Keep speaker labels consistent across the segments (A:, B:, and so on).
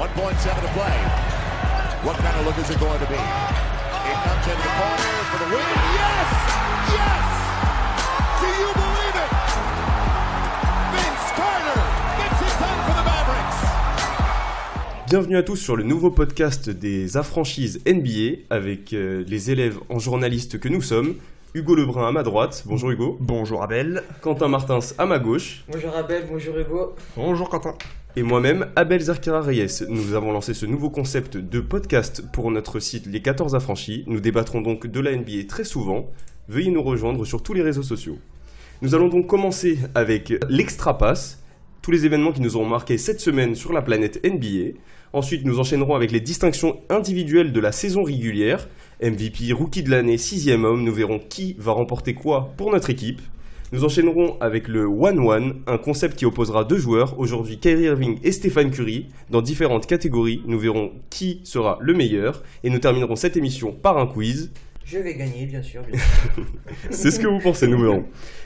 A: 1.7 to play. What kind of look is it going to be? It comes into the corner for the win. Yes! Yes! Do you believe it? Vince Carter gets it done for the Mavericks.
B: Bienvenue à tous sur le nouveau podcast des affranchises NBA avec les élèves en journaliste que nous sommes. Hugo Lebrun à ma droite, bonjour Hugo.
C: Bonjour Abel.
B: Quentin Martins à ma gauche.
D: Bonjour Abel, bonjour Hugo.
C: Bonjour Quentin.
B: Et moi-même, Abel Zerkara Reyes. Nous avons lancé ce nouveau concept de podcast pour notre site Les 14 Affranchis. Nous débattrons donc de la NBA très souvent. Veuillez nous rejoindre sur tous les réseaux sociaux. Nous allons donc commencer avec l'Extra Pass, tous les événements qui nous auront marqué cette semaine sur la planète NBA. Ensuite, nous enchaînerons avec les distinctions individuelles de la saison régulière. MVP, Rookie de l'année, 6e homme. Nous verrons qui va remporter quoi pour notre équipe. Nous enchaînerons avec le 1-1, un concept qui opposera deux joueurs, aujourd'hui Kyrie Irving et Stephen Curry, dans différentes catégories. Nous verrons qui sera le meilleur. Et nous terminerons cette émission par un quiz.
D: Je vais gagner, bien sûr.
B: C'est ce que vous pensez, nous verrons.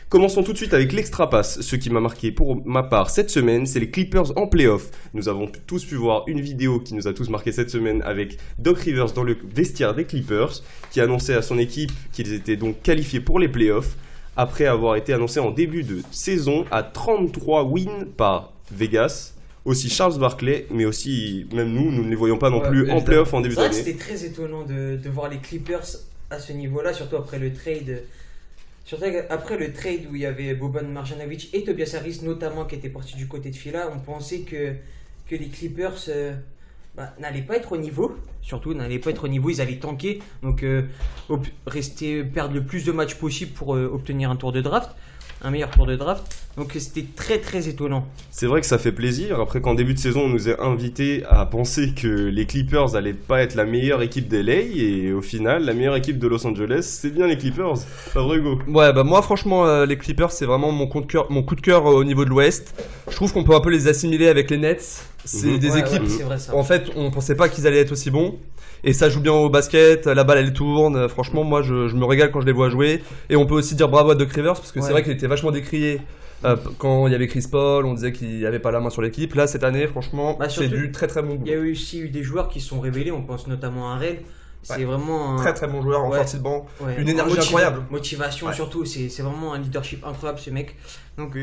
B: Commençons tout de suite avec l'Extra Pass. Ce qui m'a marqué pour ma part cette semaine, c'est les Clippers en play-off. Nous avons tous pu voir une vidéo qui nous a tous marqué cette semaine avec Doc Rivers dans le vestiaire des Clippers, qui annonçait à son équipe qu'ils étaient donc qualifiés pour les play-offs, après avoir été annoncé en début de saison à 33 wins par Vegas. Aussi Charles Barkley, mais aussi, même nous ne les voyons pas non plus en play-off en début d'année.
D: C'était très étonnant de voir les Clippers à ce niveau-là, surtout après le trade. Surtout après le trade où il y avait Boban Marjanovic et Tobias Harris notamment qui étaient partis du côté de Fila, on pensait que les Clippers n'allaient pas être au niveau. Surtout n'allaient pas être au niveau, ils allaient tanker, donc perdre le plus de matchs possible pour obtenir un meilleur tour de draft. Donc c'était très très étonnant.
B: C'est vrai que ça fait plaisir. Après qu'en début de saison on nous ait invités à penser que les Clippers n'allaient pas être la meilleure équipe d'LA, et au final la meilleure équipe de Los Angeles c'est bien les Clippers. Pas vrai Hugo?
C: Ouais, bah moi franchement les Clippers c'est vraiment mon coup de cœur au niveau de l'Ouest. Je trouve qu'on peut un peu les assimiler avec les Nets. C'est des équipes,
D: c'est vrai, ça.
C: En fait on pensait pas qu'ils allaient être aussi bons. Et ça joue bien au basket, la balle elle tourne, franchement moi je me régale quand je les vois jouer. Et on peut aussi dire bravo à Doc Rivers parce que c'est vrai qu'il était vachement décrié quand il y avait Chris Paul, on disait qu'il n'avait pas la main sur l'équipe. Là cette année franchement c'est du très très bon boulot.
D: Il y a aussi eu des joueurs qui se sont révélés, on pense notamment à Rel. C'est vraiment un
C: très très bon joueur en sortie de banc, une énergie incroyable.
D: Motivation surtout, c'est vraiment un leadership incroyable ce mec. Donc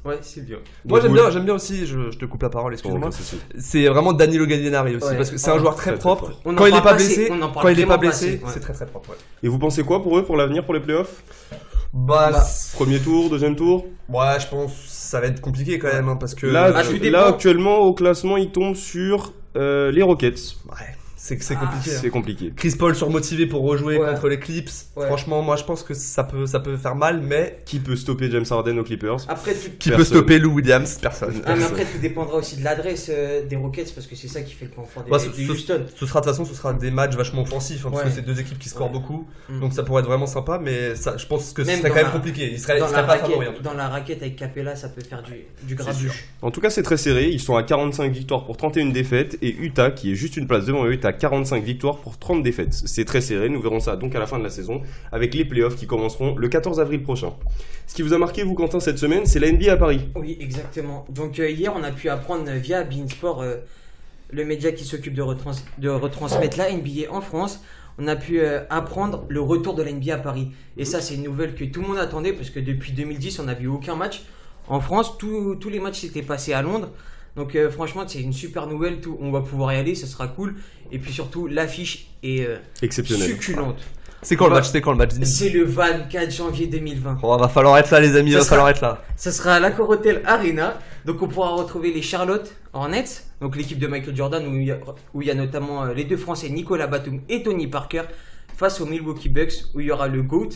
D: ouais, c'est bien.
C: Moi j'aime bien aussi, je te coupe la parole, excuse-moi. C'est vraiment Danilo Gallinari aussi parce que c'est un joueur très propre. Quand il n'est pas blessé, c'est très très propre.
B: Et vous pensez quoi pour eux pour l'avenir, pour les playoffs? Premier tour, deuxième tour?
C: Ouais, je pense que ça va être compliqué quand même parce que
B: là actuellement au classement il tombe sur les Rockets.
C: Ouais. C'est compliqué.
B: C'est compliqué.
C: Chris Paul surmotivé pour rejouer contre les Clips. Franchement, moi je pense que ça peut faire mal, mais
B: qui peut stopper James Harden aux Clippers?
D: Après,
C: qui peut stopper Lou Williams? Personne.
D: Mais après, tout dépendra aussi de l'adresse des Rockets parce que c'est ça qui fait le point fort des Houston.
C: De toute façon, ce sera des matchs vachement offensifs parce que c'est deux équipes qui scorent beaucoup. Donc ça pourrait être vraiment sympa, mais ça, je pense que ce serait quand même compliqué. Il serait pas favori.
D: Dans la raquette avec Capella, ça peut faire du grabuge.
B: En tout cas, c'est très serré. Ils sont à 45 victoires pour 31 défaites et Utah, qui est juste une place devant eux, est à 45 victoires pour 30 défaites. C'est très serré, nous verrons ça donc à la fin de la saison avec les playoffs qui commenceront le 14 avril prochain. Ce qui vous a marqué vous Quentin cette semaine, c'est la NBA à Paris.
D: Oui, exactement. Donc hier on a pu apprendre via Beansport, le média qui s'occupe de retransmettre la NBA en France, on a pu apprendre le retour de la NBA à Paris. Et ça c'est une nouvelle que tout le monde attendait parce que depuis 2010 on n'a vu aucun match en France, tous les matchs s'étaient passés à Londres. Donc franchement c'est une super nouvelle, on va pouvoir y aller, ça sera cool. Et puis surtout l'affiche est
B: exceptionnelle,
D: succulente.
C: C'est quand le match?
D: C'est le 24 janvier 2020
C: va falloir être là les amis, être là.
D: Ça sera à l'Accor Hotel Arena. Donc on pourra retrouver les Charlotte Hornets, donc l'équipe de Michael Jordan où il y a notamment les deux Français Nicolas Batum et Tony Parker face aux Milwaukee Bucks où il y aura le GOAT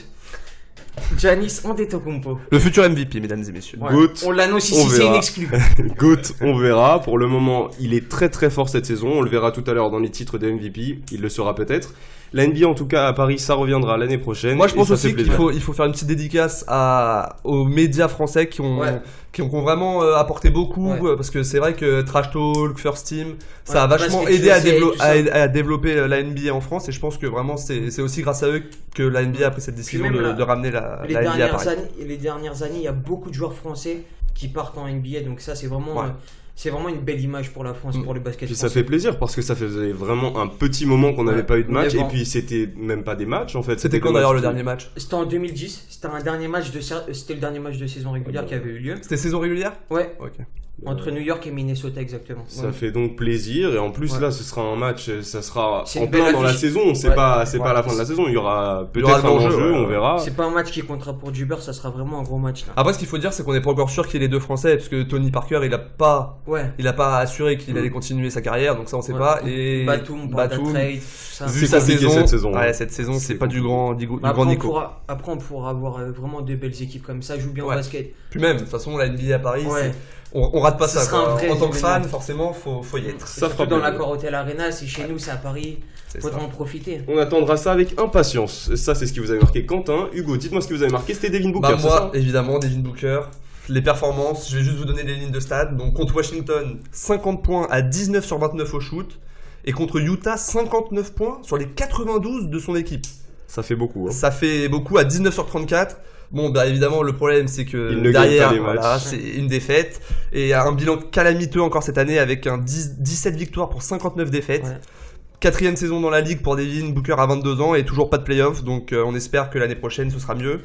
D: Giannis Antetokounmpo,
C: le futur MVP, mesdames et messieurs.
B: GOAT,
D: on l'annonce ici, c'est une exclue.
B: GOAT, on verra. Pour le moment, il est très très fort cette saison. On le verra tout à l'heure dans les titres de MVP. Il le sera peut-être. La NBA, en tout cas, à Paris, ça reviendra l'année prochaine.
C: Moi, je pense aussi qu'il faut faire une petite dédicace aux médias français qui ont vraiment apporté beaucoup. Parce que c'est vrai que Trash Talk, First Team, ça a vachement aidé à développer la NBA en France. Et je pense que vraiment, c'est aussi grâce à eux que la NBA a pris cette décision de ramener la NBA à Paris.
D: Les dernières années, il y a beaucoup de joueurs français qui partent en NBA. Donc ça, c'est vraiment c'est vraiment une belle image pour la France, pour le basket
B: Puis
D: français.
B: ça fait plaisir parce que ça faisait vraiment un petit moment qu'on n'avait pas eu de match.
D: Mais bon.
B: Et puis c'était même pas des matchs en fait.
C: C'était quand
B: des
C: d'ailleurs
B: matchs
C: le dernier match?
D: C'était en 2010, c'était le dernier match de saison régulière qui avait eu lieu.
C: C'était saison régulière?
D: Ouais,
C: Ok.
D: entre New York et Minnesota exactement.
B: Ça fait donc plaisir et en plus là ce sera un match, ça sera
D: C'est
B: en
D: une belle
B: plein dans la
D: affiche.
B: saison, c'est
D: Ouais.
B: pas
C: Ouais.
B: la fin de la saison, il y aura
C: Il y aura
B: peut-être un
C: de l'enjeu,
B: enjeu,
C: ouais.
B: on verra.
D: C'est pas un match qui comptera pour Jubber, ça sera vraiment un gros match là.
C: Après, ce qu'il faut dire, c'est qu'on n'est pas encore sûr qu'il y ait les deux Français, parce que Tony Parker, il a pas assuré qu'il allait continuer sa carrière, donc ça on sait
D: Ouais.
C: pas. Et
D: Batum, trade, ça.
C: vu
B: C'est
C: sa
B: compliqué
C: saison,
B: cette saison.
C: ouais, cette saison, c'est
B: C'est
C: pas du grand
D: Après,
C: Nico.
D: après, on pourra avoir vraiment de belles équipes comme ça, joue bien au
C: Ouais.
D: basket.
C: Puis même, de toute façon, la NBA à Paris,
D: Ouais.
C: on rate pas
D: Ce
C: ça.
D: sera
C: quoi.
D: un vrai
C: En tant que
D: événement.
C: fan, forcément, faut y être.
B: Ça fera
D: Surtout dans
B: plaisir.
D: l'accord Hotel Arena, c'est chez nous, c'est à Paris,
C: C'est
D: faudra
C: ça.
D: en profiter.
B: On attendra ça avec impatience. Ça c'est ce qui vous avait marqué Quentin. Hugo, dites-moi ce que vous avez marqué, c'était Devin Booker,
C: Bah
B: c'est
C: moi,
B: ça
C: évidemment, Devin Booker. Les performances, je vais juste vous donner les lignes de stade. Donc contre Washington, 50 points à 19 sur 29 au shoot. Et contre Utah, 59 points sur les 92 de son équipe.
B: Ça fait beaucoup. Hein.
C: Ça fait beaucoup à 19 sur 34. Bon, bah évidemment, le problème c'est que
B: Il ne gagne
C: derrière,
B: pas les matchs.
C: voilà, c'est une défaite. Et un bilan calamiteux encore cette année avec 17 victoires pour 59 défaites.
D: Ouais.
C: Quatrième saison dans la ligue pour Devin Booker à 22 ans et toujours pas de playoff. Donc on espère que l'année prochaine ce sera mieux.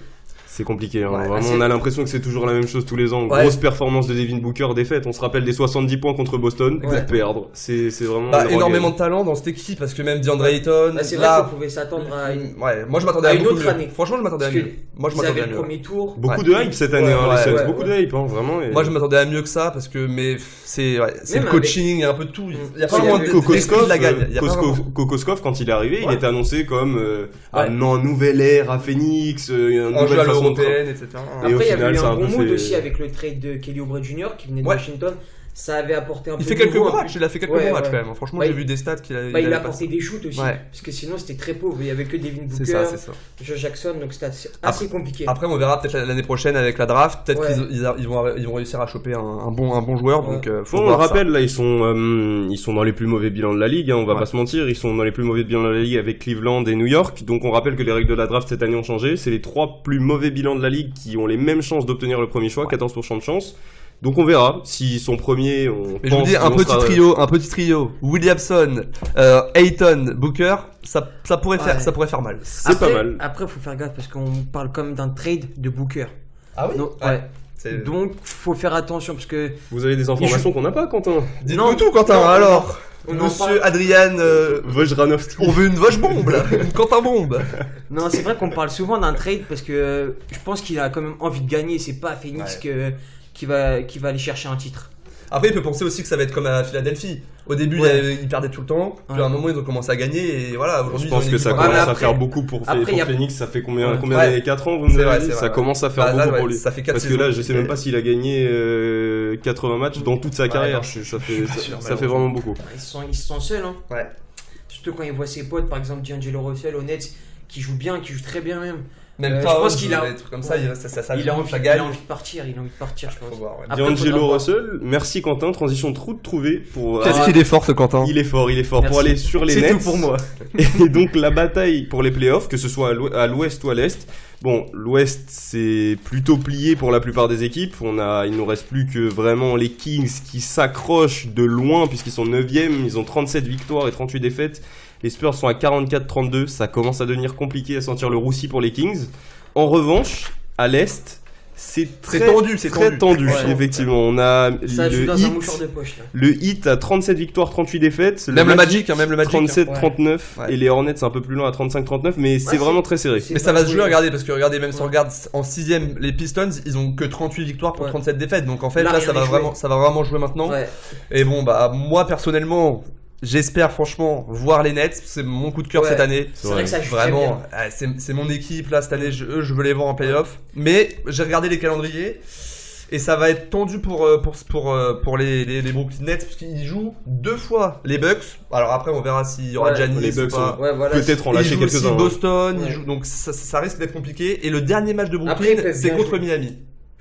B: C'est compliqué, hein.
C: Ouais,
B: Vraiment,
D: c'est-
B: on a l'impression que c'est toujours la même chose tous les ans.
C: Ouais.
B: Grosse performance de Devin Booker, défaite. On se rappelle des 70 points contre Boston,
D: Ouais.
B: perdre. C'est vraiment
C: Bah,
B: le
C: énormément
B: regret.
C: de talent dans cette équipe parce que même DeAndre Ayton.
D: Bah, c'est
C: là,
D: vrai qu'on pouvait s'attendre à une.
C: Ouais, moi je m'attendais
D: à
C: à
D: une
C: beaucoup
D: autre
C: mieux.
D: année.
C: Franchement, je m'attendais à
D: Parce
C: mieux.
D: que
C: Moi je
D: Ils
C: m'attendais
D: avaient
C: à
D: le
C: mieux.
D: premier tour.
B: Beaucoup
C: Ouais.
B: de hype cette année, hein,
C: Ouais,
B: les Suns.
C: ouais,
B: Beaucoup de hype, hein, vraiment. Et-
C: Moi je m'attendais à mieux que ça parce que mais c'est
D: Même
C: le coaching, il y a un peu de tout. Il y a pas
D: Ouais,
C: vraiment
D: il y
C: de
D: avait
C: l'esprit de la gagne. Il y a pas vraiment-
B: Kokoskov, quand il est arrivé, il
C: Ouais.
B: était annoncé comme
C: Ouais.
B: un nouvel ère à Phoenix, une
C: En jeu
B: nouvelle
C: à
B: façon de
C: l'européenne, etc.
B: Et au
D: Après, il y
B: final,
D: avait eu
B: ça a
D: un
B: un
D: bon
B: peu
D: mood
B: fait-
D: aussi avec le trade de Kelly Oubre Jr. qui venait de
C: Ouais.
D: Washington. Ça avait apporté un peu
C: Il fait
D: de
C: quelques
D: nouveau,
C: bons
D: un peu-
C: matchs, il a fait quelques
D: Ouais,
C: bons matchs
D: ouais.
C: quand même. Franchement,
D: Bah,
C: j'ai
D: il-
C: vu des stats qu'il a.
D: Il
C: avait
D: a
C: pas-
D: apporté des shoots aussi.
C: Ouais.
D: Parce que sinon, c'était très pauvre. Il y avait que Devin
C: C'est
D: Booker,
C: ça, c'est ça.
D: Joe Jackson, donc c'était assez compliqué.
C: Après, on verra peut-être l'année prochaine avec la draft. Peut-être
D: Ouais.
C: qu'ils vont réussir à choper un bon joueur.
D: Ouais.
C: Donc, faut
B: Bon, on le
C: voir ça.
B: rappelle, là, ils sont dans les plus mauvais bilans de la ligue, hein, on va
C: Ouais.
B: pas se mentir, ils sont dans les plus mauvais bilans de la ligue avec Cleveland et New York. Donc on rappelle que les règles de la draft cette année ont changé. C'est les 3 plus mauvais bilans de la ligue qui ont les mêmes chances d'obtenir le premier choix, 14% de chance. Donc on verra s'ils sont premiers.
C: Mais je vous dis, un petit trio. Williamson, Ayton, Booker, ça pourrait faire mal.
B: C'est pas mal.
D: Après, faut faire gaffe parce qu'on parle comme d'un trade de Booker.
C: Ah
D: Donc, ouais. Donc, faut faire attention parce que.
B: Vous avez des informations qu'on n'a pas, Quentin.
C: Dites-nous
D: Non,
C: tout, Quentin.
D: non,
C: Alors,
D: on en
C: Monsieur
D: parle.
C: Adrian,
B: Wojnarowski.
C: on veut une Voche bombe là, une Quentin bombe.
D: Non, c'est vrai qu'on parle souvent d'un trade parce que je pense qu'il a quand même envie de gagner. C'est pas à Phoenix qui va aller chercher un titre.
C: Après, il peut penser aussi que ça va être comme à Philadelphie. Au début,
D: Ouais.
C: il perdait tout le temps. Puis
D: Ouais.
C: à un moment, ils ont commencé à gagner. Et voilà, aujourd'hui,
B: Je
C: ils ont
B: pense
C: une
B: que
C: équipe
B: ça
C: en-
B: commence
D: mais
B: à
D: après-
B: faire beaucoup pour
D: après, y a-
B: Phoenix. Ça fait combien
C: Ouais.
B: d'années? 4 ans, vous nous
C: C'est vrai,
B: avez dit
C: c'est
B: Ça
C: vrai,
B: commence à faire
C: Bah, là,
B: beaucoup
C: ouais,
B: pour lui.
C: ça fait 4
B: Parce que
C: saisons
B: là, je sais même
C: qu'il
B: pas s'il a gagné 80 matchs dans toute sa carrière.
C: non,
B: Ça
C: suis
B: fait
C: pas sûr,
B: ça fait vraiment beaucoup.
D: Ils se sentent seuls. Hein.
C: Ouais.
D: Surtout quand il voit ses potes, par exemple D'Angelo Russell au Nets, qui joue bien, qui joue très bien même.
C: Même
D: je
C: Towns,
D: pense qu'il a-
C: des trucs comme ça,
D: Ouais.
C: ça
D: il a envie
C: ça gagne.
D: de partir, il a envie de partir, je pense.
C: Faut voir, ouais.
D: Après,
B: D'Angelo
D: faudra voir.
B: Russell, merci Quentin, transition trop trouvée pour.
C: Qu'est-ce qu'il est fort, ce Quentin.
B: Il est fort pour
D: Merci.
B: aller sur les
C: C'est
B: Nets.
C: tout pour moi.
B: Et donc la bataille pour les playoffs, que ce soit à l'ouest ou à l'est. Bon, l'ouest c'est plutôt plié pour la plupart des équipes. Il nous reste plus que vraiment les Kings qui s'accrochent de loin puisqu'ils sont 9e, ils ont 37 victoires et 38 défaites. Les Spurs sont à 44-32, ça commence à devenir compliqué à sentir le roussi pour les Kings. En revanche, à l'est, c'est très
C: tendu, c'est
B: très tendu,
D: Ouais.
B: effectivement. On a
D: Ça joue
B: le
D: dans un
B: Heat,
D: mouchoir de poche là.
B: le Heat à 37 victoires, 38 défaites.
C: Même le Magic, hein, même le Magic.
B: 37-39
C: Ouais.
B: et les Hornets c'est un peu plus loin à 35-39 mais c'est
D: c'est-
B: vraiment très serré.
D: c'est
C: Mais ça va se
D: pas
C: jouer,
D: joué.
C: regardez, parce que regardez, même si on
D: Ouais.
C: regarde en 6ème, les Pistons, ils ont que 38 victoires pour
D: Ouais.
C: 37 défaites. Donc en fait,
D: Là,
C: là,
D: rien
C: ça
D: n'est
C: va vraiment jouer maintenant.
D: Ouais.
C: Et bon, bah, moi, personnellement, j'espère franchement voir les Nets. C'est mon coup de cœur
D: Ouais.
C: cette année.
D: C'est vrai que ça joue très
C: Vraiment,
D: bien.
C: c'est mon équipe là cette année. Je veux les voir en playoff. Mais j'ai regardé les calendriers et ça va être tendu pour les Brooklyn Nets parce qu'ils jouent 2 fois les Bucks. Alors après, on verra s'il y aura
D: Ouais,
C: Giannis
B: les Bucks
C: ou pas.
D: Ouais, voilà.
B: Peut-être en
C: Ils
B: lâcher
C: jouent aussi
B: quelques-uns.
C: Boston,
D: Ouais.
C: ils jouent- donc ça risque d'être compliqué. Et le dernier match de
D: Après,
C: Brooklyn,
D: ils peuvent
C: c'est
D: bien
C: contre
D: jouer.
C: Miami.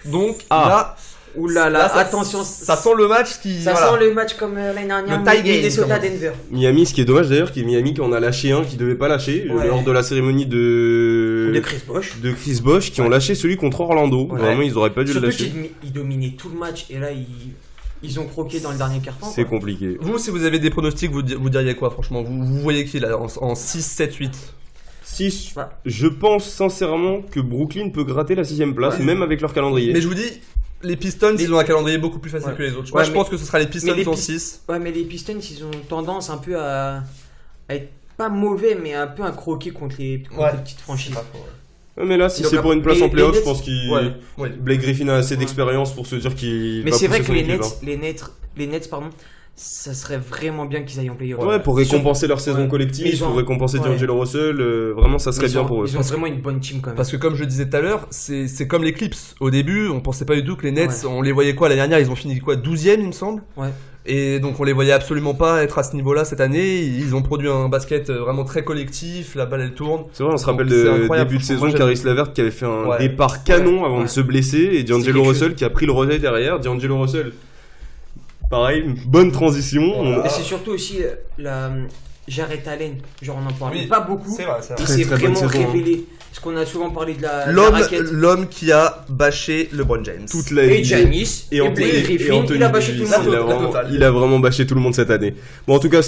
C: Donc
B: Ah.
D: Ouh là là,
C: là, ça-
D: attention.
C: ça sent le match qui.
D: Ça
C: voilà.
D: sent le match comme l'année dernière.
C: Le tie game,
D: Minnesota
C: comme on
D: Denver.
B: Miami, ce qui est dommage d'ailleurs, qui est Miami qui en a lâché un qui devait pas lâcher
D: Ouais.
B: lors de la cérémonie
D: De
B: de
D: Chris Bosh.
B: Chris Bosh qui ont lâché celui contre Orlando.
C: Ouais.
B: Vraiment, ils auraient pas dû le
D: Surtout
B: lâcher.
D: qu'il dominait tout le match et là il. ils ont croqué dans le dernier carton.
B: C'est compliqué.
C: Vous, si vous avez des pronostics, vous diriez quoi, franchement? Vous voyez qui là en 6, 7, 8?
B: 6,
D: Ouais.
B: je pense sincèrement que Brooklyn peut gratter la 6ème place,
C: Ouais.
B: même avec leur calendrier.
C: Mais je vous dis, les Pistons, ils ont un calendrier beaucoup plus facile
D: Ouais.
C: que les autres.
D: Ouais,
C: Je pense que ce sera les Pistons
D: les
C: en
D: Pist-
C: 6.
D: Ouais, mais les Pistons, ils ont tendance un peu à être pas mauvais, mais un peu à croquer contre les petites franchises.
B: Ouais, mais là, si
D: Donc,
B: c'est pour une place
D: les-
B: en playoff,
D: les
B: je pense qu'il.
C: Ouais.
B: Blake Griffin a assez d'expérience pour se dire qu'il.
D: Mais
B: va
D: c'est vrai
B: pousser
D: que
B: son
D: les
B: équipe,
D: Nets, pardon, ça serait vraiment bien qu'ils aillent en playoff.
B: hein. Ouais, pour récompenser leur saison
D: Ouais.
B: collective,
D: Mais ils ont-
B: pour récompenser
D: ouais.
B: D'Angelo Russell, vraiment, ça serait
D: Ils
B: bien
D: ont-
B: pour eux.
D: Ils ont vraiment une bonne team quand même.
C: Parce que comme je le disais tout à l'heure, c'est comme les Clips. Au début, on pensait pas du tout que les Nets,
D: Ouais.
C: on les voyait quoi l'année dernière, ils ont fini quoi 12ème il me semble.
D: Ouais.
C: Et donc on les voyait absolument pas être à ce niveau-là cette année. Ils ont produit un basket vraiment très collectif, la balle elle tourne.
B: C'est vrai, on se rappelle
C: Donc, c'est
B: de
C: incroyable,
B: début de
C: franchement,
B: saison,
C: moi,
B: Caris Levert qui avait fait un
C: Ouais.
B: départ canon avant
D: Ouais.
B: de se blesser, et D'Angelo
D: quelque
B: Russell
D: chose.
B: qui a pris le relais derrière. D'Angelo Russell, pareil, une bonne transition.
C: Voilà.
D: Et c'est surtout aussi la Jarrett Allen. Genre, on en parle
C: Oui.
D: pas beaucoup.
C: C'est vrai, c'est
D: Il
C: vrai.
D: s'est
B: Très, très bonne
D: vraiment
B: saison, hein.
D: révélé. Parce qu'on a souvent parlé de la
C: L'homme,
D: raquette.
C: l'homme qui a bâché LeBron James.
B: Toute la
D: Et
B: NBA.
D: Giannis, et Blake Griffin, il a bâché tout le
B: Davis,
D: monde.
B: il a vraiment bâché tout le monde cette année. Bon, en tout cas,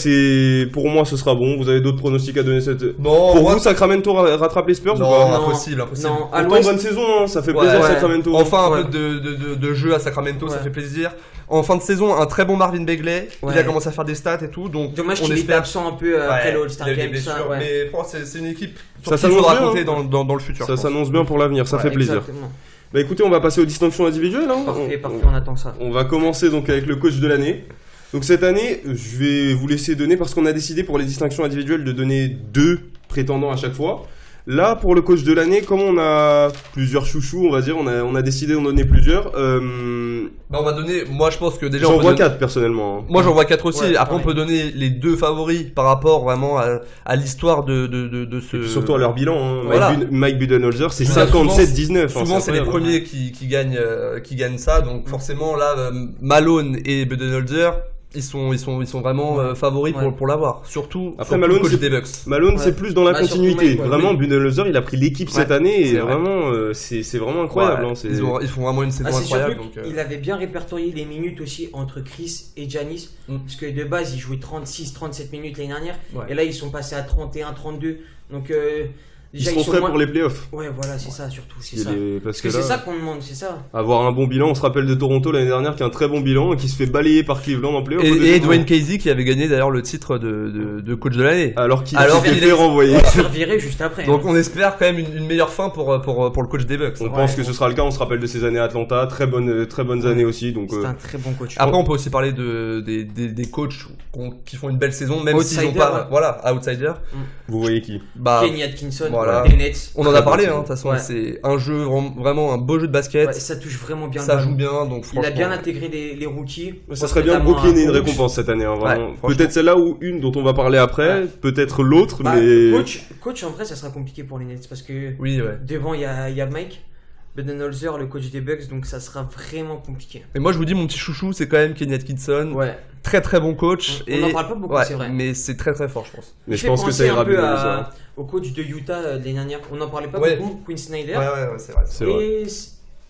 B: pour moi, ce sera bon. Vous avez d'autres pronostics à donner cette.
C: Non,
B: Pour
C: moi-
B: vous, Sacramento rattrape les Spurs ou
C: non,
B: pas
C: impossible, impossible.
D: Non, à
B: Pourtant,
D: l'ouest,
B: bonne saison, hein, ça fait
C: Ouais,
B: plaisir
C: ouais.
B: Sacramento.
C: Enfin un
D: Ouais.
C: peu de jeu à Sacramento, ça
D: Ouais.
C: fait plaisir. En fin de saison, un très bon Marvin Bagley.
D: Ouais.
C: Il a commencé à faire des stats et tout, donc
D: dommage
C: on
D: qu'il était
C: espère.
D: absent un peu après le All-Star
C: il y a eu des
D: Game. Ça,
C: blessures,
D: ouais.
C: mais franchement, c'est une équipe
B: Ça
C: sur qui il
B: s'annonce
C: faudra
B: bien,
C: compter
B: hein.
C: dans le futur.
B: Ça
C: je pense.
B: s'annonce bien pour l'avenir, ça
C: Ouais,
B: fait plaisir.
D: Exactement.
B: Bah écoutez, on va passer aux distinctions individuelles. Hein.
D: Parfait, on attend ça.
B: On va commencer donc avec le coach de l'année. Donc cette année, je vais vous laisser donner, parce qu'on a décidé pour les distinctions individuelles de donner 2 prétendants à chaque fois. Là, pour le coach de l'année, comme on a plusieurs chouchous, on va dire, on a décidé d'en donner plusieurs.
C: Bah, on va donner. Moi, je pense que déjà. on
B: J'en
C: peut
B: vois
C: donner-
B: 4 personnellement. hein.
C: Moi, j'en vois 4 aussi.
D: Ouais,
C: Après, on
D: pareil.
C: peut donner les 2 favoris par rapport vraiment à l'histoire de ce.
B: Et puis surtout à leur bilan. Hein.
C: Voilà.
B: Mike Budenholzer, c'est
C: Voilà,
B: 57-19. hein,
C: Souvent, c'est les
B: incroyable.
C: premiers qui gagnent ça. Donc, forcément, là, Malone et Budenholzer, ils sont vraiment favoris
D: Ouais.
C: pour l'avoir. Surtout,
B: Après,
C: surtout
B: Malone,
C: le coach
B: c'est-
C: des Bucks.
B: Malone,
D: Ouais.
B: c'est plus dans la
D: Bah, surtout
B: continuité.
D: Mike, ouais.
B: Vraiment,
C: Oui.
B: Budenholzer, il a pris l'équipe
C: Ouais,
B: cette année et
C: c'est vrai.
B: vraiment, c'est vraiment incroyable.
C: Ouais,
B: hein, c'est-
C: ils font vraiment une saison
D: Ah, c'est
C: incroyable.
D: surtout
C: Donc,
D: qu'il avait bien répertorié les minutes aussi entre Chris et Giannis.
C: Mm.
D: Parce que de base, ils jouaient 36-37 minutes l'année dernière.
C: Ouais.
D: Et là, ils sont passés à 31-32. Donc,
B: Ils
D: déjà,
B: seront
D: sont
B: prêts
D: moins-
B: pour les playoffs.
D: Ouais, voilà, c'est ça surtout. C'est
B: Il
D: ça.
B: est-
D: Parce que c'est ça qu'on demande, c'est ça.
B: Avoir un bon bilan, on se rappelle de Toronto l'année dernière qui a un très bon bilan et qui se fait balayer par Cleveland en playoff. au
C: Et
B: deuxième
C: Dwayne
B: tour.
C: Casey qui avait gagné d'ailleurs le titre de coach de l'année.
B: Alors qu'il
C: Alors
B: s'est
C: qu'il
B: fait
C: est-
B: renvoyer.
D: On va se faire virer juste après.
C: Donc
D: hein.
C: on espère quand même une meilleure fin pour le coach des Bucks.
B: On
C: hein.
B: pense que ce sera le cas, on se rappelle de ces années à Atlanta, très bonnes années aussi. Donc,
D: C'est un très bon coach.
C: Après on peut aussi parler des coachs qui font une belle saison même s'ils n'ont
D: Outsider,
C: pas
D: ouais.
C: voilà outsider.
B: vous voyez qui
C: Bah
D: Kenny Atkinson,
C: voilà.
D: des Nets.
C: on en a parlé hein, de toute façon
D: Ouais.
C: c'est un jeu vraiment un beau jeu de basket.
D: Ouais, ça touche vraiment bien
C: Ça
D: le
C: joue
D: ballon.
C: bien donc
D: Il a
C: franchement.
D: bien intégré les rookies.
B: Ça serait bien que
D: Notamment
B: Brooklyn ait une
D: un coach.
B: récompense cette année, hein, vraiment.
C: Ouais, franchement.
B: Peut-être celle-là ou une dont on va parler après,
D: Ouais.
B: peut-être l'autre,
D: Bah,
B: mais.
D: coach, en vrai, ça sera compliqué pour les Nets parce que
C: Oui ouais.
D: devant, il y a Mike Budenholzer, le coach des Bucks, donc ça sera vraiment compliqué.
C: Mais moi je vous dis mon petit chouchou c'est quand même Kenny Atkinson.
D: Ouais.
C: Très très bon coach
D: On en parle pas beaucoup,
C: ouais,
D: c'est vrai.
C: mais c'est très très fort je pense.
B: Mais
D: Il
B: je
D: fait
B: pense que ça
D: penser
B: ira
D: un peu
B: bien.
D: au coach de Utah de l'année dernière. On n'en parlait pas
C: Ouais.
D: beaucoup, Quinn Snyder.
C: Ouais c'est vrai.
B: C'est vrai.
D: Et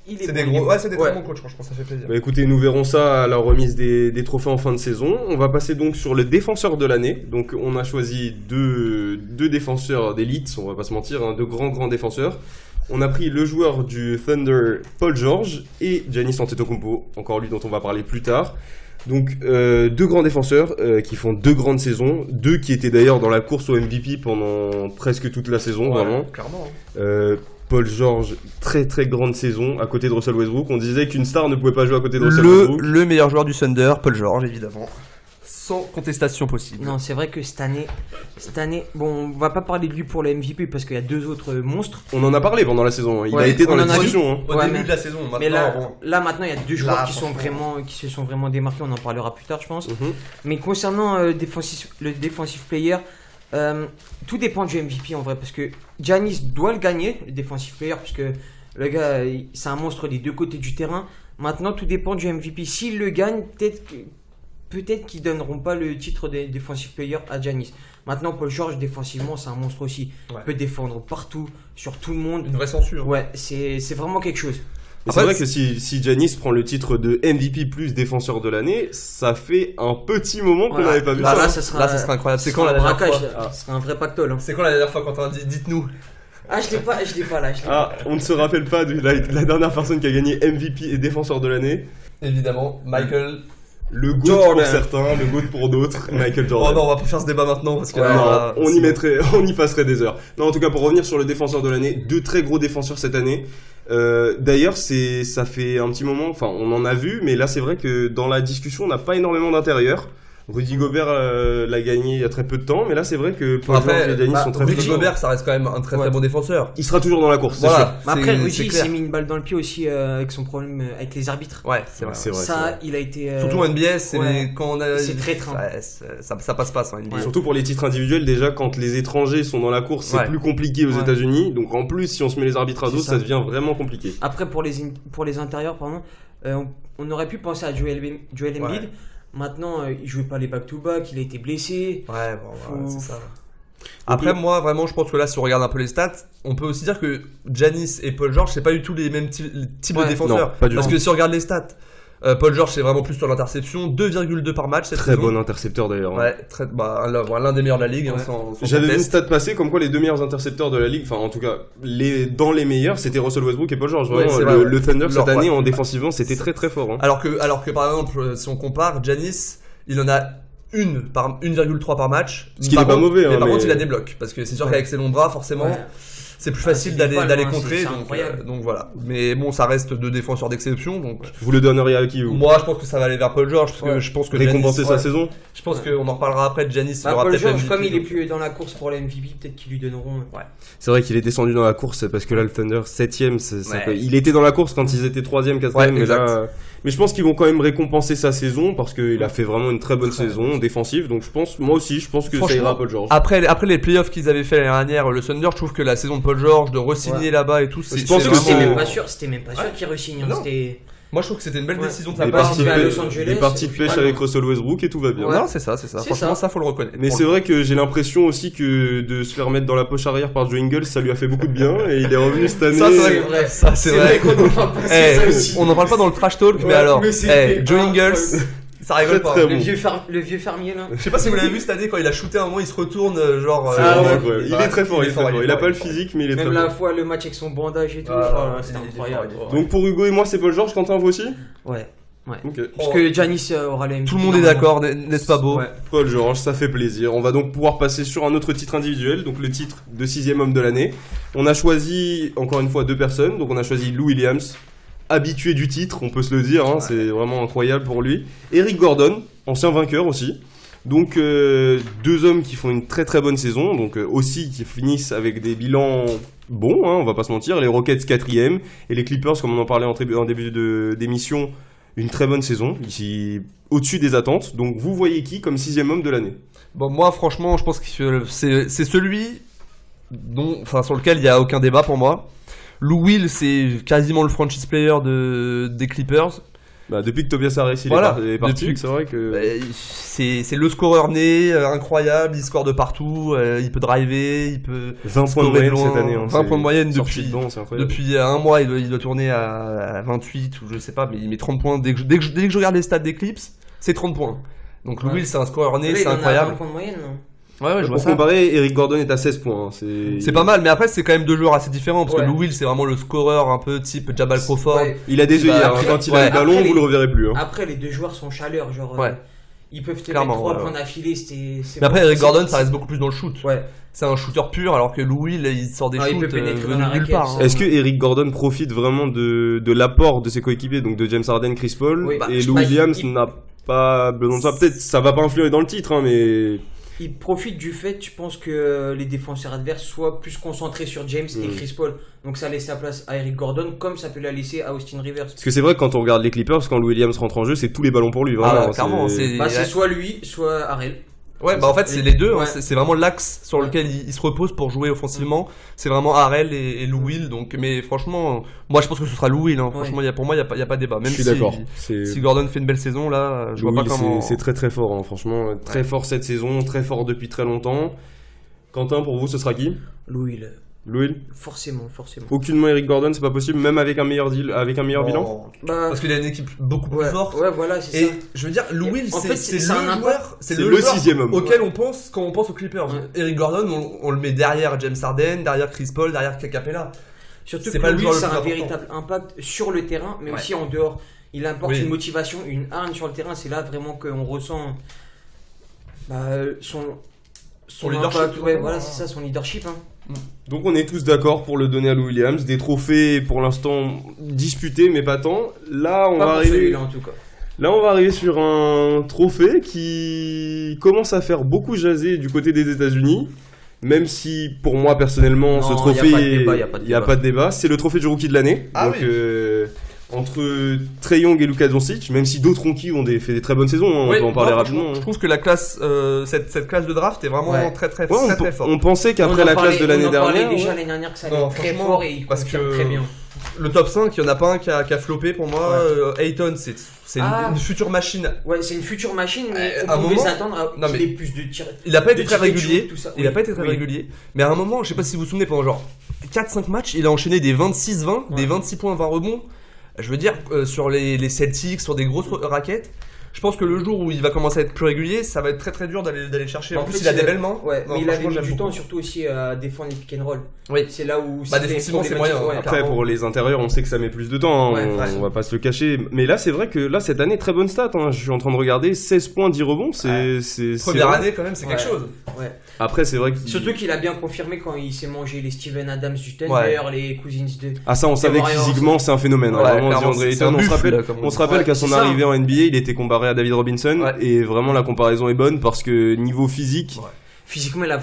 D: il est
C: C'est
D: bon,
C: des
D: il est
C: gros
D: bon.
C: ouais c'est des
D: Ouais.
C: très bons coachs franchement ça fait plaisir.
B: Bah écoutez, nous verrons ça à la remise des trophées en fin de saison. On va passer donc sur le défenseur de l'année. Donc on a choisi deux défenseurs d'élite, on va pas se mentir, hein, deux grands défenseurs. On a pris le joueur du Thunder, Paul George, et Giannis Antetokounmpo, encore lui dont on va parler plus tard. Donc deux grands défenseurs qui font deux grandes saisons, deux qui étaient d'ailleurs dans la course au MVP pendant presque toute la saison,
C: Ouais,
B: vraiment.
C: clairement. Hein.
B: Paul George, très grande saison à côté de Russell Westbrook. On disait qu'une star ne pouvait pas jouer à côté de Russell Westbrook.
C: Le meilleur joueur du Thunder, Paul George, évidemment. Sans contestation possible.
D: Non, c'est vrai que cette année, bon, on va pas parler de lui pour le MVP parce qu'il y a deux autres monstres.
B: On en a parlé pendant la saison. Il
D: Ouais,
B: a été dans
D: on
B: la
D: en a
B: discussion. Hein.
C: Au
D: Ouais,
C: début
D: mais-
C: de la saison, maintenant,
D: Mais là,
C: bon.
D: maintenant, il y a deux joueurs
C: Là,
D: qui
C: franchement.
D: se sont vraiment démarqués. On en parlera plus tard, je pense.
B: Mhm.
D: Mais concernant le defensive player, tout dépend du MVP en vrai. Parce que Giannis doit le gagner, le defensive player, parce que le gars, c'est un monstre des deux côtés du terrain. Maintenant, tout dépend du MVP. S'il le gagne, peut-être qu'ils donneront pas le titre de defensive player à Giannis. Maintenant, Paul George, défensivement, c'est un monstre aussi.
C: Ouais.
D: Il peut défendre partout, sur tout le monde.
C: Une vraie censure.
D: Ouais, c'est vraiment quelque chose.
B: Mais c'est vrai que si Giannis prend le titre de MVP plus défenseur de l'année, ça fait un petit moment qu'on n'avait pas vu ça.
D: Là, ça sera
C: incroyable. C'est quand la dernière fois
D: Ce sera un vrai pactole.
C: C'est quand la dernière fois, Quentin? Dites-nous.
D: Ah, je l'ai pas là.
B: On ne se rappelle pas de la dernière personne qui a gagné MVP et défenseur de l'année.
C: Évidemment, Michael.
B: Le GOAT pour certains, le GOAT pour d'autres, Michael Jordan.
C: Oh non, on va pas faire ce débat maintenant parce que
B: on y passerait des heures. Non, en tout cas, pour revenir sur le défenseur de l'année, 2 très gros défenseurs cette année. D'ailleurs, ça fait un petit moment, enfin, on en a vu, mais là, c'est vrai que dans la discussion, on n'a pas énormément d'intérieur. Rudy Gobert l'a gagné il y a très peu de temps, mais là c'est vrai que Paul George et Giannis sont très
C: Rudy Gobert, ça reste quand même un très bon défenseur.
B: Il sera toujours dans la course,
C: voilà.
B: c'est sûr.
D: Mais après, Rudy il s'est mis une balle dans le pied aussi avec son problème avec les arbitres.
C: Ouais, c'est vrai.
D: Ça, il a été.
C: Surtout en NBA, quand on a.
D: C'est très train.
C: Ouais, ça passe pas, ça, en NBA.
B: Ouais. Surtout pour les titres individuels, déjà quand les étrangers sont dans la course, c'est plus compliqué aux États-Unis. Donc en plus, si on se met les arbitres à dos, ça devient vraiment compliqué.
D: Après, pour les intérieurs, pardon, on aurait pu penser à Joel Embiid. Maintenant, il jouait pas les back-to-back, il a été blessé.
C: Ouais, bon, c'est ça. Après, moi, vraiment, je pense que là, si on regarde un peu les stats, on peut aussi dire que Giannis et Paul George, c'est pas du tout les mêmes types de défenseurs.
B: Non, pas du
C: parce
B: tout.
C: que si on regarde les stats, Paul George, c'est vraiment plus sur l'interception, 2,2 par match cette
B: très
C: saison.
B: bon intercepteur d'ailleurs.
C: Ouais, l'un des meilleurs de la ligue. Sans
B: J'avais vu une stat passer comme quoi les 2 meilleurs intercepteurs de la ligue, enfin en tout cas dans les meilleurs, c'était Russell Westbrook et Paul George. Vraiment, le Thunder cette année en défensivement, c'était très très fort. Hein.
C: Alors que par exemple, si on compare, Giannis, il en a 1,3 par match.
B: Ce qui n'est pas mauvais.
C: Mais par contre, il a des blocs parce que c'est sûr qu'avec ses longs bras, forcément. Ouais. C'est plus facile d'aller contrer, donc voilà. Mais bon, ça reste 2 défenseurs d'exception. Donc
B: vous le donneriez à qui vous?
C: Moi, je pense que ça va aller vers Paul George parce que je pense que
B: récompenser sa saison.
C: Je pense qu'on en reparlera après de Giannis.
D: Paul George, comme il est plus dans la course pour la MVP, peut-être qu'ils lui donneront.
B: Ouais. C'est vrai qu'il est descendu dans la course parce que là, le Thunder 7ème, il était dans la course quand ils étaient 3ème, 4ème, mais là. Mais je pense qu'ils vont quand même récompenser sa saison parce qu'il a fait vraiment une très bonne saison défensive. Donc je pense que ça ira à Paul George.
C: Après les playoffs qu'ils avaient fait l'année dernière, le Thunder, je trouve que la saison de Paul George, de re-signer là-bas et tout,
B: je pense que
D: c'était même pas sûr qu'il re-signe.
C: Moi je trouve que c'était une belle décision de sa
B: part. Il est parti de pêche avec Russell Westbrook et tout va bien.
C: Non, c'est ça. Franchement, ça faut le reconnaître.
B: Mais c'est vrai que j'ai l'impression aussi que de se faire mettre dans la poche arrière par Joe Ingles, ça lui a fait beaucoup de bien et il est revenu cette année.
C: Ça c'est vrai. On n'en parle pas dans le trash talk, mais alors, Joe Ingles. Ça rigole pas.
D: Le vieux fermier là.
C: Je sais pas si vous l'avez vu cette année quand il a shooté à un moment, il se retourne genre.
B: Il est très fort, il a pas le physique mais il est très fort.
D: Même la fois le match avec son bandage et tout, c'était incroyable.
B: Donc pour Hugo et moi c'est Paul George, Quentin vous aussi?
D: Ouais.
B: Okay.
D: Parce que Giannis aura la MVP.
C: Tout le monde est d'accord, n'est-ce pas beau?
B: Paul George, ça fait plaisir. On va donc pouvoir passer sur un autre titre individuel, donc le titre de 6ème homme de l'année. On a choisi encore une fois 2 personnes, donc on a choisi Lou Williams, habitué du titre, on peut se le dire, hein, c'est vraiment incroyable pour lui. Eric Gordon, ancien vainqueur aussi. Donc 2 hommes qui font une très très bonne saison, donc aussi qui finissent avec des bilans bons, hein, on va pas se mentir. Les Rockets 4ème et les Clippers, comme on en parlait en début d'émission, une très bonne saison, ici au-dessus des attentes. Donc vous voyez qui comme 6ème homme de l'année?
C: Bon, moi franchement je pense que c'est celui sur lequel il n'y a aucun débat pour moi. Lou Will, c'est quasiment le franchise player des Clippers.
B: Depuis que Tobias Harris est parti, c'est vrai que
C: c'est le scoreur né, incroyable, il score de partout, il peut driver, il peut
B: 20 points de moyenne cette année.
C: 20 points de moyenne
B: depuis
C: un mois, il doit tourner à 28 ou je sais pas, mais il met 30 points dès que je regarde les stats des Clips, c'est 30 points. Donc Lou Will, c'est un scoreur né, c'est incroyable.
D: 20 points de moyenne, non?
C: Ouais, je vois
B: pour comparer, Eric Gordon est à 16 points.
C: C'est pas mal, mais après, c'est quand même 2 joueurs assez différents. Parce que Lou Will, c'est vraiment le scoreur un peu type Jabal Crawford.
B: Il a des œillères. Quand il a le ballon, vous le reverrez plus.
D: Après, les 2 joueurs sont chaleurs. Genre, ils peuvent te mettre 3 points d'affilée.
C: Mais après, Eric Gordon, ça reste beaucoup plus dans le shoot. C'est un shooter pur, alors que Lou Will, il sort des shoots venus de nulle part.
B: Est-ce que Eric Gordon profite vraiment de l'apport de ses coéquipiers, donc de James Harden, Chris Paul, et Lou Williams n'a pas besoin de ça? Peut-être ça va pas influer dans le titre, hein, mais...
D: Il profite du fait, je pense, que les défenseurs adverses soient plus concentrés sur James et Chris Paul. Donc ça laisse la place à Eric Gordon, comme ça peut la laisser à Austin Rivers.
B: Parce que c'est vrai que quand on regarde les Clippers, quand Lou Williams rentre en jeu, c'est tous les ballons pour lui. Vraiment,
C: clairement,
D: c'est soit lui, soit Harrell.
C: Ouais, en fait, c'est les deux. Hein, c'est vraiment l'axe sur lequel il se repose pour jouer offensivement. C'est vraiment Harrell et Lou Will. Donc, mais franchement, moi je pense que ce sera Lou Will. Hein. Franchement, pour moi, il y a pas de débat. Même
B: je suis d'accord.
C: Si Gordon fait une belle saison, là, je vois pas comment.
B: C'est très très fort. Hein. Franchement, très fort cette saison, très fort depuis très longtemps. Quentin, pour vous, ce sera qui?
D: Lou Will.
B: Louis,
D: Forcément.
B: aucunement Eric Gordon, c'est pas possible, même avec un meilleur deal, avec un meilleur bilan.
C: Non.
D: Bah,
C: Parce qu'il a une équipe beaucoup plus forte.
D: Ouais, voilà, c'est
C: Et
D: ça.
C: je veux dire, Louis,
D: En fait,
C: c'est
D: c'est un
C: le
D: impact.
C: joueur,
B: C'est le
C: joueur
B: 6e homme.
C: auquel on pense quand on pense aux Clippers.
D: Ouais.
C: Eric Gordon, on le met derrière James Harden, derrière Chris Paul, derrière Capella.
D: Surtout
C: c'est
D: que
C: pas le
D: lui,
C: joueur le
D: ça
C: plus
D: a un
C: important.
D: véritable impact sur le terrain, mais
C: Ouais.
D: aussi en dehors. Il apporte
C: Oui.
D: une motivation, une hargne sur le terrain. C'est là vraiment qu'on ressent son
C: leadership,
D: impact.
C: tout
D: Ouais,
C: simplement.
D: voilà, c'est ça, son leadership. Hein.
B: Donc on est tous d'accord pour le donner à Lou Williams. Des trophées pour l'instant disputés, mais pas tant. Là, on
D: Pas
B: va
D: pour
B: arriver.
D: celui-là en tout cas.
B: Là, on va arriver sur un trophée qui commence à faire beaucoup jaser du côté des États-Unis. Même si, pour moi personnellement,
D: Non,
B: ce
D: y a
B: trophée,
D: pas de débat, y a pas de
B: il y a
D: débat.
B: pas de débat. C'est le trophée du rookie de l'année.
C: Ah
B: Donc,
C: oui.
B: entre Trae Young et Luka Doncic, même si d'autres rookies ont fait des très bonnes saisons, hein,
C: Oui,
B: on peut en parler
C: moi,
B: rapidement.
C: franchement, je trouve que la classe, cette classe de draft est vraiment
D: Ouais.
C: très
B: Ouais,
C: très forte.
B: on pensait qu'après
D: On en
B: la
D: parlait-
B: classe de l'année
D: on en parlait
B: dernière,
D: déjà
B: ouais.
D: l'année dernière que ça
C: Non,
D: allait être très
C: franchement,
D: fort et il
C: parce
D: confirme
C: que-
D: très bien.
C: Le top 5, il n'y en a pas un qui a floppé pour moi. Ayton, c'est
D: Ah.
C: une future machine.
D: Ouais, c'est une future machine, mais
C: À un
D: on pouvait
C: moment-
D: s'attendre à
C: Non,
D: qu'il
C: mais-
D: ait plus de tirs.
C: Il n'a pas été
D: de
C: très
D: tirs et de
C: régulier.
D: shoot, tout ça.
C: Il n'a
D: Oui,
C: pas été très
D: oui.
C: régulier. Mais à un moment, je sais pas si vous vous souvenez, pendant genre 4-5 matchs, il a enchaîné des 26-20, des
D: Ouais.
C: 26 points, 20 rebonds. Je veux dire, sur les Celtics, sur des grosses raquettes. Je pense que le jour où il va commencer à être plus régulier, ça va être très très dur d'aller le chercher. En plus, il a des belles mains.
D: Ouais,
C: Non,
D: mais il avait
C: franchement,
D: mis
C: j'aime
D: du temps
C: beaucoup.
D: surtout aussi à défendre les pick and roll.
C: Oui.
D: C'est là où
C: Bah, défensivement, c'est moyen,
D: Ouais.
C: hein.
B: Après, pour les intérieurs, on sait que ça met plus de temps, hein,
D: Ouais,
B: on va pas se le cacher. Mais là, c'est vrai que là, cette année, très bonne stat. Hein. Je suis en train de regarder 16 points, 10 rebonds. C'est
C: Première
B: vrai.
C: année, quand même, c'est quelque
D: Ouais.
C: chose.
D: Ouais.
B: Après, c'est vrai que.
D: Surtout qu'il a bien confirmé quand il s'est mangé les Steven Adams du Thunder,
C: Ouais.
D: les Cousins de.
B: Ah, ça, on savait que
D: Warriors.
B: physiquement, c'est un phénomène. hein.
C: Ouais,
B: Vraiment,
C: clairement,
B: DeAndre
C: c'est un
B: Ayton,
C: buffle, là, comme on
B: on
C: dit.
B: se rappelle
D: Ouais,
B: qu'à son
D: c'est ça,
B: arrivée en NBA, il était comparé à David Robinson.
C: Ouais.
B: Et vraiment, la comparaison est bonne parce que niveau physique.
C: Ouais.
D: Physiquement, il a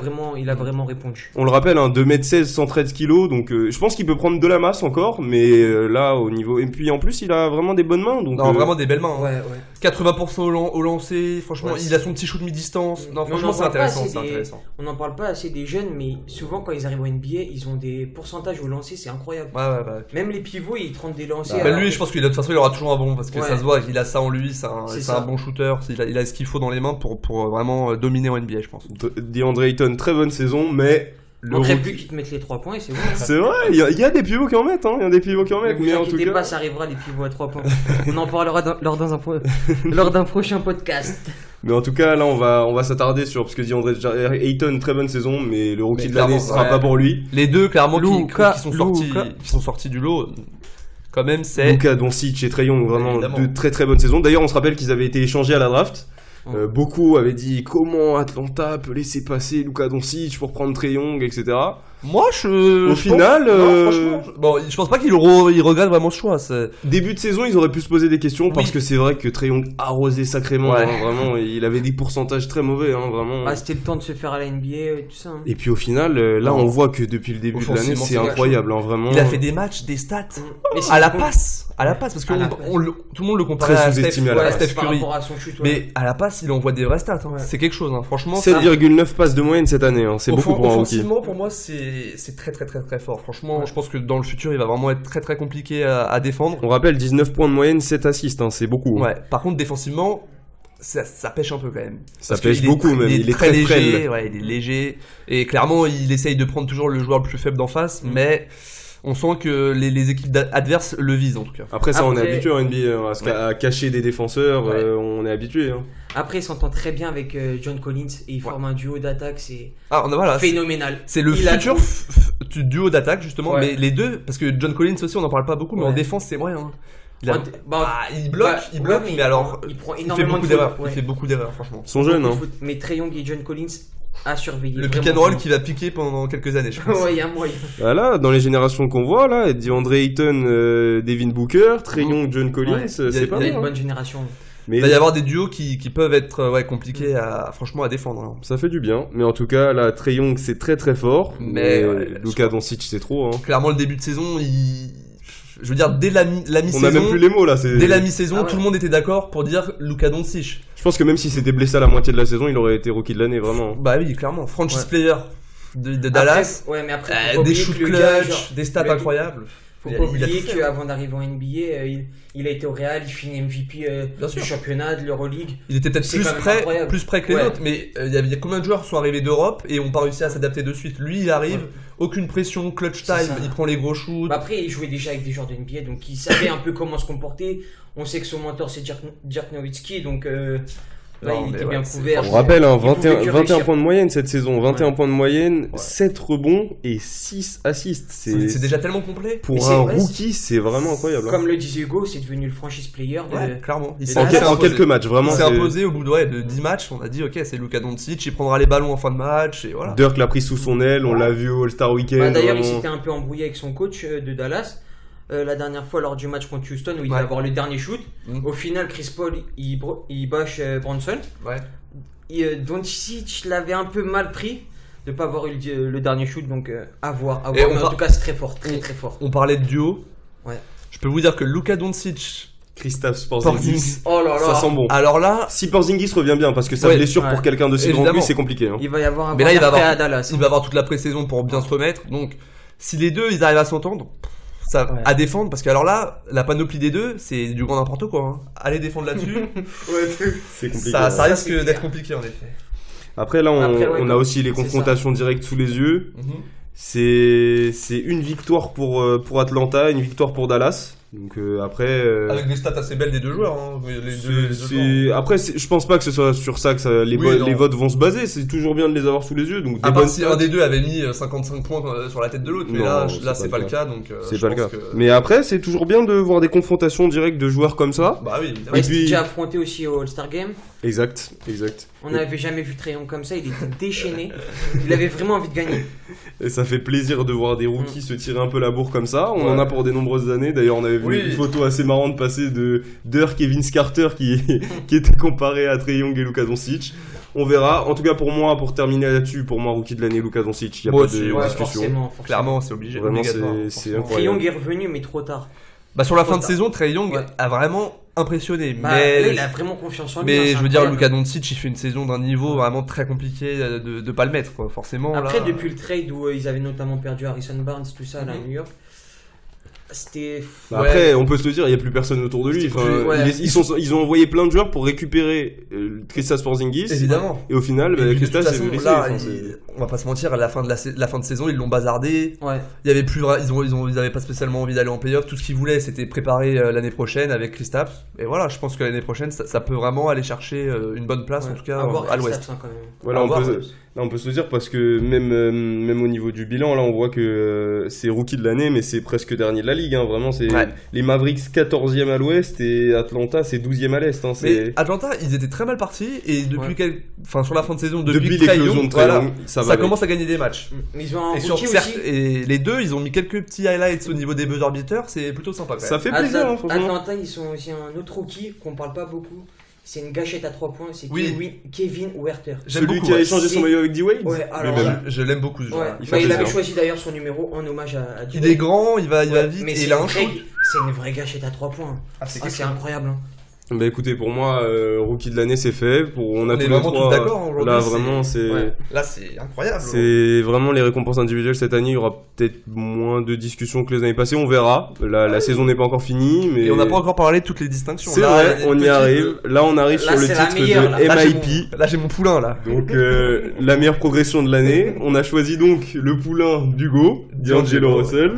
D: vraiment répondu.
B: On le rappelle, hein, 2m16, 113 kg, donc je pense qu'il peut prendre de la masse encore, mais là, au niveau... Et puis en plus, il a vraiment des bonnes mains, donc...
C: Non, vraiment des belles mains. hein.
D: Ouais.
C: 80% au lancer, franchement,
D: Ouais,
C: il a son petit shoot mi-distance. Non,
D: Mais on
C: franchement,
D: en
C: c'est
D: parle pas
C: intéressant,
D: assez
C: c'est
D: des-
C: intéressant.
D: On n'en parle pas assez des jeunes, mais souvent quand ils arrivent en NBA, ils ont des pourcentages au lancer, c'est incroyable.
C: Ouais, ouais, bah.
D: Même les pivots, ils tentent des lancers.
C: Bah,
D: alors
C: lui,
D: que-
C: je pense qu'il a de toute façon, il aura toujours un bon parce que
D: Ouais.
C: ça se voit, il a ça en lui, c'est
D: C'est
C: un
D: ça.
C: bon shooter, il a ce qu'il faut dans les mains pour vraiment dominer en NBA, je pense.
B: DeAndre Ayton, très bonne saison, mais...
D: Il
B: Le
D: manquerait
B: rookie-
D: plus qu'ils te mettent les 3 points et c'est bon.
B: C'est vrai, il y a des pivots qui en mettent, hein, il y a des pivots qui en mettent,
D: Ne
B: mais
D: vous
B: en tout
D: inquiétez
B: cas...
D: pas, ça arrivera les pivots à 3 points. On en parlera lors d'un prochain podcast.
B: Mais en tout cas, là, on va s'attarder sur... Parce que DeAndre Ayton, très bonne saison, mais le rookie
C: Mais
B: de l'année,
C: clairement,
B: ce sera
C: ouais.
B: pas pour lui.
C: Les deux, clairement,
D: Luka,
C: qui sont sortis du lot, quand même, c'est.
B: Luka Doncic et Trae Young, vraiment
C: Évidemment.
B: de très très bonnes saisons. D'ailleurs, on se rappelle qu'ils avaient été échangés à la draft. Beaucoup avaient dit comment Atlanta peut laisser passer Luka Doncic pour prendre Trae Young, etc.
C: Moi,
B: Au final,
C: franchement, bon, je pense pas qu'il regrette vraiment ce choix.
B: Début de saison, ils auraient pu se poser des questions parce
C: Oui.
B: que c'est vrai que Trae Young arrosait sacrément.
C: Ouais.
B: Hein, vraiment, il avait des pourcentages très mauvais, hein, vraiment.
D: Ah, c'était le temps de se faire à la NBA et tout ça. Hein.
B: Et puis au final, là,
C: Non.
B: on voit que depuis le début de l'année,
C: Offensivement,
B: c'est
C: c'est
B: incroyable, hein, vraiment.
C: Il a fait des matchs, des stats.
D: Mais c'est
C: À la
D: bon.
C: passe, parce que
D: À la
C: on-
D: passe.
C: on le- tout le monde le comparait
B: Très
C: à
B: sous-estimé
C: Steph,
B: à la
C: à
B: passe.
C: Steph
D: Par
C: Curry.
D: rapport à son chute, ouais.
C: Mais à la passe, il envoie des vraies stats. hein.
D: Ouais.
C: C'est quelque chose, hein. Franchement. ça-
B: 7,9 passes de moyenne cette année, hein, c'est beaucoup pour un rookie.
C: Offensivement, pour moi, c'est très très très très fort. Franchement, je pense que dans le futur, il va vraiment être très très compliqué à défendre.
B: On rappelle 19 points de moyenne, 7 assists, hein, c'est beaucoup. hein.
C: Ouais. Par contre, défensivement, ça pêche un peu quand même.
B: Ça
C: Parce
B: pêche
C: qu'il
B: beaucoup même, il est très
C: léger.
B: frêle.
C: Ouais, il est léger. Et clairement, il essaye de prendre toujours le joueur le plus faible d'en face, mais on sent que les équipes adverses le visent en tout cas.
B: Après ça, on est
D: Après-
B: habitué en NBA, hein, à cacher des défenseurs,
C: Ouais.
B: on est habitué. Hein.
D: Après, il s'entend très bien avec John Collins et il forme un duo d'attaque, c'est
C: Ah, voilà.
D: phénoménal.
C: C'est le
D: Il a
C: futur
D: tout.
C: duo d'attaque justement,
D: Ouais.
C: mais les deux, parce que John Collins aussi on en parle pas beaucoup, mais
D: Ouais.
C: en défense c'est moyen. hein. Il, il bloque,
D: ouais,
C: mais alors
D: il prend
C: il fait
D: énormément
C: beaucoup
D: de
C: d'erreurs.
D: fautes, ouais.
C: Il fait beaucoup d'erreurs franchement.
B: Ils sont jeunes,
D: Beaucoup
B: hein.
D: de fautes. Mais Trae Young et John Collins à surveiller.
C: Le pick
D: vraiment.
C: and roll qui va piquer pendant quelques années, je pense.
D: Ouais, il y a moyen.
B: Voilà, dans les générations qu'on voit, là, DeAndre Ayton, Devin Booker, Trae Young, John Collins,
C: Ouais.
B: c'est pas
D: Il y a
B: mal.
D: une bonne génération.
B: Mais
C: Il va y avoir des duos qui peuvent être compliqués franchement à défendre. hein.
B: ça fait du bien. Mais en tout cas, là, Trae Young, c'est très très fort.
C: Mais, ouais,
B: Luka Doncic, c'est trop. Hein.
C: Clairement le début de saison, je veux dire dès la
B: On
C: mi-saison.
B: a même plus les mots, là.
C: Dès la mi-saison,
D: Ah ouais.
C: tout le monde était d'accord pour dire Luka Doncic.
B: Je pense que même s'il s'était blessé à la moitié de la saison, il aurait été rookie de l'année, vraiment.
C: Bah oui, clairement. Franchise
D: Ouais.
C: player de Dallas.
D: Après, ouais, mais après, faut pas
C: Des
D: oublier
C: shoots
D: que le gars,
C: clutch,
D: genre,
C: des stats
D: le-
C: incroyables.
D: Faut pas oublier qu'avant d'arriver en NBA, il a été au Real, il finit MVP du championnat, de l'Euroleague.
C: Il était peut-être plus près que les autres, mais il y a combien de joueurs sont arrivés d'Europe et n'ont pas réussi à s'adapter de suite. Lui, il arrive, aucune pression, clutch time, il prend les gros shoots.
D: Après, il jouait déjà avec des joueurs de NBA, donc il savait un peu comment se comporter. On sait que son mentor, c'est Dirk Nowitzki, donc... Là, il était bien couvert.
B: On rappelle, 21 points de moyenne cette saison, 21 points de moyenne, 7 rebonds et 6 assists.
C: C'est déjà tellement complet.
B: Pour un rookie, c'est vraiment incroyable.
D: Comme le disait Hugo, c'est devenu le franchise player.
C: Clairement.
B: En quelques matchs, vraiment.
C: Il s'est imposé au bout de 10 matchs. On a dit, ok, c'est Luka Doncic, il prendra les ballons en fin de match. Et voilà.
B: Dirk l'a pris sous son aile, on l'a vu au All-Star Weekend.
D: D'ailleurs, il s'était un peu embrouillé avec son coach de Dallas. La dernière fois lors du match contre Houston où il va avoir le dernier shoot. Au final, Chris Paul il bâche Bronson. Doncic l'avait un peu mal pris de pas avoir eu le dernier shoot, donc à voir. Mais en tout cas, c'est très fort, très fort.
C: On parlait de duo. Je peux vous dire que Luka Doncic,
B: Kristaps Porzingis,
D: oh là là,
B: ça sent bon.
C: Alors là,
B: si Porzingis revient bien, parce que sa blessure pour quelqu'un de si grand que lui, c'est compliqué.
D: Il va y avoir
C: mais là, il va avoir toute la pré-saison pour bien se remettre. Donc, si les deux ils arrivent à s'entendre, à défendre, parce que alors là, la panoplie des deux, c'est du grand n'importe quoi. Allez défendre là-dessus,
B: c'est compliqué.
C: Ça risque d'être compliqué en effet.
B: Après là, on a aussi les confrontations directes sous les yeux. C'est une victoire pour Atlanta, une victoire pour Dallas. Donc après
C: avec des stats assez belles des deux joueurs,
B: après je pense pas que ce soit sur ça que les votes vont se baser. C'est toujours bien de les avoir sous les yeux. Donc
C: si un des deux avait mis 55 points sur la tête de l'autre, mais là c'est pas le cas, donc
B: c'est pas le cas. Mais après c'est toujours bien de voir des confrontations directes de joueurs comme ça.
C: Bah oui,
D: il s'est déjà affronté aussi au All-Star Game.
B: Exact.
D: On n'avait jamais vu Trae Young comme ça, il était déchaîné. Il avait vraiment envie de gagner.
B: Et ça fait plaisir de voir des rookies se tirer un peu la bourre comme ça. On en a pour des nombreuses années. D'ailleurs, on avait vu une photo assez marrante passer de Dirk et Vince Carter qui était comparé à Trae Young et Luka Doncic. On verra. En tout cas, pour moi, pour terminer là-dessus, pour moi, rookie de l'année, Luka Doncic, il n'y a pas de discussion.
D: Forcément.
C: Clairement, c'est obligé.
B: Vraiment, c'est incroyable.
D: Trae Young est revenu, mais trop tard.
C: Sur la fin de saison, Trae Young a vraiment impressionné.
D: Mais là, il a vraiment confiance en lui.
C: Mais je veux dire, Luka Doncic, il fait une saison d'un niveau vraiment très compliqué de pas le mettre, quoi, forcément.
D: Après, depuis le trade où ils avaient notamment perdu Harrison Barnes, tout ça, là, à New York, c'était...
B: Après, on peut se le dire, il n'y a plus personne autour de lui. Ils ont envoyé plein de joueurs pour récupérer Kristaps Porzingis.
C: Évidemment.
B: Et au final, Kristaps s'est blessé.
C: On va pas se mentir, à la fin de saison, ils l'ont bazardé. Il y avait plus, ils avaient pas spécialement envie d'aller en playoff. Tout ce qu'ils voulaient, c'était préparer l'année prochaine avec Kristaps. Et voilà, je pense que l'année prochaine, ça peut vraiment aller chercher une bonne place, en tout cas à l'Ouest.
B: Voilà, on peut se le dire parce que même au niveau du bilan, là, on voit que c'est rookie de l'année, mais c'est presque dernier de la ligue. Vraiment, c'est les Mavericks 14e à l'Ouest et Atlanta, c'est 12e à l'Est.
C: Mais Atlanta, ils étaient très mal partis et depuis sur la fin de saison,
B: depuis l'éclosion de Trae Young,
C: ça commence à gagner des matchs.
D: Mais ils ont un rookie aussi.
C: Et les deux, ils ont mis quelques petits highlights au niveau des buzzer beaters, c'est plutôt sympa quand même.
B: Ça fait plaisir,
D: Atlanta, ils sont aussi un autre rookie qu'on parle pas beaucoup. C'est une gâchette à 3 points, c'est Kevin Huerter.
B: Celui qui a échangé son maillot avec D-Wade.
C: Je l'aime beaucoup ce joueur.
D: Il avait choisi d'ailleurs son numéro en hommage à D-Wade.
C: Il est grand, il va vite,
D: mais
C: et il a un shoot.
D: C'est une vraie gâchette à 3 points. C'est incroyable.
B: Bah écoutez, pour moi, rookie de l'année, c'est fait. On est
C: vraiment tous d'accord aujourd'hui.
B: Là, vraiment,
C: là, c'est incroyable.
B: C'est vraiment les récompenses individuelles cette année. Il y aura peut-être moins de discussions que les années passées. On verra. La saison n'est pas encore finie, mais
C: et on n'a pas encore parlé de toutes les distinctions.
B: C'est vrai, on y arrive. Là, on arrive sur le titre de MIP.
C: Là, j'ai mon poulain là.
B: Donc la meilleure progression de l'année. On a choisi donc le poulain d'Hugo, D'Angelo Russell.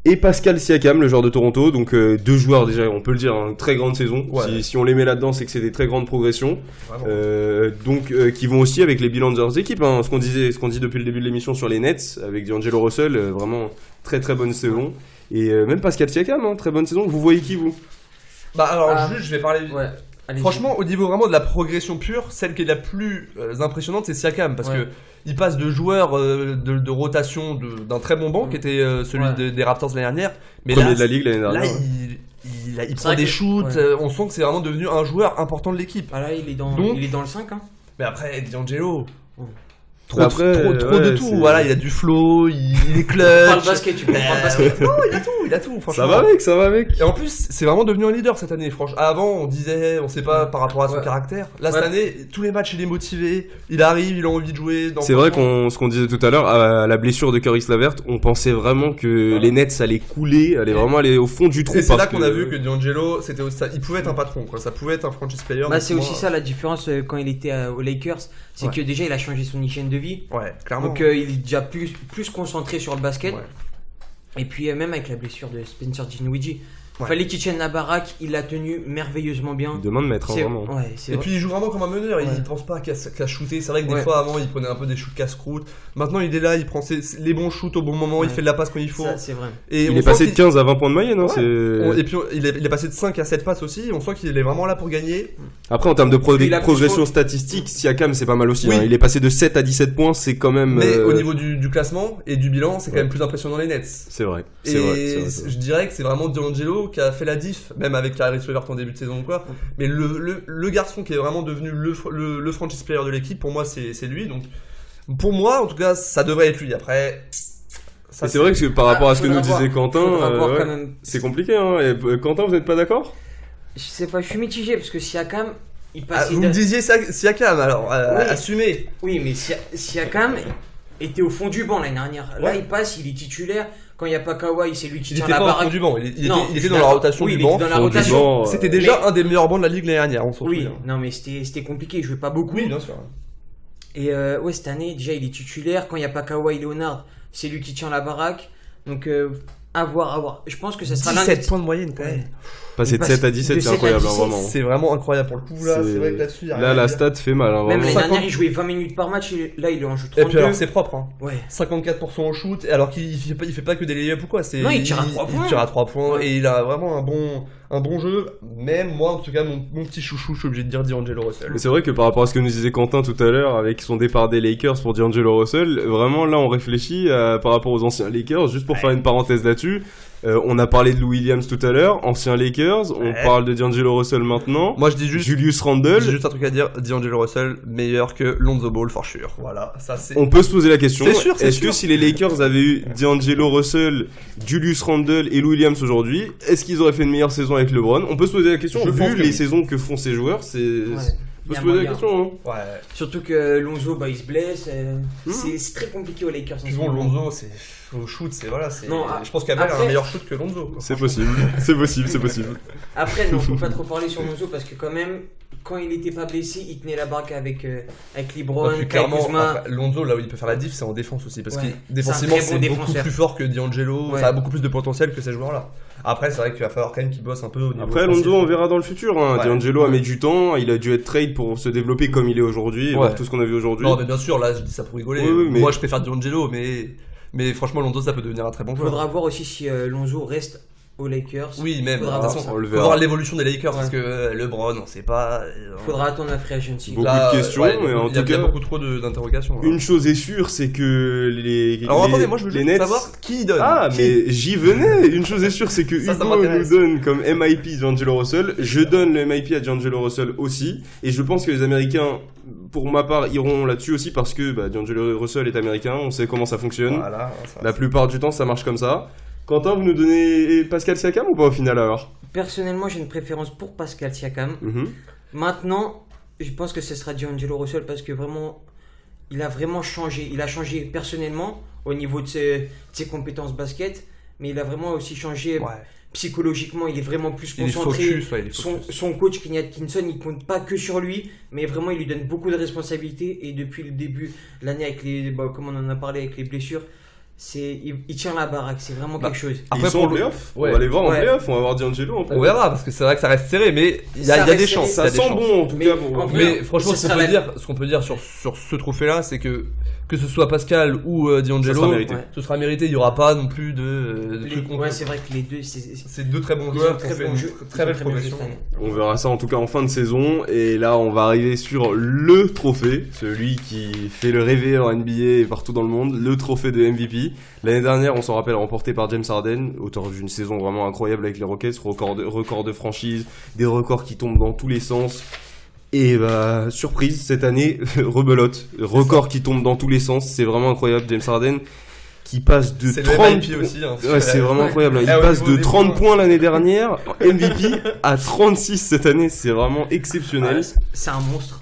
B: Et Pascal Siakam, le joueur de Toronto, donc deux joueurs déjà, on peut le dire, une très grande saison. Si on les met là-dedans, c'est que c'est des très grandes progressions. Qui vont aussi avec les bilans de leurs équipes. Ce qu'on dit depuis le début de l'émission sur les Nets, avec D'Angelo Russell, vraiment très très bonne saison. Et même Pascal Siakam, très bonne saison. Vous voyez qui, vous ?
C: Je vais parler... Franchement, au niveau vraiment de la progression pure, celle qui est la plus impressionnante, c'est Siakam, parce que il passe de joueur de rotation d'un très bon banc, qui était celui des Raptors l'année dernière, mais
B: premier de la ligue l'année dernière.
C: Là, il prend des shoots, on sent que c'est vraiment devenu un joueur important de l'équipe.
D: Là, il est dans le 5.
C: Mais après, D'Angelo... trop de tout. Voilà, il a du flow, il est clutch.
D: Parle basket, tu comprends le basket.
C: Non, il a tout, franchement.
B: Ça va avec.
C: Et en plus, c'est vraiment devenu un leader cette année, franchement. Avant, on disait, on sait pas par rapport à son caractère. Là, cette année, tous les matchs, il est motivé, il arrive, il a envie de jouer.
B: C'est vrai ce qu'on disait tout à l'heure, à la blessure de Caris LeVert, on pensait vraiment que les Nets allaient couler, allaient vraiment aller au fond du trou.
C: Et c'est là qu'on a vu que D'Angelo, il pouvait être un patron, quoi. Ça pouvait être un franchise player.
D: C'est aussi ça la différence quand il était aux Lakers, c'est que déjà il a changé son hygiène de vie.
C: Ouais, clairement.
D: Donc il est déjà plus concentré sur le basket.
C: Ouais.
D: Et puis même avec la blessure de Spencer Dinwiddie, fallait qu'il tienne la baraque, il l'a tenu merveilleusement bien.
B: Il demande maître, vraiment.
C: Et puis il joue vraiment comme un meneur, il pense pas qu'à shooter. C'est vrai que des fois avant il prenait un peu des shoots casse-croûte. Maintenant il est là, il prend les bons shoots au bon moment, il fait de la passe quand il faut.
D: Ça, c'est vrai.
C: Et
B: il est passé de 15 à 20 points de moyenne.
C: Et puis il est passé de 5 à 7 passes aussi, on sent qu'il est vraiment là pour gagner.
B: Après en termes de progression statistique, Siakam c'est pas mal aussi. Il est passé de 7 à 17 points, c'est quand même...
C: Mais au niveau du classement et du bilan, c'est quand même plus impressionnant les Nets.
B: C'est vrai.
C: Je dirais que c'est vraiment D'Angelo qui a fait la diff, même avec Caris LeVert en début de saison ou quoi. Mais le garçon qui est vraiment devenu le franchise player de l'équipe, pour moi c'est lui. Donc pour moi en tout cas ça devrait être lui. Après
B: c'est vrai que par rapport à ce que nous disait Quentin, c'est compliqué. Et Quentin, vous n'êtes pas d'accord?
D: Je sais pas, je suis mitigé parce que Siakam il passe.
C: Vous me disiez Siakam alors assumez.
D: Oui mais Siakam était au fond du banc l'année dernière. Là il passe, il est titulaire. Quand il n'y a pas Kawhi, c'est lui qui tient la baraque.
C: Il était pas au fond du banc, il était dans la rotation du banc.
D: Dans la rotation.
C: C'était déjà un des meilleurs bancs de la ligue l'année dernière, on s'en souvient.
D: Non mais c'était compliqué, il jouait pas beaucoup.
C: Oui, bien sûr.
D: Et cette année, déjà il est titulaire. Quand il n'y a pas Kawhi Leonard, c'est lui qui tient la baraque. Donc à voir. Je pense que ça sera
C: 17 points de moyenne quand même.
B: Passer de 7 à 17, c'est incroyable, vraiment.
C: C'est vraiment incroyable pour le coup, là. C'est vrai que là-dessus,
B: là, la stat fait mal.
D: Même l'année dernière, il jouait 20 minutes par match, là, il en joue 32.
C: Et puis alors, c'est propre, hein.
D: Ouais.
C: 54% au shoot, alors qu'il fait pas que des lay-ups ou quoi.
D: Non, il tire à 3 points.
C: Il tire à 3 points, et il a vraiment un bon jeu. Même moi, en tout cas, mon petit chouchou, je suis obligé de dire D'Angelo Russell.
B: Mais c'est vrai que par rapport à ce que nous disait Quentin tout à l'heure, avec son départ des Lakers pour D'Angelo Russell, vraiment, là, on réfléchit par rapport aux anciens Lakers, juste pour faire une parenthèse là-dessus. On a parlé de Lou Williams tout à l'heure, ancien Lakers, on parle de D'Angelo Russell maintenant.
C: Moi je dis juste
B: Julius Randle.
C: J'ai juste un truc à dire, D'Angelo Russell meilleur que Lonzo Ball for sure. Voilà, ça c'est.
B: On peut se poser la question.
C: C'est sûr,
B: est-ce que si les Lakers avaient eu D'Angelo Russell, Julius Randle et Lou Williams aujourd'hui, est-ce qu'ils auraient fait une meilleure saison avec LeBron? On peut se poser la question. Vu les saisons que font ces joueurs, on peut se poser la question.
D: Surtout que Lonzo, il se blesse. C'est très compliqué aux Lakers.
C: Puis bon, Lonzo, c'est au shoot, je pense qu'Abel a un meilleur shoot que Lonzo.
B: C'est possible. C'est possible.
D: Après, non, faut pas trop parler sur Lonzo parce que quand même, quand il était pas blessé, il tenait la baraque avec LeBron, avec Kuzma.
C: Lonzo, là où il peut faire la diff, c'est en défense aussi, parce que défensivement, c'est beaucoup plus fort que D'Angelo. Ça a beaucoup plus de potentiel que ces joueurs-là. Après, c'est vrai qu'il va falloir quand même qu'il bosse un peu au niveau.
B: Après, Lonzo, on verra dans le futur. D'Angelo a mis du temps, il a dû être trade pour se développer comme il est aujourd'hui, et voir tout ce qu'on a vu aujourd'hui.
C: Non, mais bien sûr, là, je dis ça pour rigoler. Mais... Moi, je préfère D'Angelo, mais franchement, Lonzo, ça peut devenir un très bon joueur.
D: Faudra voir aussi si Lonzo reste aux Lakers.
C: Oui, même. De toute façon,
B: on le
C: verra. Faut voir l'évolution des Lakers parce que LeBron, on sait pas.
D: Faudra attendre la free agency.
B: Beaucoup de questions, mais en tout cas,
C: il y a beaucoup trop d'interrogations.
B: Une chose est sûre, c'est que
C: Alors attendez, moi je veux juste
B: Nets...
C: savoir qui donne.
B: Mais j'y venais. Une chose est sûre, c'est que Hugo nous donne comme MIP D'Angelo Russell. Je donne le MIP à D'Angelo Russell aussi, et je pense que les Américains, pour ma part, iront là-dessus aussi parce que D'Angelo Russell est américain. On sait comment ça fonctionne. La plupart du temps, ça marche comme ça. Quentin, vous nous donnez Pascal Siakam ou pas au final alors?
D: Personnellement, j'ai une préférence pour Pascal Siakam. Maintenant, je pense que ce sera D'Angelo Russell parce que vraiment, il a vraiment changé. Il a changé personnellement au niveau de ses compétences basket, mais il a vraiment aussi changé psychologiquement. Il est vraiment plus concentré.
C: Il est focus,
D: son coach, Kenny Atkinson, il compte pas que sur lui, mais vraiment, il lui donne beaucoup de responsabilités. Et depuis le début de l'année, avec comme on en a parlé avec les blessures, il tient la baraque, c'est vraiment quelque chose.
B: Après, ils sont en playoff. On va les voir en playoff, on va voir D'Angelo en playoff.
C: On verra parce que c'est vrai que ça reste serré, mais il y a des chances.
B: Ça sent bon en tout cas.
C: Mais franchement, ce qu'on peut dire sur ce trophée-là, c'est que ce soit Pascal ou D'Angelo, ce sera mérité. Il n'y aura pas non plus de trucs contre.
D: C'est vrai que les deux,
C: c'est deux très bons joueurs, très belle progression.
B: On verra ça en tout cas en fin de saison. Et là, on va arriver sur le trophée, celui qui fait le rêver en NBA et partout dans le monde, le trophée de MVP. L'année dernière, on s'en rappelle, remporté par James Harden, auteur d'une saison vraiment incroyable avec les Rockets, record de franchise, des records qui tombent dans tous les sens. Et bah, surprise, cette année, rebelote. Record qui tombe dans tous les sens. C'est vraiment incroyable. James Harden qui passe de 30
C: points aussi. Hein,
B: ouais, c'est vraiment incroyable. Il passe de 30 points l'année dernière, MVP, à 36 cette année. C'est vraiment exceptionnel.
D: C'est un monstre.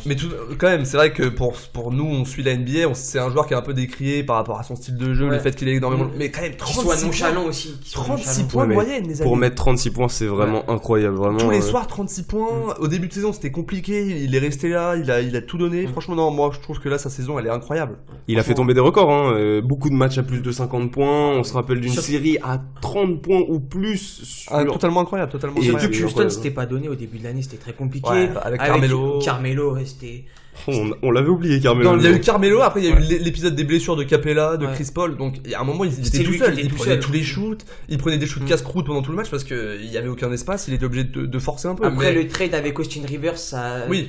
C: Mais quand même, c'est vrai que pour nous, on suit la NBA, c'est un joueur qui est un peu décrié par rapport à son style de jeu, le fait qu'il ait énormément. Mais quand même, 36
D: points nonchalant aussi.
C: 36 points de moyenne, les amis.
B: Pour mettre 36 points, c'est vraiment incroyable. Vraiment,
C: tous les soirs, 36 points. Au début de saison, c'était compliqué. Il est resté là, il a tout donné. Franchement, non, moi, je trouve que là, sa saison, elle est incroyable.
B: Il a fait tomber des records. Hein. Beaucoup de matchs à plus de 50 points. On se rappelle d'une série à 30 points ou plus.
C: Totalement incroyable.
D: Et depuis Houston, c'était pas donné au début de l'année, c'était très compliqué.
C: Ouais, avec Carmelo.
D: Carmelo restait.
B: On l'avait oublié, Carmelo.
C: Il y a eu Carmelo, après il y a eu l'épisode des blessures de Capella, de Chris Paul, donc il y a un moment il était tout seul, il prenait tous les shoots, il prenait des shoots casse-croûte pendant tout le match parce qu'il y avait aucun espace, il était obligé de forcer un peu.
D: Après le trade avec Austin Rivers,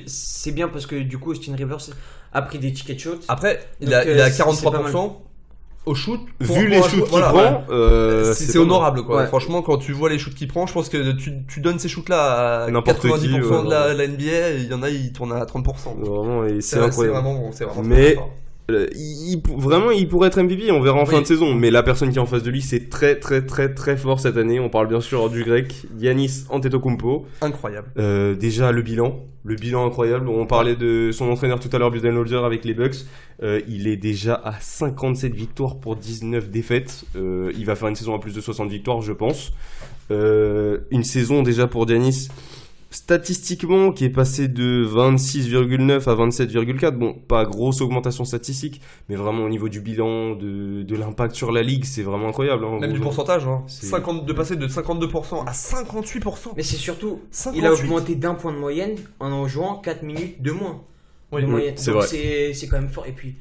D: c'est bien parce que du coup Austin Rivers a pris des tickets shots.
C: Après il a 43% au shoot.
B: Vu les shoots qu'il prend,
C: c'est honorable quoi. Ouais. Franchement, quand tu vois les shoots qu'il prend, je pense que tu donnes ces shoots là à 90% de la NBA, il y en a, ils tournent à 30%.
B: Vraiment, et c'est incroyable.
C: C'est vraiment
B: mais il pourrait être MVP, on verra en fin de saison. Mais la personne qui est en face de lui, c'est très très très très fort cette année. On parle bien sûr du grec, Giannis Antetokounmpo.
C: Incroyable.
B: Déjà le bilan incroyable. On parlait de son entraîneur tout à l'heure, Budenholzer, avec les Bucks. Il est déjà à 57 victoires pour 19 défaites. Il va faire une saison à plus de 60 victoires, je pense. Une saison déjà pour Giannis, statistiquement, qui est passé de 26,9 à 27,4. Bon, pas grosse augmentation statistique, mais vraiment au niveau du bilan, de l'impact sur la ligue, c'est vraiment incroyable. Hein,
C: même du pourcentage, hein. De passer de 52% à 58%.
D: Mais c'est surtout, 58. Il a augmenté d'1 point de moyenne en jouant 4 minutes de moins.
B: Oui, c'est vrai.
D: C'est quand même fort. Et puis,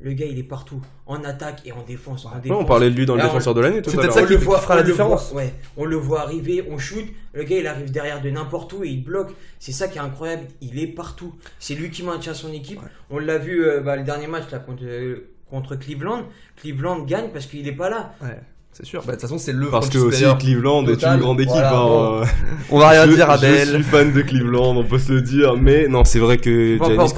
D: le gars, il est partout, en attaque et en défense.
B: On parlait de lui dans le défenseur de l'année tout à l'heure.
C: C'est peut-être ça qui fera la différence.
D: On le voit arriver, on shoot, le gars il arrive derrière de n'importe où et il bloque. C'est ça qui est incroyable, il est partout. C'est lui qui maintient son équipe. On l'a vu le dernier match là, contre Cleveland. Cleveland gagne parce qu'il est pas là.
C: Ouais. C'est sûr, de toute façon c'est le
B: parce que aussi Cleveland est une grande équipe.
C: Voilà, bon. On va rien dire, Abel.
B: Je suis fan de Cleveland, on peut se le dire, mais non, c'est vrai que Giannis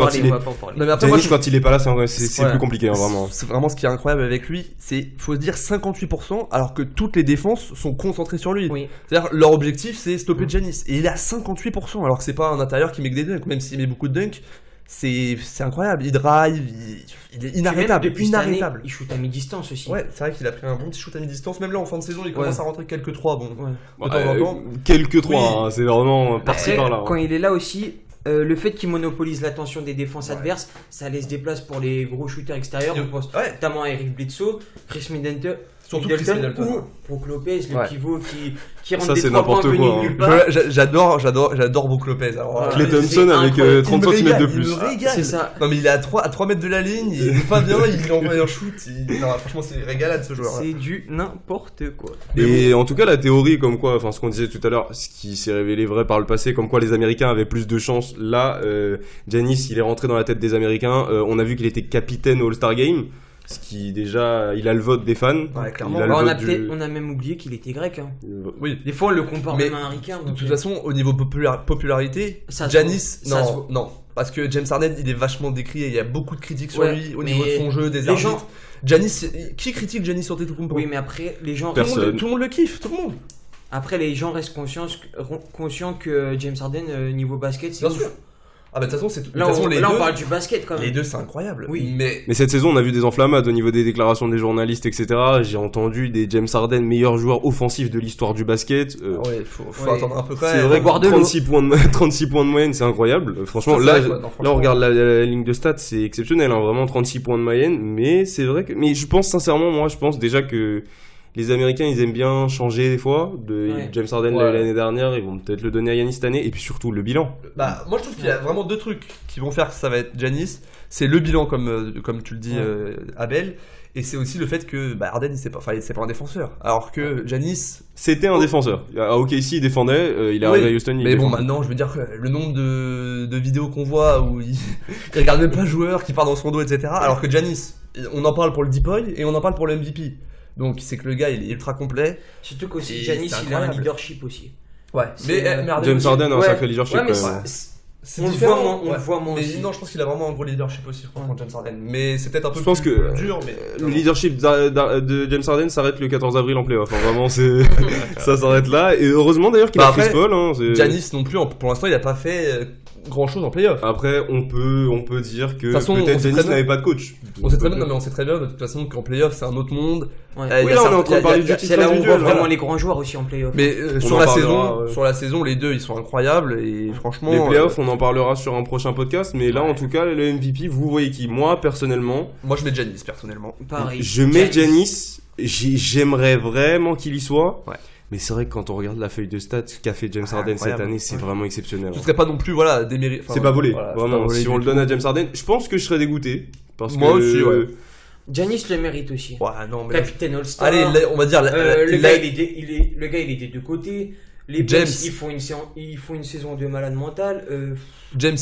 B: quand il est pas là, c'est plus compliqué, hein, vraiment.
C: C'est vraiment ce qui est incroyable avec lui, faut se dire 58%, alors que toutes les défenses sont concentrées sur lui. Oui. C'est-à-dire leur objectif c'est stopper Giannis, et il est à 58%, alors que c'est pas un intérieur qui met que des dunks, même s'il met beaucoup de dunks. C'est incroyable, il drive, il est inarrêtable.
D: Année, il shoot à mi-distance aussi.
C: Ouais, c'est vrai qu'il a pris un bon petit shoot à mi-distance. Même là en fin de saison, il commence à rentrer quelques 3. Bon,
B: de temps en temps. Quelques 3, hein, c'est vraiment par-ci par-là.
D: Quand il est là aussi, le fait qu'il monopolise l'attention des défenses adverses, ça laisse des places pour les gros shooters extérieurs. On pense notamment à Eric Bledsoe, Chris Middleton. Surtout Chris Middleton ou Brook Lopez, le pivot qui rentre des 3 points venus de nulle part.
C: J'adore Brook Lopez.
B: Clay Thompson avec 30 cm de plus.
C: C'est ça. Non mais il est à 3 mètres de la ligne, il est pas bien, il envoie un shoot. Non, franchement c'est régalade ce joueur.
D: C'est du n'importe quoi.
B: Et en tout cas la théorie comme quoi, enfin ce qu'on disait tout à l'heure, ce qui s'est révélé vrai par le passé, comme quoi les Américains avaient plus de chance. Là, Giannis il est rentré dans la tête des Américains. On a vu qu'il était capitaine au All-Star Game. Ce qui déjà, il a le vote des fans.
D: Ouais, clairement. On a même oublié qu'il était grec. Hein.
C: Oui.
D: Des fois on le compare même à un ricain.
C: De toute façon, au niveau popularité, Giannis, non. Parce que James Harden, il est vachement décrié. Il y a beaucoup de critiques sur lui au niveau de son jeu, des arbitres. Giannis, qui critique Giannis Antetokounmpo ?
D: Oui, mais après, les gens.
C: Tout le monde le kiffe, tout le monde.
D: Après, les gens restent conscients que James Harden, niveau basket, c'est ouf.
C: Ah bah de toute façon,
D: là on parle du basket quand même.
C: Les deux c'est incroyable.
D: Oui.
B: Mais cette saison on a vu des enflammades au niveau des déclarations des journalistes, etc. J'ai entendu des James Harden meilleur joueur offensif de l'histoire du basket.
C: Faut attendre un peu quand même.
B: C'est vrai que 36 points de moyenne c'est incroyable. Franchement là on regarde la ligne de stats, c'est exceptionnel, hein, vraiment 36 points de moyenne. Mais c'est vrai que je pense sincèrement, je pense déjà que les Américains, ils aiment bien changer des fois. James Harden l'année dernière, ils vont peut-être le donner à Giannis cette année. Et puis surtout, le bilan.
C: Moi, je trouve qu'il y a vraiment deux trucs qui vont faire que ça va être Giannis. C'est le bilan, comme tu le dis, Abel. Et c'est aussi le fait que Harden, c'est pas un défenseur. Alors que Giannis...
B: C'était un défenseur. À OKC, il défendait. Il est arrivé à Houston, il défendait.
C: Mais bon, maintenant, je veux dire, le nombre de vidéos qu'on voit où il regarde même pas le joueur qui part dans son dos, etc. Alors que Giannis, on en parle pour le deep et on en parle pour le MVP. Donc c'est que le gars il est ultra complet.
D: Surtout qu'aussi Giannis il a un leadership aussi.
C: Ouais. Mais
B: James Harden a un sacré leadership.
C: C'est
D: On le
C: différent,
D: voit moins
C: mais
D: aussi.
C: non, je pense qu'il a vraiment un gros leadership aussi, franchement, James Harden. Mais c'est peut-être un peu
B: Je pense
C: plus
B: que
C: dur, mais
B: le leadership de James Harden s'arrête le 14 avril en playoff. Hein, vraiment, ça s'arrête là. Et heureusement d'ailleurs qu'il a Chris Paul. Hein,
C: Giannis non plus, pour l'instant, il a pas fait grand chose en playoff.
B: Après, on peut dire que
C: façon,
B: peut-être Giannis n'avait pas de coach.
C: On sait très bien, non, mais on sait très bien de toute façon qu'en playoff, c'est un autre monde.
D: Ouais.
B: Oui, là, on est en train de parler du titre
D: C'est là où on voit
B: individuel.
D: vraiment les grands joueurs aussi en playoff.
C: Mais
B: On
C: sur
B: en
C: la
B: parlera,
C: saison, sur la saison, les deux, ils sont incroyables et franchement.
B: Les playoffs, on en parlera sur un prochain podcast, mais là,
C: Ouais.
B: en tout cas, le MVP, vous voyez qui? Moi, personnellement,
C: Moi, je mets Giannis personnellement.
D: Pareil.
B: je mets Giannis. J'aimerais vraiment qu'il y soit.
C: Ouais.
B: Mais c'est vrai que quand on regarde la feuille de stats qu'a fait James Harden cette
C: incroyable.
B: année, c'est vraiment exceptionnel.
C: Ce serait pas non plus, voilà, démérité.
B: C'est pas volé,
C: voilà,
B: vraiment.
C: c'est pas volé
B: Si on
C: du
B: le donne
C: tout.
B: à James Harden, je pense que je serais dégoûté. Parce
C: Moi
B: que,
C: aussi, ouais.
D: Giannis le mérite aussi.
C: Ouais, non, mais.
D: Capitaine All-Star.
C: Allez, on va dire.
D: le gars, il est des deux côtés. Les
C: James.
D: Bucks, ils font une saison de malade mental.
C: James,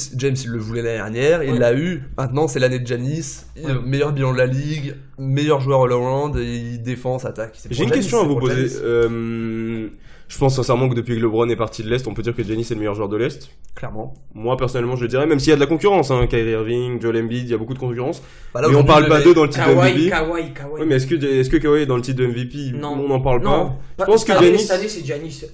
C: il le voulait l'année dernière, il
D: Ouais.
C: l'a eu. Maintenant, c'est l'année de Giannis.
D: Ouais.
C: Meilleur bilan de la ligue, meilleur joueur all-around, il défense, attaque. C'est
B: J'ai
C: pour
B: une
C: Giannis,
B: question à
C: c'est
B: vous
C: pour
B: poser.
C: Giannis.
B: Je pense sincèrement que depuis que LeBron est parti de l'Est, on peut dire que Giannis est le meilleur joueur de l'Est.
C: Clairement.
B: Moi, personnellement, je le dirais, même s'il y a de la concurrence. Hein, Kyrie Irving, Joel Embiid, il y a beaucoup de concurrence.
C: Bah là,
B: Mais on
C: aujourd'hui,
B: parle
C: je
B: pas
C: le
B: d'eux
C: mets-
B: dans le titre de MVP.
D: Kawhi.
B: Oui, mais est-ce que Kawhi est dans le titre de MVP?
D: Non.
B: On n'en parle pas.
D: Non.
B: Je pense que
D: Cette année,
B: Giannis.
D: Cette année, c'est Giannis.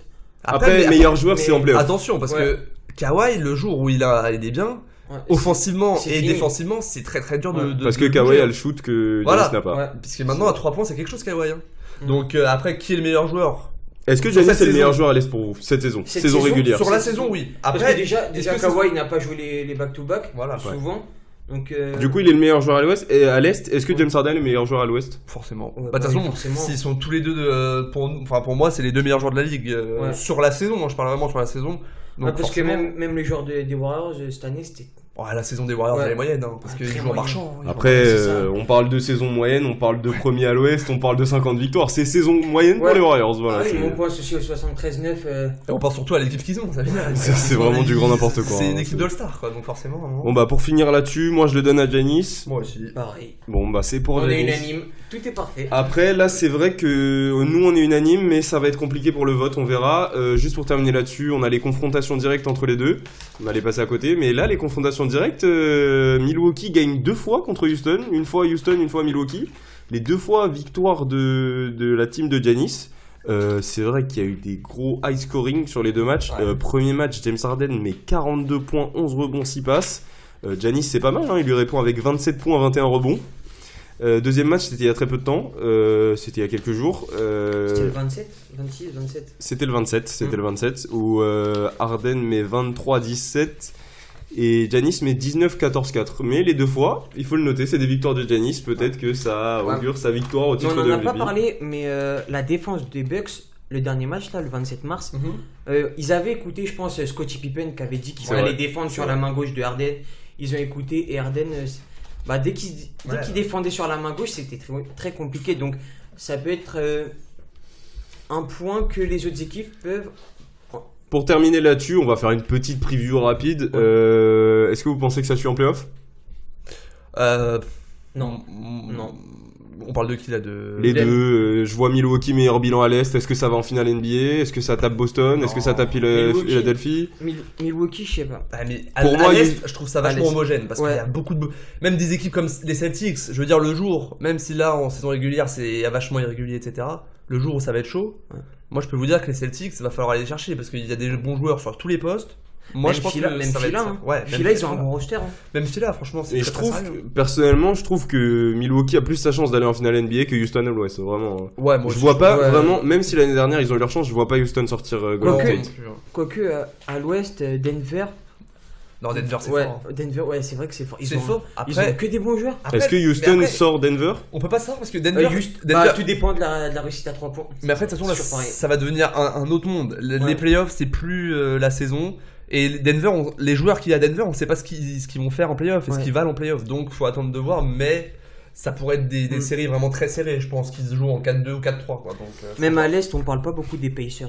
B: Après,
C: mais
B: meilleur joueur,
D: mais-
B: c'est en playoff.
C: Attention, parce
D: Ouais.
C: que Kawhi, le jour où il est bien,
D: Ouais,
C: offensivement
D: c'est
C: et
D: fini.
C: défensivement, c'est très très dur de.
B: Parce que
C: de
B: Kawhi
C: bouger.
B: a le shoot que
C: Voilà.
B: Giannis n'a pas.
D: Ouais.
C: Parce que maintenant, à 3 points, c'est quelque chose, Kawhi. Hein.
D: Mm.
C: Donc, après, qui est le meilleur joueur
B: Est-ce que
C: Sur
B: Giannis
C: cette
B: est le meilleur
C: saison.
B: joueur à l'Est pour vous cette saison?
D: Cette
B: Saison
D: saison,
B: régulière.
C: Sur la
D: c'est-
C: saison, oui.
D: Parce
C: Après,
D: que déjà
C: est-ce que
D: Kawhi n'a pas joué les back-to-back
C: Voilà,
D: souvent. Donc,
B: Du coup, il est le meilleur joueur à l'Ouest et à l'Est. Est-ce que James Harden est le meilleur joueur à l'Ouest?
C: forcément.
D: Ouais,
C: Bah, de toute
D: oui,
C: façon,
D: forcément.
C: s'ils sont tous les deux, pour moi, c'est les deux meilleurs joueurs de la ligue.
D: Ouais.
C: Sur la saison, moi je parle vraiment sur la saison. Donc,
D: parce que
C: forcément-
D: même les joueurs des Warriors cette année, c'était.
C: Ouais, la saison des Warriors,
D: Ouais.
C: elle est moyenne, hein, parce
D: Ouais,
C: qu'ils
D: très
C: jouent en
D: moyenne.
C: marchand. Ils
B: Après,
D: c'est ça.
B: on parle de saison moyenne, on parle de premier à l'Ouest, on parle de 50 victoires. C'est saison moyenne pour
D: Ouais.
B: les Warriors. Voilà,
D: Ah oui,
B: c'est-
D: mon point associé au 73-9.
C: Et on pense surtout à l'équipe qu'ils ont, ça veut dire.
B: C'est vraiment du grand n'importe quoi,
C: C'est
B: hein,
C: une équipe
B: c'est-
C: d'All-Star, quoi, donc forcément. à un moment-
B: Bon bah pour finir là-dessus, moi je le donne à Giannis.
C: Moi aussi.
D: Pareil.
B: Bon bah c'est pour
D: On est
B: Giannis.
D: unanime. Tout est parfait.
B: Après là c'est vrai que nous on est unanime mais ça va être compliqué pour le vote, on verra. Juste pour terminer là-dessus, on a les confrontations directes entre les deux. On allait passer à côté, mais là les confrontations directes, Milwaukee gagne 2 fois contre Houston, une fois Houston, une fois Milwaukee. Les 2 fois victoire de la team de Giannis. C'est vrai qu'il y a eu des gros high scoring sur les deux matchs.
C: Ouais.
B: Premier match, James Harden met 42 points, 11 rebonds, 6 passes. Giannis c'est pas mal, hein, il lui répond avec 27 points, 21 rebonds. Deuxième match, c'était il y a très peu de temps, c'était il y a quelques jours.
D: C'était le 27, 26, 27.
B: C'était le 27, où Harden met 23-17 et Giannis met 19-14-4. Mais les deux fois, il faut le noter, c'est des victoires de Giannis. Peut-être que ça augure sa victoire au
D: Mais
B: titre
D: on
B: de
D: n'en a
B: MVP.
D: pas parlé, mais la défense des Bucks, le dernier match, là, le 27 mars, ils avaient écouté, je pense, Scottie Pippen qui avait dit qu'il
B: C'est
D: allait
B: vrai.
D: défendre sur la main gauche de Harden. Ils ont écouté et Harden, dès qu'il défendait sur la main gauche, c'était très, très compliqué. Donc, ça peut être un point que les autres équipes peuvent.
B: Pour terminer là-dessus, on va faire une petite preview rapide. Est-ce que vous pensez que ça suit en playoff?
D: Non.
C: Non. On parle de qui là de...
B: Les deux, je vois Milwaukee meilleur bilan à l'Est. Est-ce que ça va en finale NBA? Est-ce que ça tape Boston? Est-ce que ça tape
D: Milwaukee.
B: Philadelphie?
D: Milwaukee, je sais pas.
C: Ah, mais
B: Pour moi,
C: l'Est, je trouve ça vachement
D: à l'Est.
C: homogène parce
D: Ouais.
C: qu'il y a beaucoup de même des équipes comme les Celtics. Je veux dire le jour, même si là en saison régulière c'est vachement irrégulier, etc. Le jour où ça va être chaud,
D: Ouais.
C: moi je peux vous dire que les Celtics, va falloir aller les chercher parce qu'il y a des bons joueurs sur tous les postes. Moi
D: Même
C: je pense
D: Fila,
C: que
D: même
C: ça va
D: Fila,
C: être ça.
D: hein.
C: Ouais,
D: Fila, ils ont un bon roster. Hein.
C: Même Fila, franchement, c'est
B: Et
C: très,
B: je
C: très
B: trouve,
C: sérieux.
B: personnellement, je trouve que Milwaukee a plus sa chance d'aller en finale NBA que Houston à l'Ouest, vraiment.
C: Ouais, moi
B: Je
C: aussi,
B: vois pas
D: ouais.
B: vraiment, même si l'année dernière ils ont eu leur chance, je vois pas Houston sortir Golden
C: Non,
D: Quoique-
B: State.
C: non plus, hein.
D: Quoique, à l'ouest, Denver.
C: Non, Denver c'est
D: Ouais,
C: fort.
D: Denver, ouais, c'est vrai que c'est fort.
C: C'est fort.
D: Ils
C: Après,
D: ont que des bons joueurs.
B: Est-ce que
C: mais
B: Houston
C: après,
B: sort Denver?
C: on peut pas savoir parce que Denver,
D: Denver,
C: Denver-
D: tout dépend de la réussite à 3 points.
C: Mais après, de toute façon, là,
D: Sur pareil.
C: ça va devenir un autre monde. Les
D: Ouais.
C: playoffs, c'est plus la saison. Et Denver, les joueurs qu'il y a à Denver, on sait pas ce qu'ils vont faire en playoffs et ce
D: Ouais.
C: qu'ils valent en playoffs. Donc, faut attendre de voir. Mais ça pourrait être des séries vraiment très serrées. Je pense qu'ils se jouent en 4-2 ou 4-3. Quoi. Donc,
D: Même à l'est, on parle pas beaucoup des Pacers.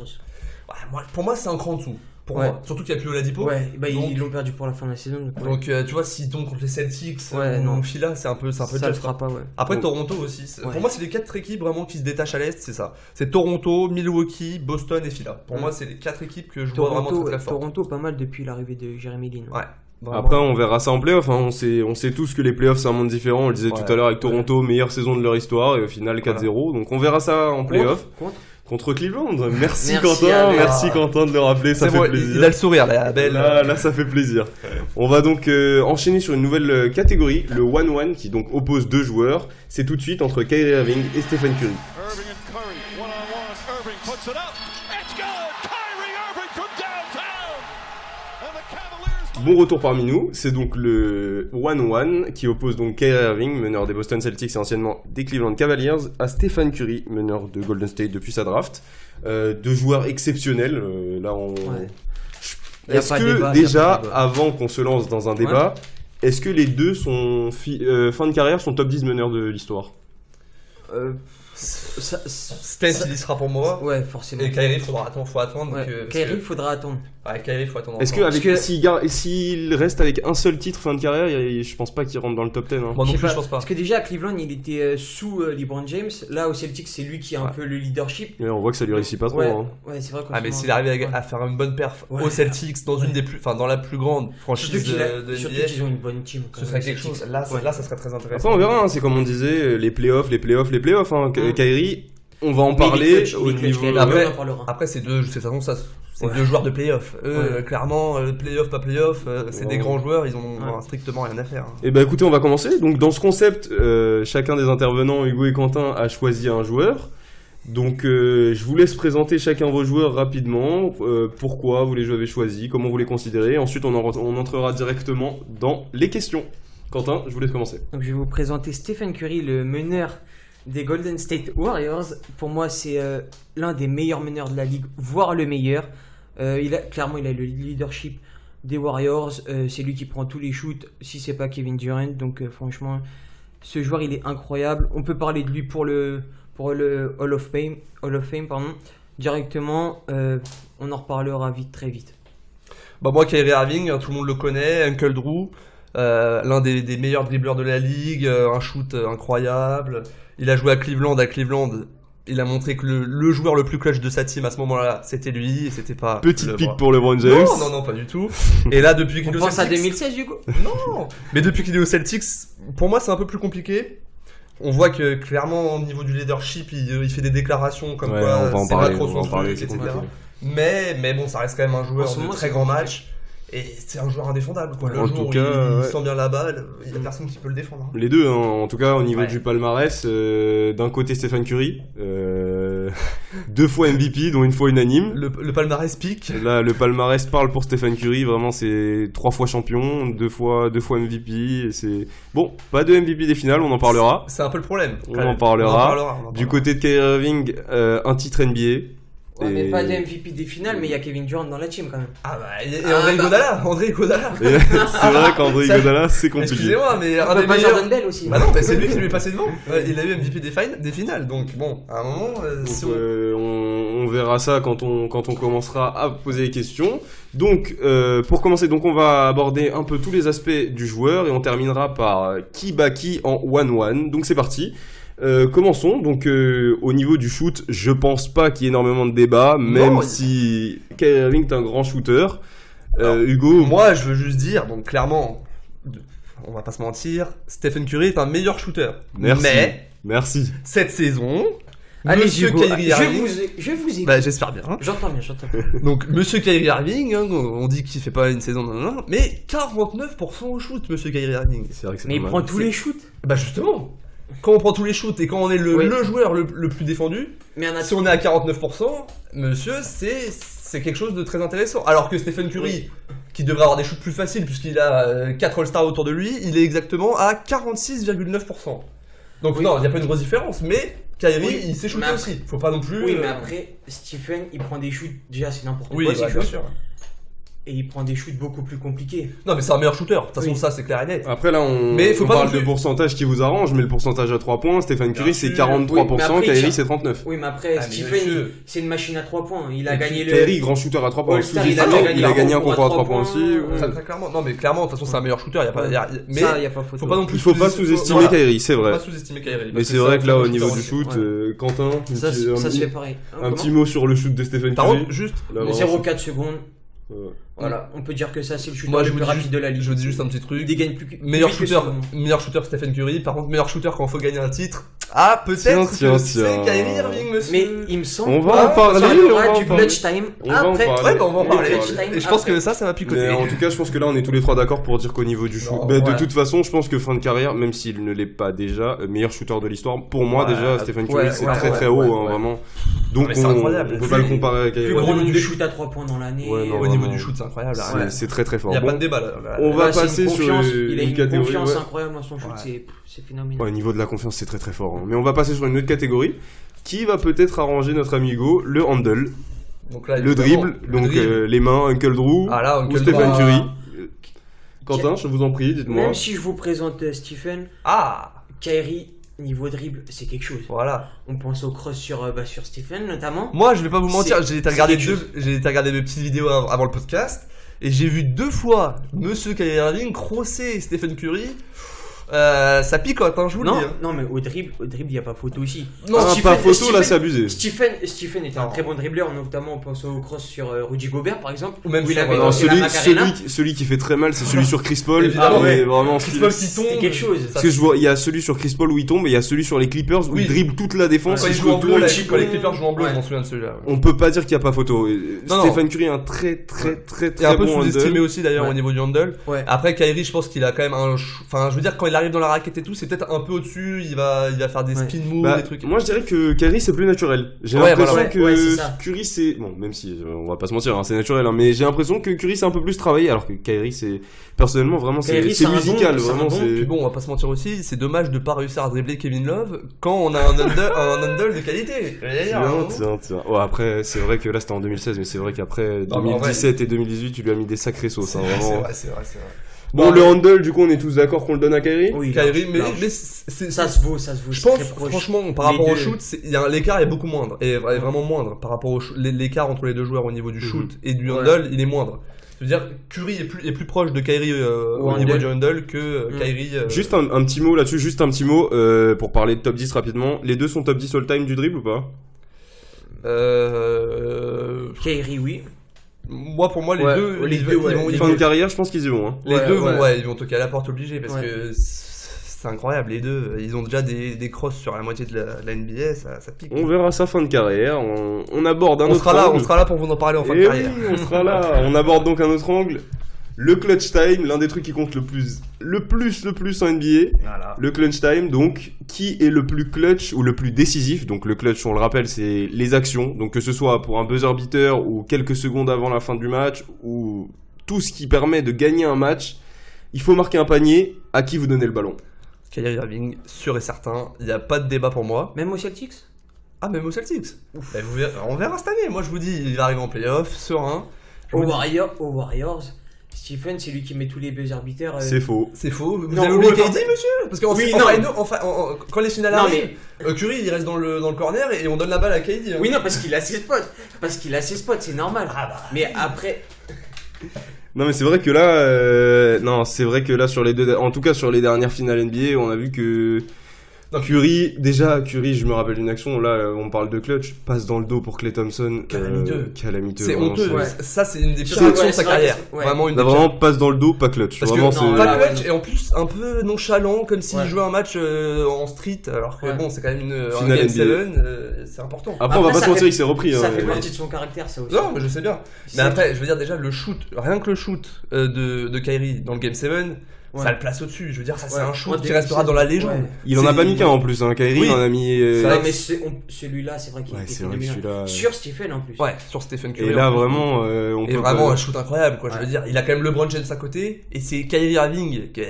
C: ouais, pour moi, c'est un cran en dessous. pour moi. Surtout qu'il n'y a plus Oladipo.
D: Ouais, bah
C: donc,
D: ils l'ont perdu pour la fin de la saison.
C: Donc tu vois, s'ils tombent contre les Celtics, Fila, c'est un peu
D: ça
C: le
D: fera pas, ouais.
C: Après Toronto aussi. Pour moi, c'est les 4 équipes vraiment qui se détachent à l'Est, c'est ça. C'est Toronto, Milwaukee, Boston et Fila. Pour moi, c'est les 4 équipes que je vois vraiment très très fort.
D: Toronto, pas mal depuis l'arrivée de Jeremy Lin.
C: Ouais. Vraiment.
B: Après, on verra ça en playoff. Hein. On sait tous que les playoffs, c'est un monde différent. On le disait tout à l'heure avec Toronto, meilleure saison de leur histoire, et au final 4-0. Donc on verra ça en playoff. Contre Cleveland. Merci Quentin, merci Quentin de le rappeler, ça fait plaisir.
C: Il a le sourire là, belle.
B: Là, ça fait plaisir. On va donc enchaîner sur une nouvelle catégorie, le 1-1, qui donc oppose 2 joueurs. C'est tout de suite entre Kyrie Irving et Stephen Curry.
E: Irving and Curry, one-on-one. Irving puts it up. It's good. Kyrie Irving from downtown. And the Cavaliers.
B: Bon retour parmi nous, c'est donc le 1-1 qui oppose donc Kyrie Irving, meneur des Boston Celtics et anciennement des Cleveland Cavaliers, à Stephen Curry, meneur de Golden State depuis sa draft. 2 joueurs exceptionnels, là on...
D: Ouais.
B: Est-ce que déjà, avant qu'on se lance dans un débat, est-ce que les deux sont fin de carrière sont top 10 meneurs de l'histoire?
C: Steph, il y sera pour moi.
D: Ouais, forcément.
C: Et Kyrie, faut attendre.
D: Ouais. Kyrie, faudra attendre.
C: Ouais, Kyrie, faut attendre.
B: Est-ce s'il reste avec un seul titre fin de carrière, je pense pas qu'il rentre dans le top 10. Hein.
C: Moi non plus, je pense pas.
D: Parce que déjà à Cleveland, il était sous LeBron James. Là, au Celtics, c'est lui qui a un peu le leadership.
B: Et on voit que ça lui réussit pas trop.
D: Ouais,
B: hein.
D: ouais, c'est vrai.
C: Mais s'il arrive à faire une bonne perf aux Celtics, dans dans la plus grande franchise de NBA,
D: surtout qu'ils ont une bonne team.
C: Ce serait quelque chose. Là, ça serait très intéressant.
B: Après, on verra. Hein, c'est comme on disait, les playoffs. Hein. Kyrie. On va en parler au niveau.
C: Après, c'est deux joueurs de playoff. Clairement, playoff, pas playoff, c'est des grands joueurs, ils ont strictement rien à faire.
B: Et bah écoutez, on va commencer. Donc dans ce concept, chacun des intervenants, Hugo et Quentin, a choisi un joueur. Donc je vous laisse présenter chacun vos joueurs rapidement. Pourquoi vous les avez choisis, comment vous les considérez. Ensuite, on entrera directement dans les questions. Quentin, je vous laisse commencer.
D: Donc je vais vous présenter Stephen Curry, le meneur des Golden State Warriors. Pour moi, c'est l'un des meilleurs meneurs de la ligue, voire le meilleur. Il a le leadership des Warriors. C'est lui qui prend tous les shoots, si c'est pas Kevin Durant. Donc franchement, ce joueur, il est incroyable. On peut parler de lui pour le Hall of Fame, directement. On en reparlera très vite.
C: Bah moi, Kyrie Irving, tout le monde le connaît, Uncle Drew. L'un des meilleurs dribbleurs de la ligue, un shoot incroyable. Il a joué à Cleveland. Il a montré que le joueur le plus clutch de sa team à ce moment-là, c'était lui, et c'était pas.
B: Petite pique pour LeBron James.
C: Non, pas du tout. Et là, depuis qu'il est au Celtics.
D: On pense à 2016, Hugo.
C: Non. Mais depuis qu'il est au Celtics, pour moi, c'est un peu plus compliqué. On voit que clairement, au niveau du leadership, il fait des déclarations comme quoi c'est pas trop son truc, etc. Mais bon, ça reste quand même un joueur de très grand match. Et c'est un joueur indéfendable, quoi. Le jour où il sent bien la balle, il n'y a personne qui peut le défendre.
B: Les deux, hein. En tout cas, au niveau du palmarès, d'un côté Stephen Curry, 2 fois MVP, dont une fois unanime.
C: Le palmarès pique.
B: Là, le palmarès parle pour Stephen Curry, vraiment, c'est 3 fois champion, 2 fois MVP. C'est... Bon, pas de MVP des finales, on en parlera.
C: C'est un peu le problème.
B: On en parlera. Du côté de Kyrie Irving, un titre NBA.
D: Ouais, mais pas de MVP des finales, mais il y a Kevin Durant dans la team quand même.
C: Ah bah, et André Iguodala.
B: C'est vrai qu'André Iguodala, c'est compliqué.
C: Excusez-moi, mais
D: un des meilleurs. Jordan Bell aussi.
C: Bah non, c'est lui qui lui est passé devant. Il a eu MVP des finales, donc bon, à un moment,
B: on verra ça quand on commencera à poser les questions. Donc, pour commencer, on va aborder un peu tous les aspects du joueur et on terminera par qui bat qui en 1-1. Donc c'est parti. Commençons. Donc au niveau du shoot, je pense pas qu'il y ait énormément de débats, même si Kyrie Irving est un grand shooter. Hugo,
C: moi je veux juste dire, donc clairement, on va pas se mentir, Stephen Curry est un meilleur shooter.
B: Merci.
C: Cette saison,
D: allez,
C: Monsieur Kyrie Irving,
D: je vous écoute.
C: Bah, j'espère bien.
D: J'entends bien.
C: Donc Monsieur Kyrie Irving, on dit qu'il fait pas une saison, mais 49% au shoot, Monsieur Kyrie Irving.
B: C'est vrai que c'est
D: mais il prend tous les shoots.
C: Bah justement. Quand on prend tous les shoots et quand on est le joueur le plus défendu, si on est à 49%, monsieur, c'est quelque chose de très intéressant. Alors que Stephen Curry, qui devrait avoir des shoots plus faciles puisqu'il a 4 All-Stars autour de lui, il est exactement à 46,9%. Donc non, il n'y a pas une grosse différence, mais Kyrie, il sait shooter aussi. Faut pas non plus...
D: Oui, mais après, Stephen, il prend des shoots, déjà c'est n'importe quoi.
C: Oui, bien sûr.
D: et il prend des shoots beaucoup plus compliqués.
C: Non, mais c'est un meilleur shooter. De toute façon,
D: Oui.
C: ça, c'est clair et net.
B: Après là,
C: Mais faut
B: on
C: pas
B: parle
C: non plus-
B: de pourcentage qui vous arrange, mais le pourcentage à 3 points, Stephen Curry c'est
C: sûr.
B: 43%,
D: Oui, mais après,
B: Kyrie
D: tiens.
B: c'est 39%.
D: Oui, mais après,
C: Ah, mais
D: Stephen,
C: monsieur.
D: c'est une machine à 3 points. Il a
C: Et
D: gagné
B: Kyrie,
D: le.
B: grand shooter à 3 points.
D: All-Star,
B: Sous-estimé,
D: il a gagné
B: il a
D: un
B: gagné un
D: concours
B: concours à
D: à
B: 3
D: trois
B: points aussi.
D: points.
C: Ça, très clairement. Non, mais clairement, de toute façon, c'est un meilleur shooter. Y a pas, mais
D: Ça, y a pas photo.
C: faut pas non plus.
B: Il faut pas sous-estimer Kyrie, c'est
C: Faut
B: vrai.
C: pas sous-estimer Kyrie.
B: Mais
C: parce
B: c'est vrai que là, au
C: c'est un
B: niveau
C: shooter
B: du
C: aussi.
B: shoot,
D: Ouais.
B: Quentin,
D: Ça, ça se fait pareil.
B: un petit mot sur le shoot de Stephen
C: Par
B: Curry.
C: contre, juste,
B: Là, vraiment,
D: 0,4 secondes.
B: Ouais.
D: Voilà, on peut dire que ça, c'est le shooter
C: moi,
D: le
C: je vous
D: plus
C: dis
D: rapide
C: juste,
D: de la ligue.
C: je vous dis juste un petit
D: Il
C: truc.
D: dégaine plus
C: Meilleur
D: plus que
C: shooter,
D: son-
C: Stephen Curry. Par contre, meilleur shooter quand il faut gagner un titre. Ah, peut-être
B: Tiens,
C: que
B: tiens,
C: c'est
B: tiens.
C: Kyrie Irving, monsieur.
D: Mais il me semble.
B: On va
D: que
B: en parler,
D: ça, il y
B: on
D: aura
B: va en
D: du
B: parler.
D: clutch time.
B: On va en
D: Après,
B: parler.
C: Ouais, bah, on va en
B: Le
C: parler.
B: clutch
D: time
C: Et je pense
D: après.
C: que ça va picoter.
B: Mais en tout cas, je pense que là, on est tous les trois d'accord pour dire qu'au niveau du shoot,
C: Non,
B: bah, de
C: ouais.
B: toute façon, je pense que fin de carrière, même s'il ne l'est pas déjà, meilleur shooter de l'histoire, pour moi
C: Ouais,
B: déjà, Stephen Curry,
C: ouais,
B: c'est
C: ouais,
B: très
C: ouais,
B: très haut,
C: ouais,
B: hein,
C: ouais.
B: vraiment. Donc
C: mais c'est
B: on
C: incroyable.
B: peut pas le comparer avec
D: plus
B: Kyrie.
D: gros
C: niveau
D: nombre
C: du
D: de
C: shoot.
D: shoots à 3 points dans l'année.
B: Ouais, non,
C: Au niveau
B: vraiment.
C: du shoot, c'est incroyable.
B: C'est très très fort.
C: Il y a
B: Bon,
C: pas de débat là.
B: on va
D: Là, c'est une
B: passer sur
D: confiance,
B: une
D: il a une
B: catégorie.
D: confiance
B: Ouais.
D: incroyable dans son shoot,
C: Ouais.
D: c'est phénoménal.
B: Ouais, au niveau de la confiance, c'est très très fort. hein. Mais on va passer sur une autre catégorie qui va peut-être arranger notre amigo, le handle,
C: Donc là,
B: le
C: évidemment,
B: dribble,
C: le
B: donc
C: dribble.
B: les mains, Uncle Drew
C: Ah là,
B: ou
C: Uncle
B: Stephen
C: Drew.
B: Curry. Quentin, je vous en prie, dites-moi.
D: Même si je vous présente Stephen,
C: Ah,
D: Kyrie, niveau dribble, c'est quelque chose.
C: voilà.
D: On pense au cross sur Stephen notamment.
C: Moi, je vais pas vous mentir,
D: C'est-
C: j'ai été
D: c'est
C: regarder
D: quelque chose.
C: j'ai été regarder 2 petites vidéos avant le podcast et j'ai vu 2 fois Monsieur Kyrie Irving crosser Stephen Curry. Ça picote, hein, je vous le
D: Non,
C: dis. hein.
D: non, mais au dribble, il n'y a pas photo aussi.
C: Non,
B: Ah,
D: Stephen-
B: pas photo,
D: Stephen-
B: là c'est abusé.
D: Stephen était un
C: Non.
D: très bon dribbleur, notamment on pense au cross sur Rudy Gobert par exemple.
C: Ou même
D: où il
C: sur,
D: avait
C: non,
D: lancé la Macarena.
B: celui qui fait très mal, c'est celui sur Chris Paul.
C: Évidemment,
B: Ah, mais
C: ouais.
B: vraiment,
C: Chris
B: celui-là,
C: Paul qui tombe.
D: C'était quelque chose.
C: Ça-
B: Parce que je vois, il y a celui sur Chris Paul où il tombe et il y a celui sur les Clippers où
C: Oui.
B: il dribble toute la défense.
C: Quand
B: il
C: ils
B: se
C: jouent en
B: retourne,
C: bleu, là,
B: il-
C: quand les Clippers jouent en bleu,
D: Ouais.
C: je m'en souviens de celui-là.
B: On peut pas dire qu'il n'y a pas photo.
C: Non,
B: Stephen Curry est un très très très
C: Et un
B: très
C: peu
B: bon
C: sous-estimé
B: handle.
C: aussi d'ailleurs
D: Ouais.
C: au niveau du handle.
D: Ouais.
C: Après Kyrie, je pense qu'il a quand même enfin je veux dire quand il arrive dans la raquette et tout, c'est peut-être un peu au-dessus, il va faire des
D: Ouais.
C: spin moves,
B: Bah,
C: des trucs.
B: moi je dirais que Kyrie c'est plus naturel. J'ai
C: Ouais,
B: l'impression
C: voilà,
B: que
D: ouais, c'est ça.
B: Curry c'est bon, même si on va pas se mentir, hein, c'est naturel, hein, mais j'ai l'impression que Curry c'est un peu plus travaillé, alors que Kyrie c'est personnellement vraiment
D: Kyrie,
B: c'est
D: c'est un
B: musical,
D: don, c'est un
B: vraiment
D: don,
B: c'est.
C: Puis bon, on va pas se mentir aussi, c'est dommage de pas réussir à dribbler Kevin Love quand on a un handle de qualité.
B: Tiens. Ouais, après c'est vrai que là c'était en 2016, mais c'est vrai qu'après
C: Non, mais en
B: 2017 et 2018 tu lui as mis des sacrées sauces, hein, vraiment.
C: C'est vrai.
B: Bon, le handle du coup on est tous d'accord qu'on le donne à Kyrie.
D: Oui,
C: Kyrie, mais
D: large.
C: c'est
D: Ça se vaut.
C: je
D: c'est
C: pense
D: très proche.
C: franchement par
D: Les
C: rapport au
D: deux.
C: shoot, l'écart est beaucoup moindre et vraiment moindre par rapport au l'écart entre les deux joueurs au niveau du shoot et du
D: Ouais.
C: handle, il est moindre. Je veux dire, Curry est plus proche de Kyrie au
D: handle.
C: niveau du handle que Kyrie.
B: Juste un petit mot là-dessus, juste un petit mot pour parler de top 10 rapidement. Les deux sont top 10 all-time du dribble ou pas?
D: Kyrie, oui.
C: Moi, pour moi, les
D: Ouais,
C: deux,
D: les
C: ils
D: deux,
C: vont-
D: ouais.
C: ils vont-
D: Les
B: Fin de carrière, je pense qu'ils y vont. Hein.
C: les
D: Ouais,
C: deux
D: ouais.
C: ils vont toquer à la porte obligé parce
D: Ouais.
C: que c'est incroyable. Les deux, ils ont déjà des crosses sur la moitié de la NBA, ça pique.
B: On verra ça fin de carrière. On aborde un
C: On
B: autre
C: sera
B: angle.
C: là pour vous en parler en fin de
B: Eh
C: carrière.
B: oui, on sera là. On aborde donc un autre angle. Le clutch time, l'un des trucs qui compte le plus en NBA.
C: Voilà.
B: Le clutch time, donc, qui est le plus clutch ou le plus décisif? Donc, le clutch, on le rappelle, c'est les actions. Donc, que ce soit pour un buzzer beater ou quelques secondes avant la fin du match ou tout ce qui permet de gagner un match, il faut marquer un panier. À qui vous donnez le ballon?
C: Kyrie Irving, sûr et certain, il n'y a pas de débat pour moi.
D: Même aux Celtics.
C: Ah, même aux Celtics. Eh, on verra cette année. Moi, je vous dis, il va arriver en playoff, serein. Je vous
D: Aux
C: dis-
D: Warriors, Stephen, c'est lui qui met tous les buzzer beaters.
B: C'est faux.
C: C'est faux. Vous
D: Non,
C: avez oublié
D: ouais,
C: KD,
D: enfin-
C: monsieur? Parce qu'en
D: Oui,
C: en
D: non.
C: final, quand les finales
D: Non,
C: arrivent, Curry il reste dans le corner et on donne la balle à KD. hein.
D: Oui, non, parce qu'il a ses spots. C'est normal. Mais après,
B: Non mais c'est vrai que là, non c'est vrai que là sur les deux, en tout cas sur les dernières finales NBA, on a vu que Curry, je me rappelle d'une action, là on parle de clutch, passe dans le dos pour Klay Thompson,
C: Calamiteux.
B: calamiteux.
C: C'est
B: vraiment,
C: honteux.
D: Ouais.
C: Ça, c'est une des pires
D: Ouais,
C: actions de
D: c'est
C: sa
D: vrai
C: carrière.
D: que c'est- ouais.
C: Vraiment une
B: Là
C: des
B: vraiment
C: pires.
B: passe dans le dos, pas clutch.
C: Parce
B: Vraiment
C: que
B: c'est.
D: non,
C: pas
D: là,
C: clutch
D: ouais.
C: et en plus un peu nonchalant, comme s'il
D: Ouais.
C: jouait un match en street, alors que
D: Ouais.
C: bon, c'est quand même un
B: Finale
C: game
B: NBA.
C: 7, c'est important.
B: Après on va
D: Après,
B: pas
D: ça
B: se mentir,
D: fait-
B: il s'est repris.
D: ça
B: hein,
D: fait
B: mais-
D: partie de son caractère, ça aussi.
C: Non, mais je sais bien.
D: C'est-
C: Mais après, je veux dire déjà le shoot, rien que le shoot de Kyrie dans le game 7,
D: Ouais.
C: ça le place au-dessus. Je veux dire, ça c'est
D: Ouais.
C: un shoot
D: En
C: qui restera dans la légende.
D: Ouais.
B: Il en a
C: C'est-
B: pas mis qu'un en plus, hein. Kyrie
C: Oui.
B: il en a mis.
D: Non, mais celui-là, c'est vrai qu'il
B: Ouais,
D: était
B: c'est vrai que
D: phénoménal.
B: celui-là.
D: Sur Stephen en plus.
C: Ouais, sur Stephen Curry.
B: Et là
C: en plus.
B: vraiment, on
C: Et
B: peut.
C: vraiment
B: pas-
C: un shoot incroyable, quoi. Je veux
D: Ouais.
C: dire, il a quand même LeBron James à côté, et c'est Kyrie Irving qui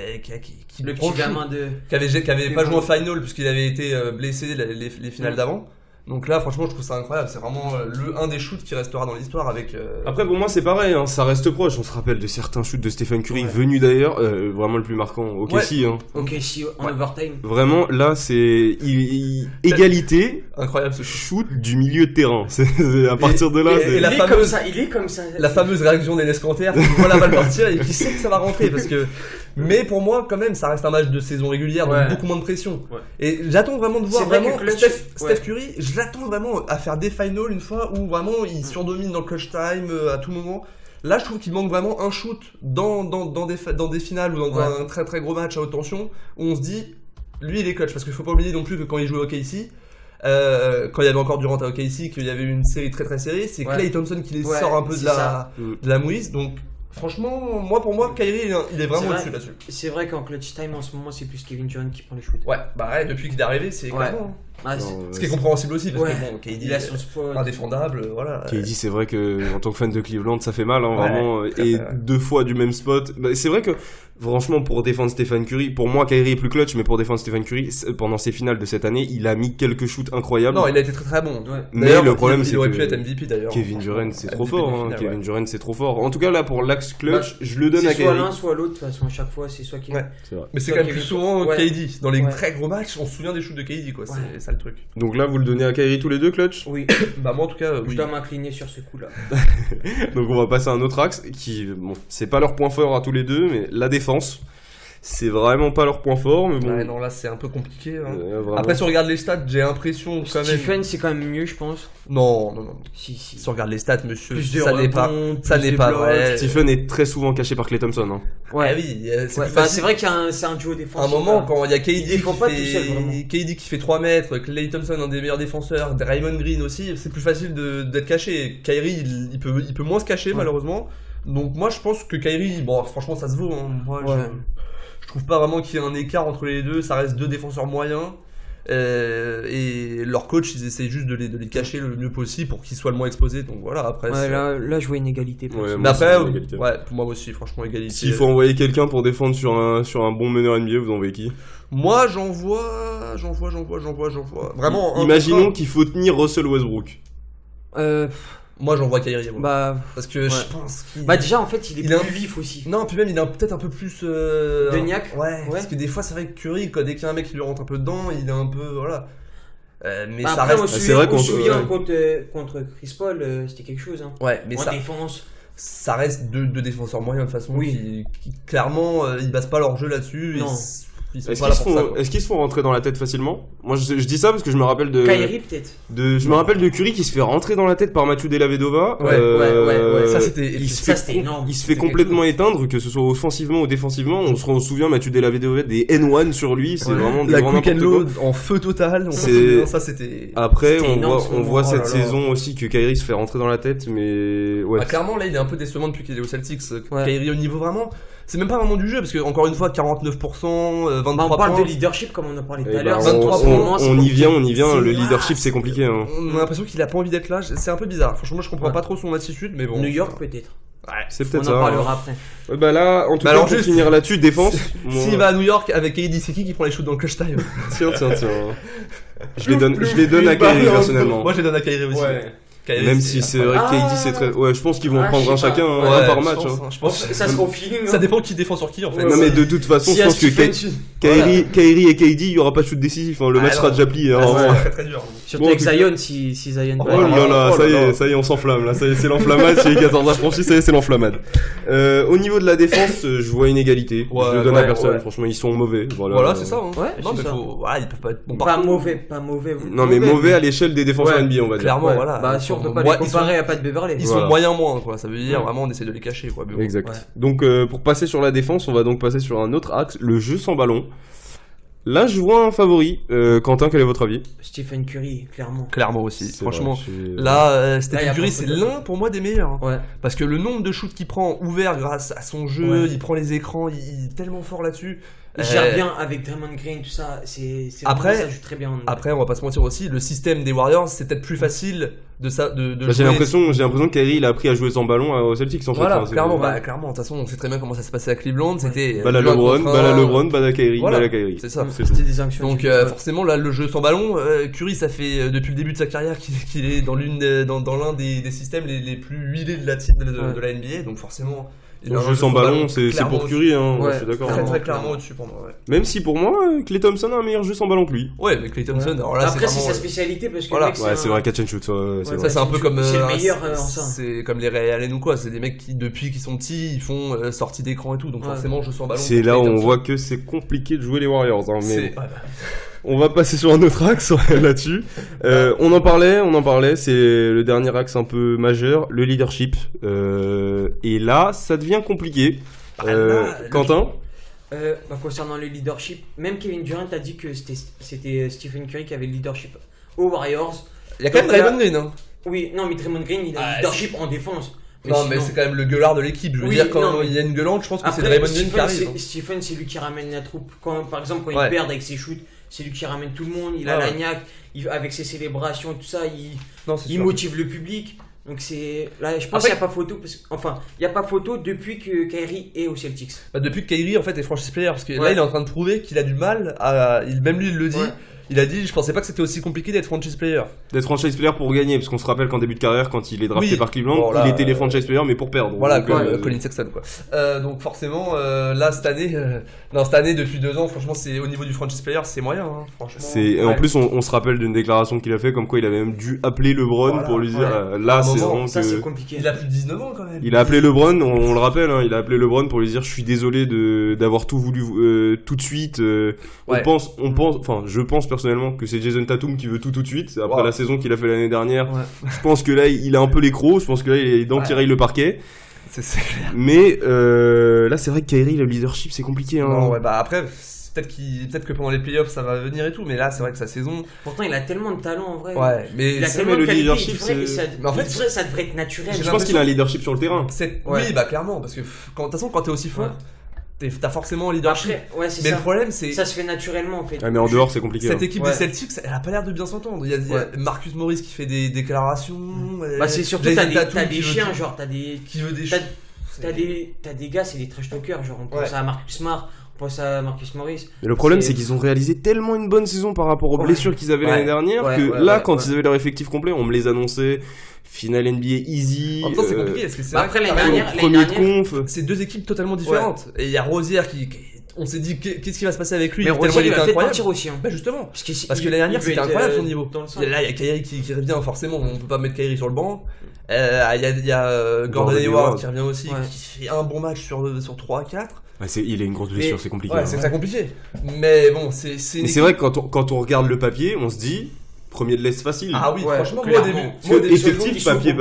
D: Le
C: prend
D: petit
C: le shoot.
D: gamin de.
C: Qui avait pas
D: Mais
C: joué en
D: bon.
C: final puisqu'il avait été blessé les finales d'avant. Donc là, franchement, je trouve ça incroyable. C'est vraiment un des shoots qui restera dans l'histoire avec.
B: Après, pour moi, c'est pareil, hein, ça reste proche. On se rappelle de certains shoots de Stephen Curry, venu d'ailleurs, vraiment le plus marquant. Ok, si. Hein.
D: Ok, si, en overtime.
B: Vraiment, là, c'est égalité.
C: Incroyable ce shoot.
B: Shoot du milieu de terrain. C'est à partir de là.
C: Et la
D: il
C: fameuse-
D: est comme ça, il est comme ça.
C: La fameuse réaction d'Enes Kanter qui voit la balle partir et qui sait que ça va rentrer parce que. Mais pour moi, quand même, ça reste un match de saison régulière, donc beaucoup moins de pression.
B: Ouais.
C: Et j'attends vraiment de voir
D: C'est vrai
C: vraiment
D: que clutch,
C: Steph Curry. J'attends vraiment à faire des finals une fois où vraiment il surdomine dans le clutch time à tout moment. Là, je trouve qu'il manque vraiment un shoot dans des finales ou dans un très très gros match à haute tension où on se dit, lui, il est clutch parce qu'il faut pas oublier non plus que quand il jouait au OKC. Quand il y avait encore Durant à OKC, qu'il y avait une série très très serrée, c'est Klay Thompson qui les sort un peu de la mouise. Donc franchement, pour moi, Kyrie il est vraiment au-dessus là-dessus.
D: C'est vrai qu'en clutch time en ce moment, c'est plus Kevin Durant qui prend les shoots.
C: Ouais, depuis qu'il est arrivé, c'est clairement.
D: Ah,
B: Non,
C: Ce qui est compréhensible aussi parce que bon, KD
D: il a son spot.
C: indéfendable, voilà.
B: KD, c'est vrai que en tant que fan de Cleveland, ça fait mal, hein,
C: Ouais,
B: vraiment.
C: tout à
B: Et
C: fait, ouais.
B: 2 fois du même spot. Bah, c'est vrai que, franchement, pour défendre Stephen Curry, pour moi, Kyrie est plus clutch, mais pour défendre Stephen Curry, pendant ses finales de cette année, il a mis quelques shoots incroyables.
C: Non, il a été très très bon.
D: Ouais.
B: Mais
C: D'ailleurs,
B: le problème, c'est
C: il aurait
B: que
C: pu être MVP d'ailleurs.
B: Kevin Durant, c'est trop
C: MVP
B: fort.
C: des
B: Hein.
C: finales,
B: Kevin
C: ouais.
B: Durant, c'est trop fort. En tout cas, là, pour l'axe clutch,
D: Bah,
B: je le donne à
D: C'est soit
B: Kyrie.
D: l'un, soit l'autre, de toute façon, à chaque fois, c'est soit Kevin.
C: Ouais.
B: C'est vrai.
C: Mais c'est
D: Soit
C: quand même plus
D: Kevin-
C: souvent
D: ouais.
C: KD. Dans les
D: Ouais.
C: très gros matchs, on se souvient des shoots de KD quoi. C'est ça le truc.
B: Donc là, vous le donnez à Kyrie tous les deux, clutch.
D: Oui,
C: Bah moi en tout cas,
D: je
C: oui.
D: dois m'incliner sur ce coup-là.
B: Donc on va passer à un autre axe qui, bon, c'est pas leur point fort à tous les deux, mais la défense, c'est vraiment pas leur point fort, mais bon.
C: Ouais, non là c'est un peu compliqué. Hein.
B: Vraiment.
C: Après si on regarde les stats, j'ai l'impression quand même.
D: Stephen, c'est quand même mieux, je pense.
C: Non.
D: Si.
C: Si on regarde les stats, monsieur,
D: Plus de
C: ça n'est pas,
D: rebonds,
C: ça
D: plus
C: n'est
D: de
C: pas
D: blocs.
C: vrai.
B: Stephen est très souvent caché par Klay Thompson. Hein.
C: Ouais, oui, c'est
D: Ouais,
C: plus
D: bah,
C: facile.
D: c'est vrai qu'il y a c'est un duo
C: À
D: défensif.
C: un moment,
D: là.
C: quand il y a KD
D: Ils font pas tout seul, vraiment.
C: KD qui fait 3 mètres, Klay Thompson, un des meilleurs défenseurs, Draymond Green aussi, c'est plus facile d'être caché. Kyrie, il peut moins se cacher, malheureusement. Donc, moi, je pense que Kyrie, bon, franchement, ça se vaut. Hein. Moi, je trouve pas vraiment qu'il y ait un écart entre les deux. Ça reste deux défenseurs moyens. Et leur coach, ils essayent juste de les cacher le mieux possible pour qu'ils soient le moins exposés. Donc voilà, après.
D: Ouais, là, je vois une égalité.
B: Ouais,
C: Mais
B: moi,
C: après,
B: c'est une égalité.
C: ouais, pour moi aussi, franchement, égalité.
B: S'il faut envoyer quelqu'un pour défendre sur un bon meneur NBA, vous envoyez qui?
C: Moi, j'en vois. Vraiment.
B: Imaginons qu'il faut tenir Russell Westbrook.
C: Moi, j'en vois Kyrie. Moi.
D: Bah,
C: Parce que je pense qu'il.
D: bah déjà, en fait, il est
C: Il a
D: plus vif aussi.
C: Non, puis même, il est peut-être un peu plus.
D: Niaque.
C: Ouais, parce que des fois, c'est vrai que Curry, dès qu'il y a un mec qui lui rentre un peu dedans, il est un peu. Voilà. Mais
D: Bah,
C: ça
D: après,
C: reste.
B: c'est vrai
D: on
B: qu'on
D: se souvient
B: ouais.
D: contre Chris Paul, c'était quelque chose. Hein.
C: Ouais, mais
D: En défense.
C: ça reste deux défenseurs moyens de toute façon.
D: Oui.
C: Qui clairement, ils basent pas leur jeu là-dessus.
D: Non.
C: Ils sont
B: Est-ce
C: pas là
B: qu'ils
C: pour ça. Quoi.
B: se font rentrer dans la tête facilement? Moi, je dis ça parce que je me rappelle de.
D: Kyrie, peut-être.
B: Je me rappelle de Curry qui se fait rentrer dans la tête par Mathieu Dellavedova.
C: Ouais. Ça, c'était.
D: c'était énorme.
B: Il se fait complètement éteindre, que ce soit offensivement ou défensivement. On se souvient, Mathieu Dellavedova, des N1 sur lui. C'est vraiment
C: la
B: du grand
C: quick and
B: n'importe quoi.
C: load en feu total.
B: C'est-
C: Ça, c'était.
B: Après,
D: C'était énorme, ce
B: on
D: moment.
B: voit
C: Oh
B: cette
C: là là.
B: saison aussi que Kyrie se fait rentrer dans la tête, mais ouais.
C: Bah, clairement, là, il est un peu décevant depuis qu'il est au Celtics.
D: Ouais.
C: Kyrie, au niveau vraiment. C'est même pas vraiment du jeu, parce que, encore une fois, 49%, 23
D: Bah, on parle
C: points.
D: de leadership comme on a parlé tout
B: Eh
D: à l'heure.
B: ben,
C: 23 points,
B: on y vient.
C: C'est-
B: Le leadership, c'est compliqué. Hein.
C: On a l'impression qu'il a pas envie d'être là. C'est un peu bizarre. Franchement, moi, je comprends
D: Ouais.
C: pas trop son attitude, mais bon.
D: New York, peut-être.
C: Ouais.
B: C'est
D: On
B: peut-être
D: en
B: ça.
D: parlera après.
B: Ouais, bah là, en tout
C: Bah
B: cas,
C: alors,
B: pour
C: juste-
B: finir là-dessus, défense.
C: S'il va à New York avec KD, c'est qui prend les shoots dans le clutch time?
B: Tiens. Je les donne à Kyrie personnellement.
C: Moi, je les donne à Kyrie aussi.
B: Ouais.
C: Kyrie,
B: Même si c'est vrai que KD c'est très. Ouais, je pense qu'ils vont en
D: Ah,
B: prendre
D: je
B: un
D: sais pas.
B: chacun,
C: Ouais,
B: un par
C: je
B: match.
C: pense,
B: hein.
C: je pense.
D: Ça sera au feeling.
C: Ça dépend qui défend sur qui en fait.
D: Ouais,
B: Non, mais de toute façon,
D: Si
B: je
D: à
B: pense que
D: Stephen,
B: Kyrie et KD, il y aura pas de shoot décisif. Hein. Le match
C: Ah,
B: sera
C: non.
B: déjà plié. Hein,
C: Ah,
B: vraiment.
C: c'est très très dur.
D: Surtout
B: Bon,
D: avec
B: en tout cas-
D: Zion, si Zion.
B: Oh
D: va-
B: là là,
C: Oh là là.
B: ça y est, on s'enflamme là, ça y est, c'est l'enflammade, c'est les 14 affranchis, ça y est, c'est l'enflammade. Au niveau de la défense, je vois une égalité.
C: Ouais,
B: je le donne à
C: ouais,
B: personne,
C: ouais.
B: franchement, ils sont mauvais.
C: Voilà, c'est ça. Hein.
D: Ouais,
C: Non,
D: c'est
C: mais
D: ça.
C: faut. Ouais, ils peuvent pas être bons
D: Pas
C: partout.
D: mauvais.
B: Non, mais mauvais à l'échelle des défenseurs
D: Ouais,
B: NBA, on va dire.
C: Clairement,
D: Ouais.
C: voilà.
D: Bah,
C: Ils
D: si on
C: sont-
D: peut pas
C: moi,
D: les comparer à Pat Beverley.
C: Ils
B: Voilà.
C: sont moyens moins, quoi. Ça veut dire
D: Ouais.
C: vraiment on essaie de les cacher, quoi. Mais bon.
B: Exact.
D: Ouais.
B: Donc, pour passer sur la défense, on va donc passer sur un autre axe, le jeu sans ballon. Là, je vois un favori. Quentin, quel est votre avis?
D: Stephen Curry, clairement.
C: Clairement aussi.
B: C'est
C: Franchement,
B: vrai, je suis-
C: là,
D: Là, y
C: Stephen
D: a
C: Curry,
D: pas
C: c'est
D: photo.
C: l'un pour moi des meilleurs. Hein.
D: Ouais.
C: Parce que le nombre de shoots qu'il prend ouvert grâce à son jeu,
D: Ouais.
C: il prend les écrans, il est tellement fort là-dessus.
D: Il gère bien avec Draymond Green, tout ça. C'est
C: Après,
D: ça joue très bien.
C: Après, on va pas se mentir aussi, le système des Warriors, c'est peut-être plus facile de
B: J'ai
C: jouer.
B: l'impression que Kyrie il a appris à jouer sans ballon au Celtics en fait.
C: Voilà,
B: Enfin,
C: clairement, clairement. De toute façon, on sait très bien comment ça se passait à Cleveland. C'était
B: balle à LeBron, balle à Kyrie,
C: Voilà,
B: balle à Kyrie.
C: c'est ça.
B: C'est tout.
D: C'était des actions.
C: Donc forcément là le jeu sans ballon, Curry ça fait depuis le début de sa carrière qu'il est dans l'un des systèmes les plus huilés de la NBA, donc forcément
B: Le jeu sans ballon, c'est pour Curry, hein,
C: ouais,
B: je suis d'accord.
C: Très clairement au-dessus pour moi. Ouais.
B: Même si pour moi, Klay Thompson a un meilleur jeu sans ballon que lui.
C: Ouais, mais Klay Thompson, alors là
D: après
C: c'est
D: sa
C: vraiment,
D: spécialité parce que
C: voilà.
D: le mec,
B: Ouais, c'est vrai, catch and shoot.
C: ça c'est un peu comme
D: c'est le meilleur en ça.
C: c'est comme les Ray Allen ou quoi, c'est des mecs qui depuis qu'ils sont petits, ils font sortie d'écran et tout, donc forcément jeu sans ballon.
B: C'est là où on voit que c'est compliqué de jouer les Warriors, hein, mais
C: C'est-
B: on va passer sur un autre axe là-dessus. On en parlait, c'est le dernier axe un peu majeur, le leadership. Et là, ça devient compliqué. Quentin
D: concernant le leadership, même Kevin Durant a dit que c'était Stephen Curry qui avait le leadership aux Warriors.
C: Il y a quand même Draymond Green, hein.
D: Oui, non, mais Draymond Green, il a le leadership en défense.
C: Non, mais c'est quand même le gueulard de l'équipe. Je veux dire, quand il y a une gueulante, je pense que c'est
D: Après,
C: Draymond Green qui arrive.
D: Stephen, c'est lui qui ramène la troupe. Par exemple, quand
C: Ouais.
D: ils perdent avec ses shoots, c'est lui qui ramène tout le monde. Il a la niaque, avec ses célébrations, tout ça, il motive le public. Donc c'est là, je pense qu'il n'y a pas photo. Enfin, il n'y a pas photo depuis que Kyrie est au Celtics.
C: Bah, depuis que Kyrie en fait est franchise player, parce que là il est en train de prouver qu'il a du mal à. Même lui il le dit.
D: Ouais.
C: Il a dit, je pensais pas que c'était aussi compliqué d'être franchise player.
B: D'être franchise player pour gagner, parce qu'on se rappelle qu'en début de carrière, quand il est drafté
C: Oui.
B: par Cleveland,
C: Bon, là,
B: il était les franchise players, mais pour perdre.
C: Voilà,
B: donc,
C: Colin Sexton quoi. Donc forcément, là cette année depuis 2 ans, franchement, c'est au niveau du franchise player, c'est moyen, hein, franchement.
B: En plus, on se rappelle d'une déclaration qu'il a fait, comme quoi il avait même dû appeler LeBron pour lui dire, là, c'est vraiment
D: Ça,
B: que...
D: c'est compliqué.
C: Il a plus de 19 ans quand même.
B: Il a appelé LeBron, on le rappelle, hein, il a appelé LeBron pour lui dire, je suis désolé d'avoir tout voulu tout de suite. Je pense personnellement que c'est Jason Tatum qui veut tout de suite, après la saison qu'il a fait l'année dernière.
C: Ouais.
B: Je pense que là, il a un peu les crocs, je pense que là, il est dans tirer le parquet.
C: C'est clair.
B: Mais là, c'est vrai que Kyrie, le leadership, c'est compliqué. Hein.
C: Non, ouais, bah après, peut-être que pendant les playoffs ça va venir et tout, mais là c'est vrai que sa saison.
D: Pourtant, il a tellement de talent en vrai.
C: Ouais, mais
D: il a
C: c'est
D: tellement de
B: le
D: qualité,
B: leadership,
D: mais en fait, ça devrait être naturel.
B: Je pense qu'il a un leadership sur le terrain.
C: Oui, bah clairement, parce que de toute façon, quand t'es aussi fort, t'as forcément un leadership.
D: Après, c'est
C: mais
D: ça.
C: le problème, c'est.
D: Ça se fait naturellement en fait.
B: Ouais, mais en dehors, c'est compliqué.
C: Cette équipe des Celtics, elle a pas l'air de bien s'entendre. Il y a Marcus Morris qui fait des déclarations.
D: Bah, c'est surtout,
C: Jason
D: t'as
C: Tatum
D: des chiens, genre, t'as des.
C: Qui veut des
D: T'as des gars, c'est des trash talkers, genre, on pense à Marcus Smart, on pense à Marcus Morris.
B: Mais le problème, c'est qu'ils ont réalisé tellement une bonne saison par rapport aux blessures qu'ils avaient l'année dernière que quand ils avaient leur effectif complet, on me les annonçait. Finale NBA easy.
C: En même temps, c'est compliqué parce que c'est
D: après l'année dernière,
B: premier de conf.
C: C'est 2 équipes totalement différentes. Et il y a Rozier on s'est dit qu'est-ce qui va se passer avec lui.
D: Mais
C: tellement
D: Rozier,
C: il
D: il
C: était
D: va peut-être
C: incroyable.
D: partir aussi. Hein.
C: Bah justement.
D: Parce
C: que l'année dernière c'était incroyable son niveau.
D: Et
C: là il y a Kyrie qui revient forcément. On peut pas mettre Kyrie sur le banc. Il y a Gordon Hayward qui revient aussi, qui fait un bon match sur 3-4.
B: Il a une grosse blessure, c'est compliqué.
C: Ouais, c'est très compliqué. Mais bon, c'est.
B: Mais c'est vrai que quand on regarde le papier, on se dit. Premier de l'Est facile.
C: Ah oui, franchement,
D: moi
C: au début,
B: effectif, papier,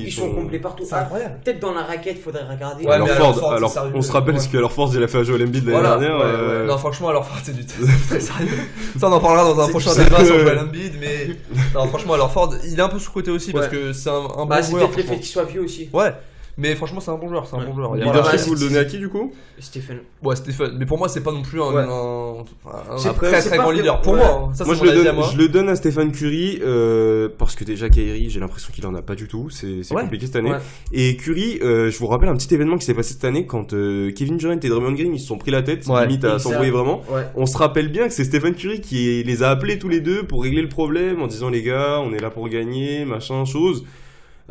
D: ils sont complets partout.
C: C'est incroyable.
D: Peut-être dans la raquette, faudrait regarder.
B: Ouais, alors on se rappelle ce que leur force, il a fait à Joel Embiid l'année dernière.
C: Non, franchement, alors Ford, c'est du très sérieux. Ça, on en parlera dans un prochain débat sur Joel Embiid, mais non, franchement, alors Ford, il est un peu sous-côté aussi parce que c'est un bon joueur.
D: C'est peut-être le fait qu'il soit vieux aussi.
C: Ouais. Mais franchement, c'est un bon joueur,
B: Leadership, vous le donnez à qui du coup?
D: Stephen.
C: Ouais, Stephen. Mais pour moi, c'est pas non plus un
D: très
C: grand leader. Pour moi, ça,
B: moi je le donne à Stephen Curry parce que déjà Kyrie, j'ai l'impression qu'il en a pas du tout. C'est compliqué cette année. Et Curry, je vous rappelle un petit événement qui s'est passé cette année quand Kevin Durant et Draymond Green ils se sont pris la tête, limite à s'embrouiller vraiment. On se rappelle bien que c'est Stephen Curry qui les a appelés tous les deux pour régler le problème en disant les gars, on est là pour gagner, machin chose.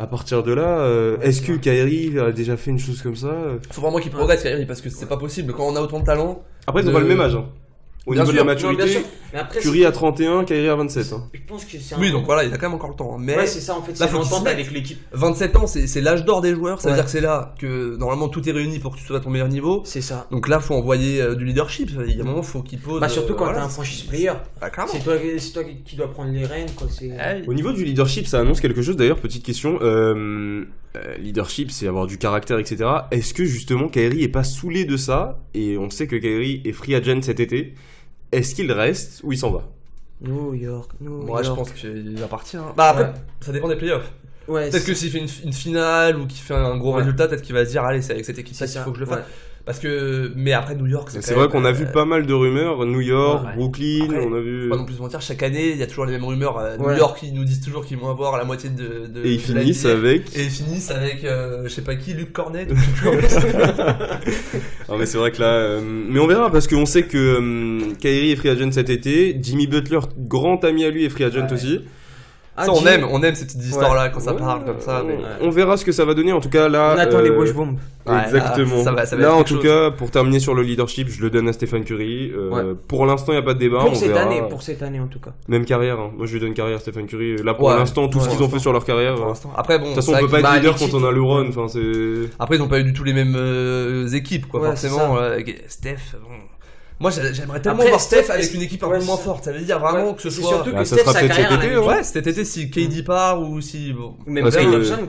B: À partir de là, est-ce que Kyrie a déjà fait une chose comme ça?
C: Faut vraiment qu'il progresse Kyrie parce que c'est pas possible quand on a autant de talent.
B: Après ils ont pas le même âge. Au niveau de la maturité,
D: après,
B: Curry à 31, Kyrie à 27.
D: Je pense que c'est
C: Oui, donc voilà, il a quand même encore le temps. Mais
D: c'est ça en fait,
C: là,
D: c'est l'entente avec l'équipe.
C: 27 ans, c'est l'âge d'or des joueurs, ça veut dire que c'est là que normalement tout est réuni pour que tu sois à ton meilleur niveau.
D: C'est ça.
C: Donc là, faut envoyer du leadership. Il y a un moment, faut qu'il pose.
D: Surtout quand t'es un franchise player.
C: Clairement.
D: C'est toi qui dois prendre les rênes, quoi.
B: Au niveau du leadership, ça annonce quelque chose d'ailleurs. Petite question. Leadership, c'est avoir du caractère, etc. Est-ce que justement Kyrie est pas saoulé de ça? Et on sait que Kyrie est free agent cet été. Est-ce qu'il reste ou il s'en va?
D: New York.
C: Moi, je pense qu'il va partir. Bah après, ça dépend des playoffs.
D: Ouais,
C: Peut-être que s'il fait une finale ou qu'il fait un gros résultat, peut-être qu'il va se dire allez, c'est avec cette équipe-là qu'il faut que je le fasse. Parce que, mais après New York,
B: c'est vrai qu'on a vu pas mal de rumeurs. New York, Brooklyn,
C: après,
B: on a vu.
C: Pas non plus se mentir, chaque année, il y a toujours les mêmes rumeurs. New York, ils nous disent toujours qu'ils vont avoir la moitié de
B: et ils finissent avec.
C: Et ils finissent avec, je sais pas qui, Luke Cornett.
B: Non mais c'est vrai que là, mais on verra parce qu'on sait que Kyrie est free agent cet été. Jimmy Butler, grand ami à lui, est free agent aussi.
C: Ça, on aime ces petites histoires-là quand ça parle comme ça. Mais...
B: On verra ce que ça va donner. En tout cas, là.
D: On attend les Bosch Bombs.
B: Exactement.
C: Ça va
B: là, en tout cas, pour terminer sur le leadership, je le donne à Stephen Curry. Pour l'instant, il n'y a pas de débat.
D: Pour cette année, en tout cas.
B: Même carrière. Hein. Moi, je lui donne carrière à Stephen Curry. Là, pour l'instant, tout ce qu'ils ont fait sur leur carrière.
C: Après, bon.
B: De toute façon, on peut pas être leader quand on a LeBron. Enfin, c'est.
C: Après, ils n'ont pas eu du tout les mêmes équipes, quoi. Forcément, Steph. Bon. Moi, j'aimerais tellement voir Steph avec une équipe un peu moins forte. Ça veut dire vraiment que ce soit.
D: Surtout que
B: ça sera peut-être cet été.
C: Ouais, cet été, si KD part ou si.
D: Même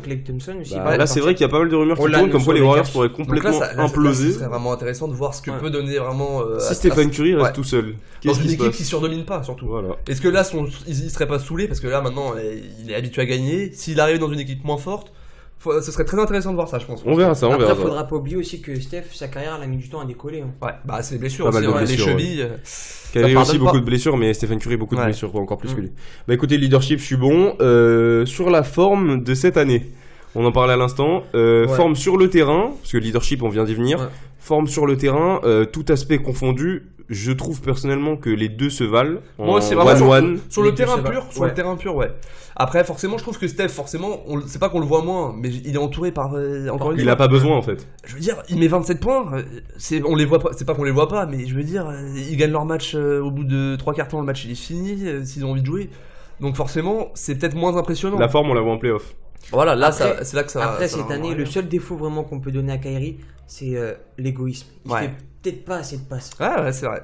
D: Clay Thompson aussi.
B: Là, c'est vrai qu'il y a pas mal de rumeurs qui tournent comme quoi les Warriors pourraient complètement imploser.
C: Ce serait vraiment intéressant de voir ce que peut donner vraiment.
B: Si Stephen Curry reste tout seul.
C: Dans une équipe qui surdomine pas, surtout. Est-ce que là, il serait pas saoulé parce que là, maintenant, il est habitué à gagner. S'il arrive dans une équipe moins forte. Ce serait très intéressant de voir ça, je pense.
B: On verra ça,
D: Après, faudra pas oublier aussi que Steph, sa carrière, elle a mis du temps à décoller.
C: Ouais, bah c'est les blessures aussi, les chevilles.
B: Kyrie aussi beaucoup de blessures, mais Stephen Curry beaucoup de blessures, encore plus que lui. Bah écoutez, leadership, je suis bon. Sur la forme de cette année, on en parlait à l'instant. Forme sur le terrain, parce que leadership, on vient d'y venir. Forme sur le terrain, tout aspect confondu. Je trouve personnellement que les deux se valent.
C: Moi aussi, vraiment. Sur le terrain pur, ouais. Après, forcément, je trouve que Steph, c'est pas qu'on le voit moins, mais il est entouré par. Encore une fois.
B: Il a pas besoin en fait.
C: Je veux dire, il met 27 points. On les voit pas. C'est pas qu'on les voit pas, mais je veux dire, ils gagnent leur match au bout de 3 quarts temps. Le match il est fini s'ils ont envie de jouer. Donc forcément, c'est peut-être moins impressionnant.
B: La forme, on la voit en playoff.
C: Voilà, là, c'est là que ça.
D: Après, cette année, le seul défaut vraiment qu'on peut donner à Kyrie, c'est l'égoïsme. Il fait peut-être pas assez de passes.
C: Ouais, c'est vrai.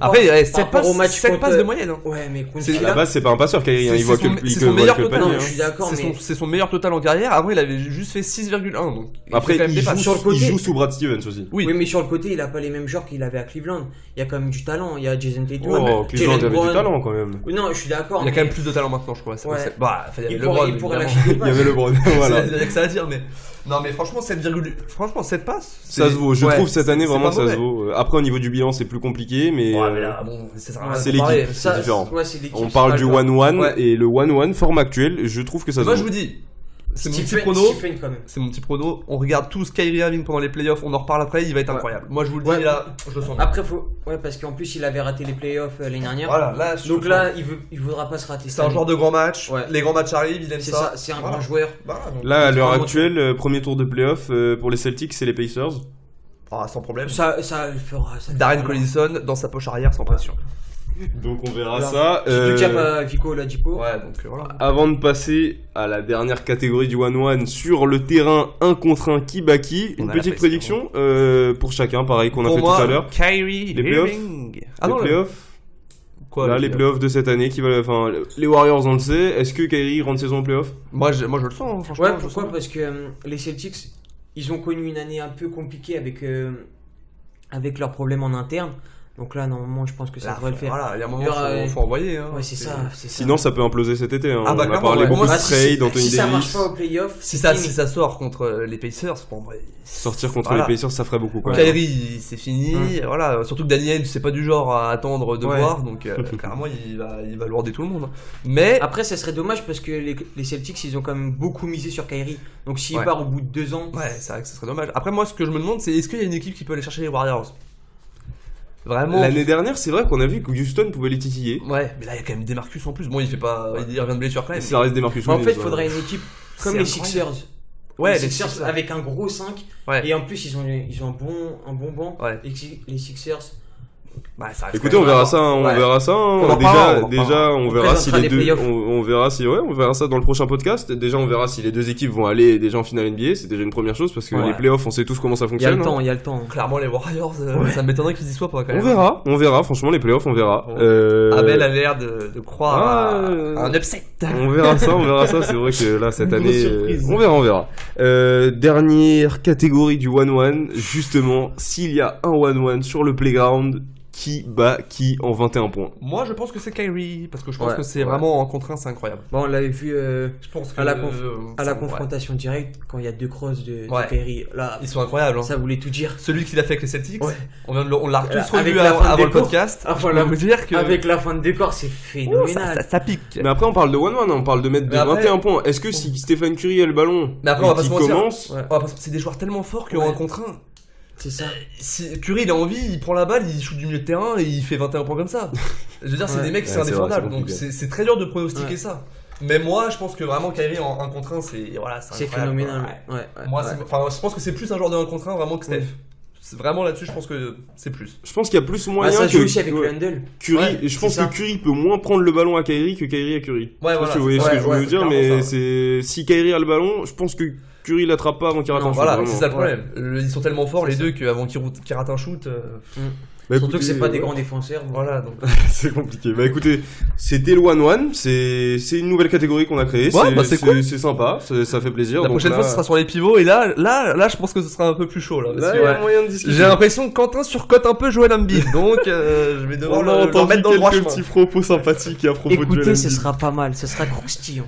D: Après,
C: 7 passes de moyenne. Hein.
D: Ouais, mais
B: à la base, c'est pas un passeur, Kyrie. Il voit que
C: son meilleur
B: total.
C: Je suis d'accord, c'est son meilleur total en carrière. Avant, il avait juste fait 6,1. Donc,
B: après, il joue sous Brad Stevens aussi.
D: Oui, mais sur le côté, il a pas les mêmes joueurs qu'il avait à Cleveland. Il y a quand même du talent. Il y a Jason Tatum.
B: Oh, Cleveland avait du talent quand même.
D: Non, je suis d'accord.
C: Il y a quand même plus de talent maintenant, je crois. Il y avait LeBron.
B: Il y avait LeBron. Voilà.
C: Il y a que ça à dire, mais. Non mais franchement 7 passes
B: ça se vaut, je trouve cette année vraiment ça se vaut. Après au niveau du bilan c'est plus compliqué mais
C: là, bon,
B: c'est l'équipe, c'est différent. On parle du 1-1 et le 1-1 forme actuelle, je trouve que ça se vaut.
C: Moi je vous dis, c'est mon petit prono, on regarde tous Kyrie Irving pendant les playoffs, on en reparle après, il va être incroyable. Moi je vous le dis là, je le sens bien.
D: Après parce qu'en plus il avait raté les playoffs l'année dernière.
C: Voilà,
D: donc là il voudra pas se rater.
C: C'est un joueur de grands matchs, les grands matchs arrivent, il aime ça.
D: C'est un grand joueur.
B: Là à l'heure actuelle, premier tour de playoff pour les Celtics c'est les Pacers.
C: Sans problème.
D: Ça le fera.
C: Darren Collison dans sa poche arrière sans pression.
B: Donc on verra ça.
D: Surtout qu'il n'y a pas Vico Oladipo.
C: Ouais, donc voilà.
B: Avant de passer à la dernière catégorie du 1-1 sur le terrain 1 contre 1 qui bat qui, une petite prédiction pour chacun, pareil qu'on a fait tout à l'heure.
C: Kyrie
B: les playoffs. Les playoffs. Quoi, là, les playoffs de cette année, les Warriors on le sait. Est-ce que Kyrie rentre saison en playoffs?
C: Moi je le sens, hein, franchement.
D: Ouais, pourquoi? Parce que les Celtics, ils ont connu une année un peu compliquée avec leurs problèmes en interne. Donc là, normalement, je pense que ça devrait le faire.
C: Voilà, il y a un moment où faut envoyer. Hein,
D: ouais, c'est ça.
B: Sinon, ça peut imploser cet été. Hein.
C: On a
B: parlé beaucoup de trade, d'Anthony Davis.
D: Si ça marche pas au playoff,
C: si ça sort contre les Pacers,
B: sortir contre les Pacers, ça ferait beaucoup.
C: Kyrie, c'est fini. Voilà, surtout que Daniel, c'est pas du genre à attendre de voir, donc clairement, il va lourder tout le monde. Mais
D: après, ça serait dommage parce que les Celtics, ils ont quand même beaucoup misé sur Kyrie. Donc s'il part au bout de 2 ans,
C: c'est vrai que ça serait dommage. Après, moi, ce que je me demande, c'est est-ce qu'il y a une équipe qui peut aller chercher les Warriors? Vraiment.
B: L'année dernière, c'est vrai qu'on a vu que Houston pouvait les titiller.
C: Ouais, mais là, il y a quand même Demarcus en plus. Bon, il revient de blessure quand même.
B: Ça reste Demarcus.
D: En fait, il faudrait une équipe comme les Sixers.
C: Ouais,
D: les Sixers avec un gros 5. Et en plus, ils ont un bon banc. Les Sixers.
B: Écoutez, on verra ça. On verra ça. Déjà, on verra si les deux. On verra si on verra ça dans le prochain podcast. Déjà, on verra si les deux équipes vont aller déjà en finale NBA. C'est déjà une première chose parce que les playoffs, on sait tous comment ça fonctionne.
D: Il y a le temps.
C: Clairement, les Warriors, ça m'étonnerait qu'ils y soient pas quand même.
B: On verra. Franchement, les playoffs, on verra.
C: Abel a l'air de croire à un upset.
B: On verra ça. C'est vrai que là, cette année, on verra. Dernière catégorie du 1-1. Justement, s'il y a un 1-1 sur le playground, qui bat qui en 21 points?
C: Moi, je pense que c'est Kyrie, parce que je pense
D: Ouais,
C: que c'est
D: ouais.
C: vraiment en contre 1, c'est incroyable.
D: Bon, on l'avait vu
C: Je pense que
D: à la
C: ouais.
D: confrontation directe, quand il y a 2 crosses de
C: Ouais.
D: Kyrie. Là,
C: Ils sont incroyables. Hein.
D: ça voulait tout dire.
C: Celui qu'il a fait avec les Celtics,
D: Ouais.
C: on l'a tous
D: Avec
C: revu
D: la fin
C: avant
D: des
C: le
D: cours.
C: podcast.
D: Ah,
C: Je
D: voilà.
C: peux vous dire que
D: Avec la fin de décor, c'est phénoménal.
C: ça pique.
B: Mais après, on parle de 1-1, on parle de mettre de
C: Mais après-
B: 21 points. Est-ce que si Stephen Curry a le ballon
C: Mais après, on va pas
B: et
C: se
B: qu'il
C: mentir.
B: commence,
C: Ouais, parce que c'est des joueurs tellement forts qu'en
D: Ouais.
C: 1 contre 1.
D: C'est ça.
C: Si Curry il a envie, il prend la balle, il shoot du milieu de terrain et il fait 21 points comme ça. Je veux dire, c'est
D: Ouais.
C: des mecs, c'est
B: Ouais, c'est vrai,
C: indéfendable.
B: c'est
C: Donc
B: compliqué.
C: c'est très dur de pronostiquer
D: Ouais.
C: ça. Mais moi, je pense que vraiment Kyrie en 1 contre 1, c'est voilà,
D: C'est
C: incroyable.
D: phénoménal.
C: Ouais.
D: Ouais.
C: Moi,
D: ouais.
C: je pense que c'est plus un joueur de 1 contre 1 vraiment que Steph. C'est vraiment là-dessus, je pense que c'est plus.
B: je pense qu'il y a plus
D: Ah,
B: moyen
D: ça
B: que
D: joue aussi avec
B: ouais,
D: le handle.
B: Curry.
C: Ouais,
B: je pense
D: c'est ça.
B: que Curry peut moins prendre le ballon à Kyrie que Kyrie à Curry.
C: Ouais,
B: Je sais pas
C: voilà,
B: si vous voyez
C: c'est
B: ce
C: ça.
B: que je veux
C: Ouais,
B: vous dire,
C: c'est
B: mais
C: clairement ça.
B: c'est si Kyrie a le ballon, je pense que Curry l'attrape pas avant qu'il rate un shoot.
C: Voilà,
B: vraiment.
C: c'est ça le problème. Ils sont tellement forts
D: C'est
C: les
D: ça.
C: deux qu'avant qu'ils ratent un shoot,
B: Bah,
D: Surtout
B: écoutez,
D: que c'est pas des
B: ouais.
D: grands défenseurs. bon.
C: voilà. Donc.
B: C'est compliqué. Bah écoutez, c'était le 1-1, c'est une nouvelle catégorie qu'on a créée,
C: Ouais, bah, c'est cool.
B: c'est sympa, ça fait plaisir.
C: La
B: donc
C: prochaine
B: là,
C: fois, ce sera sur les pivots et là, je pense que ce sera un peu plus chaud là. parce
B: là,
C: que,
B: il y a
C: ouais.
B: moyen de discuter.
C: J'ai l'impression que Quentin surcote un peu Joel Embiid, donc je vais devoir
B: On a
C: le
B: entendu
C: mettre dans le droit
B: quelques
C: chemin.
B: petits propos sympathiques à propos de
D: Écoutez,
B: Joel
D: ce
B: Embiid.
D: sera pas mal, ce sera croustillant.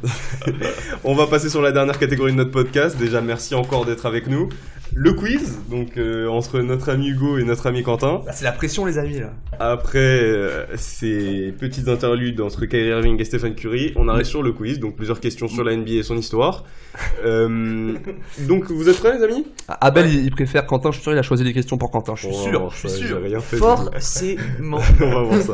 B: On va passer sur la dernière catégorie de notre podcast. Déjà, merci encore d'être avec nous. Le quiz, donc entre notre ami Hugo et notre ami Quentin.
C: Là, c'est la pression, les amis là.
B: Après ces petites interludes entre Kyrie Irving et Stephen Curry, on arrive sur le quiz, donc plusieurs questions sur la NBA et son histoire. Donc vous êtes prêts les amis?
C: Abel, il préfère Quentin. Je suis sûr, il a choisi les questions pour Quentin. Je suis
B: On va
C: sûr.
B: voir
C: Je suis
B: ça, j'ai
C: sûr.
B: rien fait du tout.
D: Forcément.
B: On va voir ça.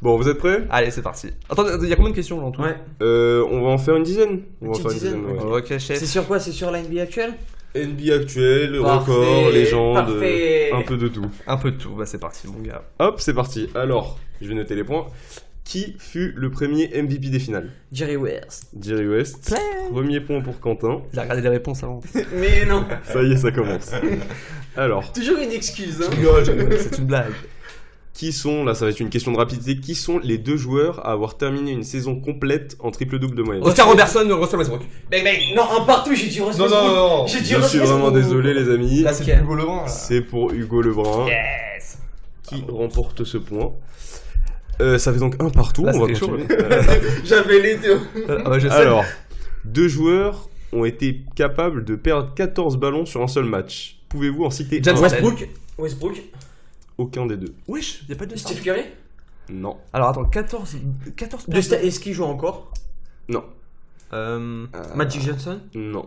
B: Bon, vous êtes prêts?
C: Allez, c'est parti. Attends, il y a combien de questions là en tout?
D: Ouais.
B: On va en faire une dizaine. On va en
D: Petite
B: faire une dizaine,
D: dizaine,
B: ouais.
C: Ok, chef.
D: C'est sur quoi? C'est sur la NBA actuelle?
B: NBA actuel,
D: Parfait,
B: record, légende,
D: parfait.
B: un peu de tout.
C: Un peu de tout. Bah, c'est parti, mon gars.
B: Hop, c'est parti. Alors, je vais noter les points. Qui fut le premier MVP des finales?
D: Jerry West.
B: Jerry West. Premier point pour Quentin.
C: Il a regardé les réponses avant.
D: Mais non.
B: Ça y est, ça commence. Alors,
D: Toujours une excuse, hein.
C: Je rigole, c'est une blague.
B: qui sont, là ça va être une question de rapidité, qui sont les deux joueurs à avoir terminé une saison complète en triple-double de moyenne?
C: Oscar Robertson, Russell Westbrook.
D: Bang bang. Non, un partout, j'ai dit Russell
C: Non, non,
D: Westbrook.
C: non, non.
D: J'ai dit
B: Je suis
D: Russell
B: vraiment
D: Westbrook.
B: désolé les amis.
C: Là, c'est
D: Ok.
C: Hugo Lebrun. là.
B: C'est pour Hugo Lebrun
C: Yes.
B: qui remporte ce point. Ça fait donc un partout,
C: Là,
B: on va
C: c'était chaud,
B: continuer.
D: J'avais les deux.
C: Ah ouais, je sais.
B: Alors, deux joueurs ont été capables de perdre 14 ballons sur un seul match. Pouvez-vous en citer
C: James
B: un?
C: Westbrook.
D: Westbrook.
B: Aucun des deux.
C: Wesh, y'a pas de
D: Steve Curry.
B: Non.
C: Alors attends, 14
D: Est-ce qu'il joue encore?
B: Non.
D: Magic Johnson.
B: Non.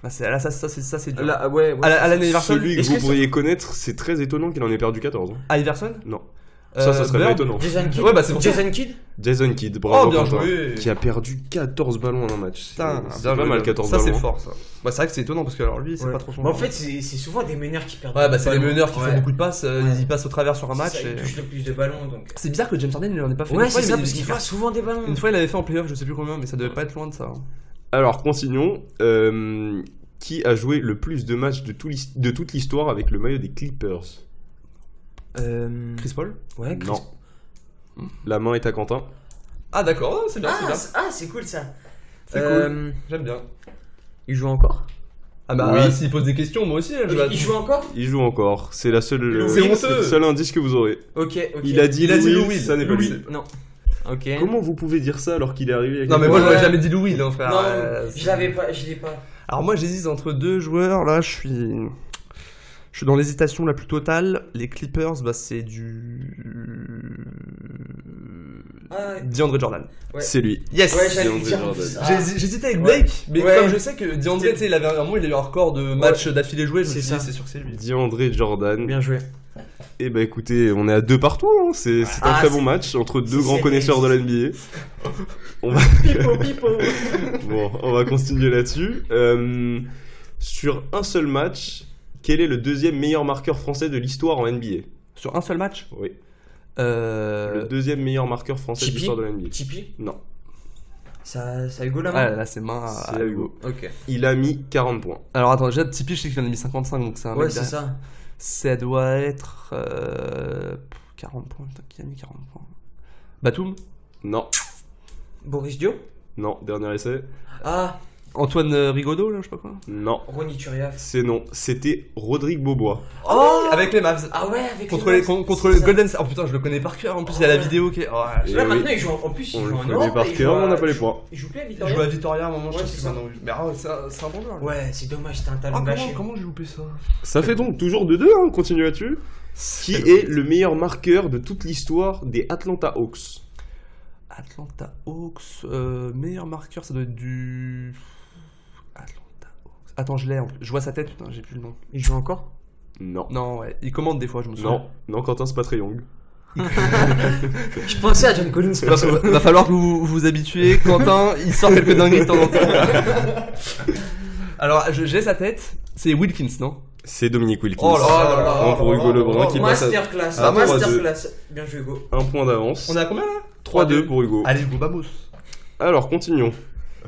C: Là, c'est dur.
D: Là, ouais.
C: Allen Iverson.
B: Celui que
D: Est-ce
B: vous
D: que
B: pourriez connaître, c'est très étonnant qu'il en ait perdu 14. hein.
C: Ah, Iverson.
B: Non. Ça serait pas
C: Bird.
B: étonnant.
D: Jason Kidd.
C: Ouais, bah, c'est pour ça.
D: Jason Kidd.
B: Jason Kidd, bravo.
C: Oh, bien
B: Quentin,
C: joué.
B: Qui a perdu 14 ballons en un match.
C: Putain,
B: C'est
C: bien
B: pas
C: joué.
B: mal 14
C: ça,
B: ballons.
C: c'est fort ça. Bah, c'est vrai que c'est étonnant parce que alors lui, c'est
D: Ouais.
C: pas trop son
D: Bah, en
C: genre.
D: fait, c'est souvent des meneurs qui perdent.
C: Ouais, bah c'est les
D: ballons.
C: meneurs qui font
D: Ouais.
C: beaucoup de passes,
D: Ouais.
C: ils passent au travers sur un match.
D: C'est ça,
C: Et...
D: ils touchent le plus de ballons donc.
C: C'est bizarre que James Harden il en ait pas fait.
D: Ouais,
C: une fois,
D: c'est ça,
C: mais
D: parce qu'il passe souvent des ballons.
C: Une fois il avait fait en playoff, je sais plus combien, mais ça devait pas être loin de ça. hein.
B: Alors, continuons. Qui a joué le plus de matchs de toute l'histoire avec le maillot des Clippers?
C: Chris Paul.
D: Ouais, Chris.
B: Non. La main est à Quentin.
C: Ah d'accord, c'est bien, c'est bien.
D: C'est cool ça.
C: C'est cool. J'aime bien.
D: Il joue encore?
C: Ah bah
B: Oui.
C: s'il pose des questions, moi aussi. je vais-
D: Il joue encore?
B: Il joue encore. C'est la seule.
C: C'est honteux.
B: le seul indice que vous aurez.
D: Ok.
B: Il a dit
C: Il a dit
B: Lou
C: Lou
B: Will,
C: Will.
B: ça n'est pas
C: Lou
B: lui.
C: Will.
D: Non. Ok.
B: Comment vous pouvez dire ça alors qu'il est arrivé avec
C: Non
B: les
C: mais moi
B: Clippers?
C: j'aurais jamais dit Louis, hein, frère.
D: Non,
C: C'est-
D: je l'avais pas, je l'ai pas.
C: Alors moi j'hésite entre deux joueurs, là je suis dans l'hésitation la plus totale. Les Clippers, bah c'est du...
D: Ah,
C: DeAndre Jordan.
D: ouais.
B: C'est lui.
C: Yes.
D: Ouais, j'allais
B: DeAndre
D: dire.
B: Jordan.
D: Ah.
C: J'hésitais avec Blake, mais
D: Ouais.
C: comme je sais que DeAndre, tu sais, il avait un moment, il a eu un record de matchs d'affilée joués, je me
D: C'est
C: suis dit
D: ça.
C: c'est sûr que c'est lui.
B: DeAndre Jordan.
D: Bien joué.
B: Et bah écoutez, on est à 2 partout. Hein. C'est un
D: Ah,
B: très
D: c'est-
B: bon match entre deux
D: c'est
B: grands
D: serré.
B: connaisseurs de la NBA. On va...
D: Pipo.
B: Bon, on va continuer là-dessus. Sur un seul match, quel est le deuxième meilleur marqueur français de l'histoire en NBA?
C: Sur un seul match
B: Oui. Le deuxième meilleur marqueur français de
D: Tipeee.
B: l'histoire de la NBA.
D: Tipeee.
B: Non,
D: Ça Hugo la
C: Ah
D: main.
C: là c'est main à
B: c'est
C: Hugo.
B: Hugo.
D: Ok.
B: Il a mis 40 points.
C: Alors attends, déjà Tipeee je sais qu'il en a mis 55 donc c'est un
D: Ouais,
C: mec
D: c'est
C: derrière.
D: ça.
C: Ça doit être 40 points, putain, qui a mis 40 points? Batum?
B: Non,
D: Boris Dio.
B: non, dernier essai.
D: Ah.
C: Antoine Rigaudot, là, je sais pas quoi.
B: Non,
D: Ronny Turiaf.
B: c'est non. C'était Rodrigue Beaubois.
C: Oh, avec les Mavs.
D: Ah ouais, avec
C: Contre
D: les
C: les,
D: Mavs,
C: contre
D: c'est
C: le
D: ça.
C: Golden State. Oh putain, je le connais par cœur. En plus, il y a la vidéo qui est. Oh,
B: Et
D: Là
B: oui.
D: maintenant il joue en plus, il
B: On
D: joue
B: le
D: en
B: connaît
D: Europe.
B: par
D: il
B: cœur,
D: joue
B: mais on n'a pas les
D: il joue-
B: points.
D: Il joue plus à
C: il
D: Victoria.
C: joue à Vitoria à un moment,
D: Ouais,
C: je sais
D: c'est
C: plus
D: ça.
C: maintenant. Mais c'est un bon joueur.
D: Ouais, c'est dommage, c'était un
C: Ah,
D: talent gâché.
C: comment j'ai loupé ça?
B: Ça fait donc toujours 2-2, hein, on continue là-dessus. Qui est le meilleur marqueur de toute l'histoire des Atlanta Hawks?
C: Atlanta Hawks, meilleur marqueur, ça doit être du. Atlanta Hawks. Attends, je l'ai en plus. Je vois sa tête, putain, j'ai plus le nom.
D: Il joue encore?
B: Non.
C: Non, ouais. Il commande des fois, je me souviens.
B: Non, Quentin, c'est pas très young.
D: Je pensais à John Collins.
C: Va falloir que vous vous habituez. Quentin, il sort quelques dingueries de temps en temps. Alors, j'ai sa tête. C'est Wilkins, non?
B: C'est Dominique Wilkins.
C: Oh là là.
B: Un pour Hugo Lebrun qui passe à
D: Masterclass,
B: Ah,
D: masterclass. Bien joué, Hugo.
B: un point d'avance.
C: On est à combien là?
B: 3-2 pour Hugo.
C: Allez, Hugo, vamos.
B: Alors, continuons.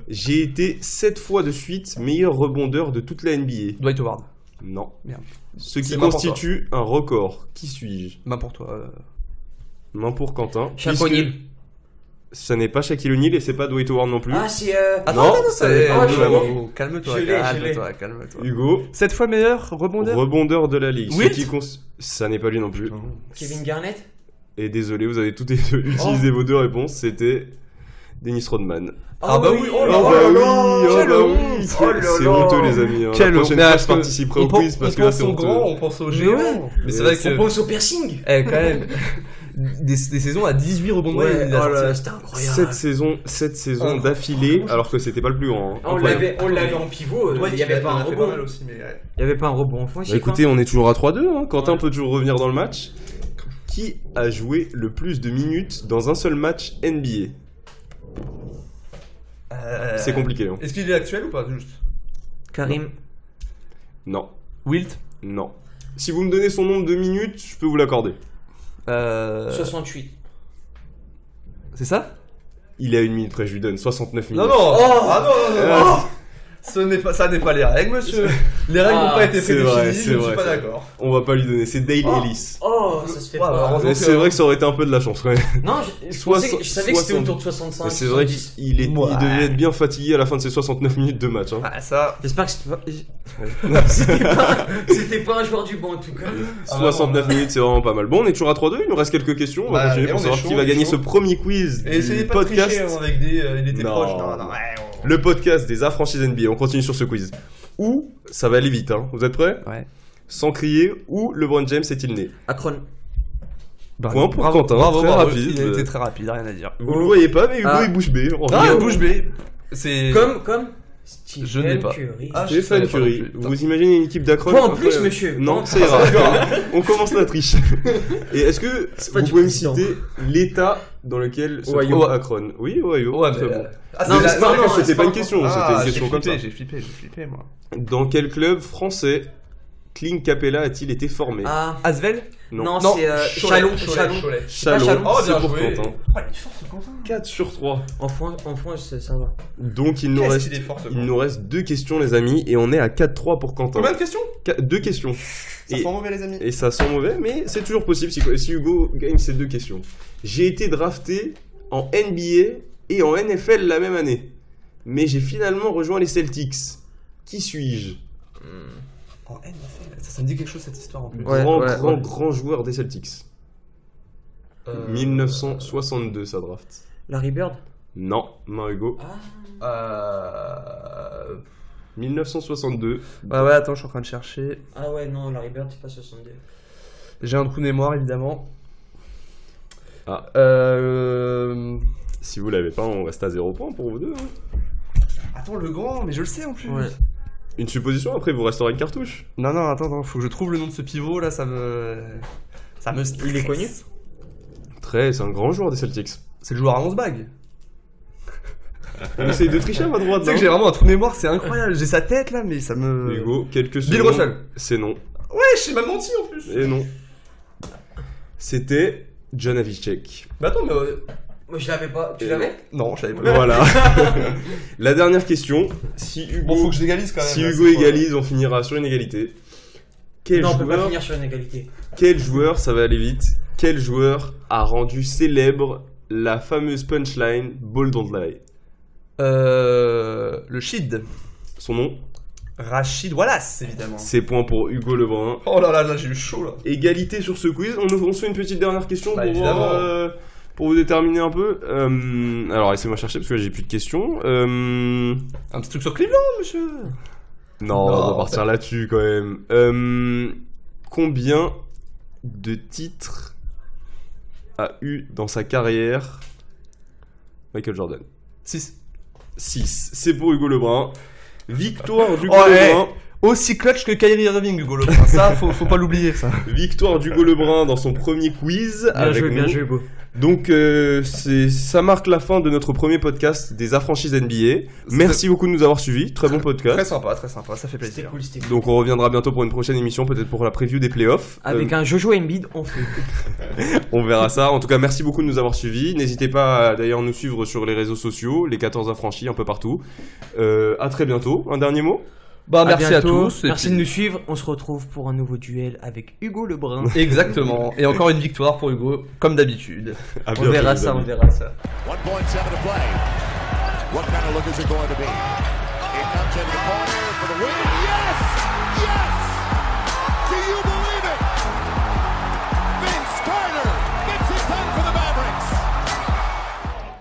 B: J'ai été 7 fois de suite meilleur rebondeur de toute la NBA.
C: Dwight Howard.
B: Non.
C: Merde.
B: Ce qui
C: C'est main pour
B: constitue un record. Qui suis-je?
C: Main pour toi.
B: Main pour Quentin.
D: Shaquille
B: puisque
D: O'Neal.
B: Ça n'est pas Shaquille O'Neal et c'est pas Dwight Howard non plus.
D: Ah, c'est.
B: Non,
C: c'est.
D: Ah, je l'ai.
C: Calme-toi,
D: Je l'ai, je
C: calme-toi, calme-toi.
B: Hugo,
C: 7 fois meilleur rebondeur.
B: rebondeur de la ligue. Ce
C: Wilt
B: qui Ça n'est pas lui non plus.
D: Kevin Garnett.
B: Et désolé, vous avez toutes utilisé vos deux réponses. C'était Dennis Rodman.
C: Ah bah oui, oh là
B: Oh
C: là
B: bah
C: là
B: oui,
C: là,
B: oh
C: quelle
B: bah
C: honte.
B: oui,
C: Oh là
B: c'est
C: là.
B: honteux les amis. hein.
C: Quelle
B: La prochaine
C: honte.
B: fois,
C: Mais
B: je participerai au quiz parce que là c'est
C: on pense au grand,
B: honteux.
C: on pense au
D: Mais
C: géant.
D: ouais.
C: Mais c'est
B: Et
C: vrai
D: On
C: que.
D: pense au piercing.
C: Eh, quand même. Des saisons à 18 rebonds de moyenne,
D: Ouais,
C: il a
D: oh là
C: sorti.
D: là, c'était incroyable.
B: 7 saisons
C: Oh.
B: d'affilée, alors que c'était pas le plus grand. hein.
D: On l'avait en pivot, il n'y avait pas un rebond.
C: aussi, mais ouais.
D: Il n'y avait pas un rebond offensif.
B: Bah écoutez, on est toujours à 3-2. Hein. Quentin
D: Ouais.
B: peut toujours revenir dans le match. Qui a joué le plus de minutes dans un seul match NBA? C'est compliqué. Hein.
C: Est-ce qu'il est actuel ou pas, juste?
D: Karim.
B: Non,
C: Wilt.
B: non. Si vous me donnez son nombre de minutes, je peux vous l'accorder.
D: 68.
C: C'est ça?
B: Il est à 1 minute près, je lui donne 69 minutes.
C: Non, non.
D: Oh.
C: Ah non, non, non. Ça n'est pas les règles, monsieur. Les règles n'ont pas été
B: c'est vrai,
C: prédéfinies,
B: c'est
C: je ne suis
B: vrai,
C: pas
B: c'est
C: d'accord.
B: On va pas lui donner, c'est Dale Ellis.
D: Oh, ça se fait
C: Ouais,
D: pas.
C: heureusement.
B: Mais c'est vrai que ça aurait été un peu de la chance, ouais.
D: Non, je savais que c'était
B: 60.
D: autour de 65.
B: Mais c'est vrai
D: 70.
B: qu'il
C: Ouais.
B: devait être bien fatigué à la fin de ses 69 minutes de match. Hein.
C: Ah, ça.
D: J'espère que c'était pas un joueur du banc en tout cas.
B: 69 minutes, c'est vraiment pas mal. Bon, on est toujours à 3-2, il nous reste quelques questions. On va
C: Bah,
B: continuer
C: et
B: pour
C: on est
B: savoir
C: chaud,
B: qui va
C: on est
B: gagner
C: chaud.
B: ce premier quiz
C: Et essayez
B: du
C: pas de
B: podcast.
C: tricher hein, avec des. Il était
B: Non.
C: proche. Non, non, ouais.
B: Le podcast des affranchis NBA. On continue sur ce quiz. Ou, ça va aller vite, hein. Vous êtes prêts?
C: Ouais.
B: Sans crier, où LeBron James est-il né?
D: Akron.
B: Point pour
C: Bravo,
B: Quentin,
C: bravo,
B: très
C: bravo.
B: rapide.
C: Il a été très rapide, rien à dire.
B: Vous le voyez pas, mais Hugo
D: Ah.
B: il bouge B. En
C: Ah,
B: vrai.
C: bouge B. C'est.
D: Comme
C: Je n'ai pas.
D: Curry.
C: Ah,
B: Stéphane
C: savais pas non
B: Curry.
C: plus, putain.
B: Vous imaginez une équipe d'Akron?
D: Point en plus, monsieur.
B: Non,
D: Point.
B: c'est rare. On commence la triche. Et est-ce que
D: C'est pas
B: vous
D: du
B: pouvez me
D: président.
B: citer l'état dans lequel se
D: Ohio.
B: trouve Akron? Oui, Ohio.
C: Ouais,
B: très
C: mais.
B: bon.
C: Ah,
D: Non, mais c'est pas- non,
B: C'était
D: c'est
B: pas
D: pas
B: une question,
C: Ah,
B: c'était une
C: j'ai
B: question comme ça.
C: flippé, j'ai flippé, moi.
B: Dans quel club français Clint Capella a-t-il été formé?
D: Ah.
C: Asvel?
D: Non, c'est Chalon. Chalon.
B: Chalon,
D: Chalon.
C: Oh,
B: c'est
C: bien
B: pour
C: joué.
B: Quentin.
C: Oh, il est fort ce Quentin.
B: 4 sur 3.
D: En France, ça va.
B: Donc il nous
C: Qu'est-ce
B: reste,
C: qu'il est fort, ce
B: il
C: Quentin.
B: nous reste 2 questions les amis et on est à 4-3 pour Quentin.
C: Combien de questions?
B: 2 questions.
C: Ça
B: Et-
C: sent mauvais, les amis.
B: Et ça sent mauvais, mais c'est toujours possible si Hugo gagne ces 2 questions. J'ai été drafté en NBA et en NFL la même année. Mais j'ai finalement rejoint les Celtics. Qui suis-je?
C: En NFL, ça me dit quelque chose cette histoire en plus.
D: Ouais,
B: Grand joueur des Celtics. 1962 sa draft.
D: Larry Bird.
B: Non, main Hugo.
D: Ah.
B: 1962.
C: Ouais, attends, je suis en train de chercher.
D: Ah ouais, non, Larry Bird, c'est pas 62.
C: J'ai un trou de mémoire, évidemment.
B: Ah.
C: Euh...
B: Si vous l'avez pas, on reste à 0 points pour vous deux. hein.
C: Attends, le grand, mais je le sais en plus.
D: Ouais.
B: Une supposition, après vous resterez une cartouche.
C: Non, attends, faut que je trouve le nom de ce pivot là, ça me stresse.
D: Il est connu?
B: C'est un grand joueur des Celtics.
C: C'est le joueur à 11 bagues.
B: On essaye de tricher à ma droite.
C: Tu sais que j'ai vraiment un trou de mémoire, c'est incroyable. J'ai sa tête là, mais ça me.
B: Hugo, quelques secondes.
C: Bill Russell.
B: C'est non.
C: Ouais, j'ai mal menti en plus.
B: Et non. C'était John Havlicek.
C: Mais attends, mais.
D: Moi, je l'avais pas. Tu
B: Et
D: l'avais?
C: Non, je savais pas.
B: Voilà. La dernière question. Si Hugo,
C: Bon, faut que je l'égalise quand même.
B: si
C: là,
B: Hugo
C: c'est pas-
B: égalise, on finira sur une égalité. Quel
D: Non, on peut pas
B: joueur,
D: finir sur une égalité.
B: quel joueur, ça va aller vite, quel joueur a rendu célèbre la fameuse punchline Ball Don't Lie?
C: Le Shid.
B: Son nom?
C: Rachid Wallace, évidemment.
B: C'est point pour Hugo Lebrun.
C: Oh là, j'ai eu chaud là.
B: Égalité sur ce quiz. On se fait une petite dernière question
C: évidemment.
B: pour vous déterminer un peu. Alors laissez-moi chercher parce que là j'ai plus de questions.
C: Un petit truc sur Cleveland, monsieur.
B: Non, on va partir là-dessus quand même. Combien de titres a eu dans sa carrière Michael Jordan?
C: 6.
B: 6. C'est pour Hugo Lebrun. Victoire d'Hugo Lebrun.
C: Aussi clutch que Kyrie Irving, Hugo Lebrun. Ça, faut pas l'oublier, ça.
B: Victoire d'Hugo Lebrun dans son premier quiz.
D: Bien joué, Hugo.
B: Donc, ça marque la fin de notre premier podcast des affranchis NBA. Merci beaucoup de nous avoir suivis. Très bon podcast.
C: Très sympa, ça fait plaisir.
D: C'était cool.
B: Donc, on reviendra bientôt pour une prochaine émission, peut-être pour la preview des playoffs.
D: Avec un Jojo Embiid, on fait.
B: On verra ça. En tout cas, merci beaucoup de nous avoir suivis. N'hésitez pas à d'ailleurs nous suivre sur les réseaux sociaux, les 14 affranchis, un peu partout. À très bientôt. Un dernier mot?
C: Merci à tous.
D: Merci de nous suivre. On se retrouve pour un nouveau duel avec Hugo Lebrun.
C: Exactement. Et encore une victoire pour Hugo, comme d'habitude.
D: On verra ça.
A: 1.7 to play. What kind of look is it going to be?